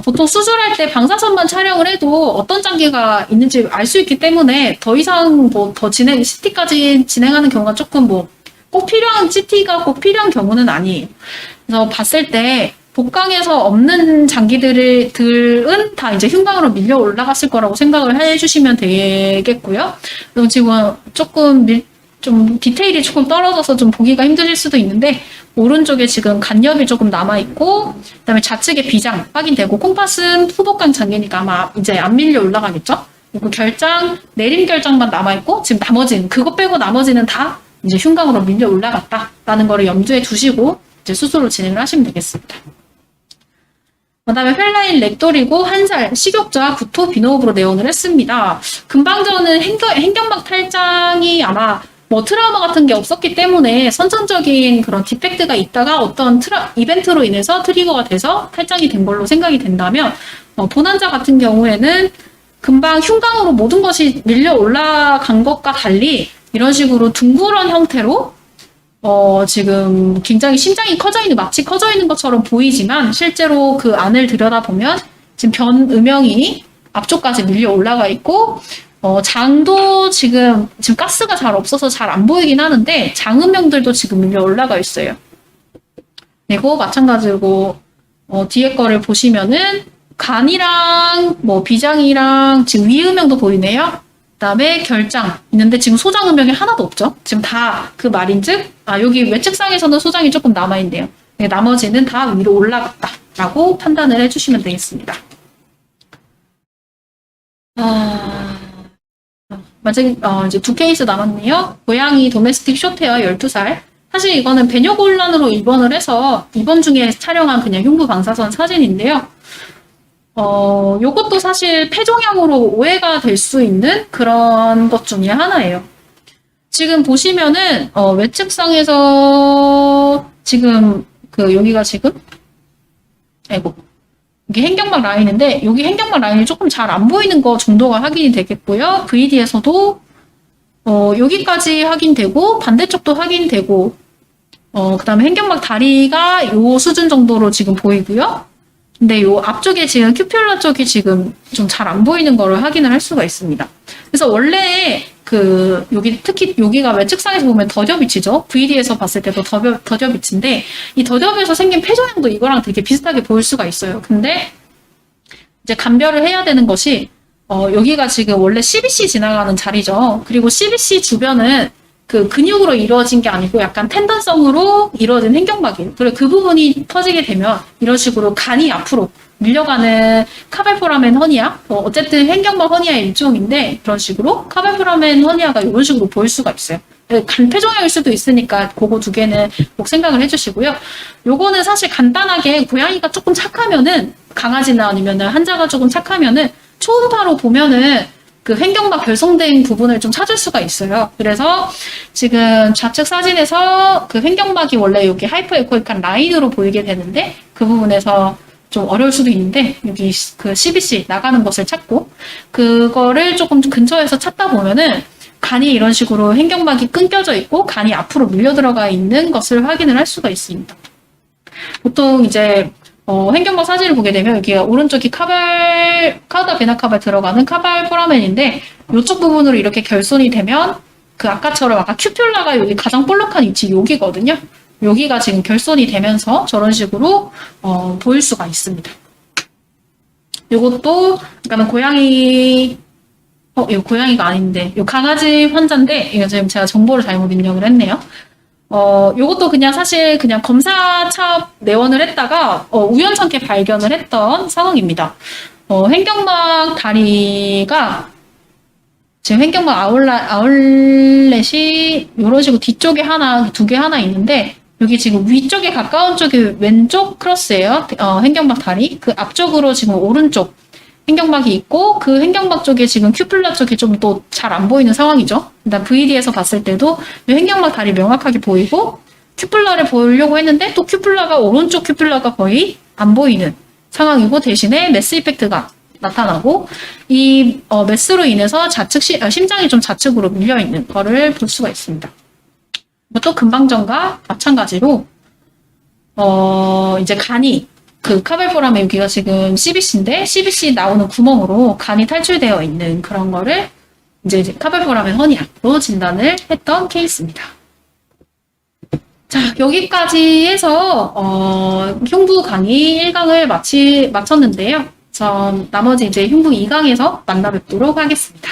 보통 수술할 때 방사선만 촬영을 해도 어떤 장기가 있는지 알 수 있기 때문에 더 이상 CT까지 진행하는 경우가 조금 CT가 꼭 필요한 경우는 아니에요. 그래서 봤을 때 복강에서 없는 장기들은 다 이제 흉곽으로 밀려 올라갔을 거라고 생각을 해주시면 되겠고요. 그리고 지금 좀 디테일이 조금 떨어져서 좀 보기가 힘드실 수도 있는데 오른쪽에 지금 간엽이 조금 남아있고 그다음에 좌측에 비장 확인되고 콩팥은 후복강 장기니까 아마 이제 안 밀려 올라가겠죠. 그리고 내림 결장만 남아있고 지금 그거 빼고 나머지는 다 이제 흉곽으로 밀려 올라갔다라는 거를 염두에 두시고 이제 수술을 진행을 하시면 되겠습니다. 그 다음에 펠라인 렉돌이고 1살 식욕자 구토 비노흡으로 내원을 했습니다. 금방 전은 횡격막 탈장이 아마 트라우마 같은 게 없었기 때문에 선천적인 그런 디펙트가 있다가 어떤 이벤트로 인해서 트리거가 돼서 탈장이 된 걸로 생각이 된다면 본환자 같은 경우에는 금방 흉곽으로 모든 것이 밀려 올라간 것과 달리 이런 식으로 둥그런 형태로 지금 굉장히 심장이 마치 커져 있는 것처럼 보이지만 실제로 그 안을 들여다보면 지금 변음영이 앞쪽까지 밀려 올라가 있고, 장도 지금 가스가 잘 없어서 잘 안 보이긴 하는데, 장음영들도 지금 밀려 올라가 있어요. 그리고 마찬가지로, 뒤에 거를 보시면은, 간이랑, 비장이랑, 지금 위음영도 보이네요. 그 다음에 결장 있는데, 지금 소장 음영이 하나도 없죠? 지금 다 그 말인즉, 여기 외측상에서는 소장이 조금 남아있네요. 나머지는 다 위로 올라갔다라고 판단을 해주시면 되겠습니다. 이제 두 케이스 남았네요. 고양이 도메스틱 숏헤어 12살. 사실 이거는 배뇨곤란으로 입원을 해서 입원 중에 촬영한 그냥 흉부 방사선 사진인데요. 요것도 사실 폐종양으로 오해가 될 수 있는 그런 것 중에 하나예요. 지금 보시면은, 외측상에서 지금, 여기가 지금, 이게 횡격막 라인인데, 여기 횡격막 라인이 조금 잘 안 보이는 거 정도가 확인이 되겠고요. VD에서도, 여기까지 확인되고, 반대쪽도 확인되고, 그 다음에 횡격막 다리가 요 수준 정도로 지금 보이고요. 근데 요 앞쪽에 지금 큐퓰라 쪽이 지금 좀 잘 안 보이는 거를 확인을 할 수가 있습니다. 그래서 원래 특히 여기가 외측상에서 보면 더접위치죠. VD에서 봤을 때도 더접위치인데, 이 더접에서 생긴 폐종양도 이거랑 되게 비슷하게 보일 수가 있어요. 근데 이제 감별을 해야 되는 것이, 여기가 지금 원래 CBC 지나가는 자리죠. 그리고 CBC 주변은 그 근육으로 이루어진 게 아니고 약간 텐던성으로 이루어진 횡격막이에요. 그리고 그 부분이 터지게 되면 이런 식으로 간이 앞으로 밀려가는 카발포라멘 허니아, 어쨌든 횡격막 허니아의 일종인데 그런 식으로 카발포라멘 허니아가 이런 식으로 보일 수가 있어요. 간 폐종양일 수도 있으니까 그거 두 개는 꼭 생각을 해주시고요. 요거는 사실 간단하게 고양이가 조금 착하면은 강아지나 아니면은 한자가 조금 착하면은 초음파로 보면은 그 횡격막 결성된 부분을 좀 찾을 수가 있어요. 그래서 지금 좌측 사진에서 그 횡격막이 원래 여기 하이퍼 에코익한 라인으로 보이게 되는데 그 부분에서 좀 어려울 수도 있는데 여기 그 CBC 나가는 것을 찾고 그거를 조금 근처에서 찾다 보면은 간이 이런 식으로 횡격막이 끊겨져 있고 간이 앞으로 밀려 들어가 있는 것을 확인을 할 수가 있습니다. 보통 이제 횡격막 사진을 보게 되면 여기 오른쪽이 카우다 베나 카발 들어가는 카발 포라멘인데 이쪽 부분으로 이렇게 결손이 되면 그 아까처럼 아까 큐퓰라가 여기 가장 볼록한 위치 여기거든요. 여기가 지금 결손이 되면서 저런 식으로 보일 수가 있습니다. 이것도 그러니까 고양이 이거 고양이가 아닌데 이거 강아지 환자인데 이거 지금 제가 정보를 잘못 입력을 했네요. 요것도 그냥 사실 그냥 검사차 내원을 했다가, 우연찮게 발견을 했던 상황입니다. 횡격막 다리가, 지금 횡격막 아울렛이 요런 식으로 뒤쪽에 하나, 두 개 하나 있는데, 여기 지금 위쪽에 가까운 쪽이 왼쪽 크로스예요. 횡격막 다리. 그 앞쪽으로 지금 오른쪽 횡격막이 있고 그 횡격막 쪽에 지금 큐퓰라 쪽이 좀 또 잘 안 보이는 상황이죠. 일단 VD에서 봤을 때도 이 횡격막 다리 명확하게 보이고 큐퓰라를 보려고 했는데 또 큐퓰라가 오른쪽 큐퓰라가 거의 안 보이는 상황이고 대신에 매스 이펙트가 나타나고 이 매스로 인해서 심장이 좀 좌측으로 밀려 있는 거를 볼 수가 있습니다. 또 금방 전과 마찬가지로 이제 간이 그 카발포라멘 여기가 지금 CBC인데 CBC 나오는 구멍으로 간이 탈출되어 있는 그런 거를 이제 카발포라멘 허니아로 진단을 했던 케이스입니다. 자, 여기까지 해서 흉부 강의 1강을 마쳤는데요. 나머지 이제 흉부 2강에서 만나 뵙도록 하겠습니다.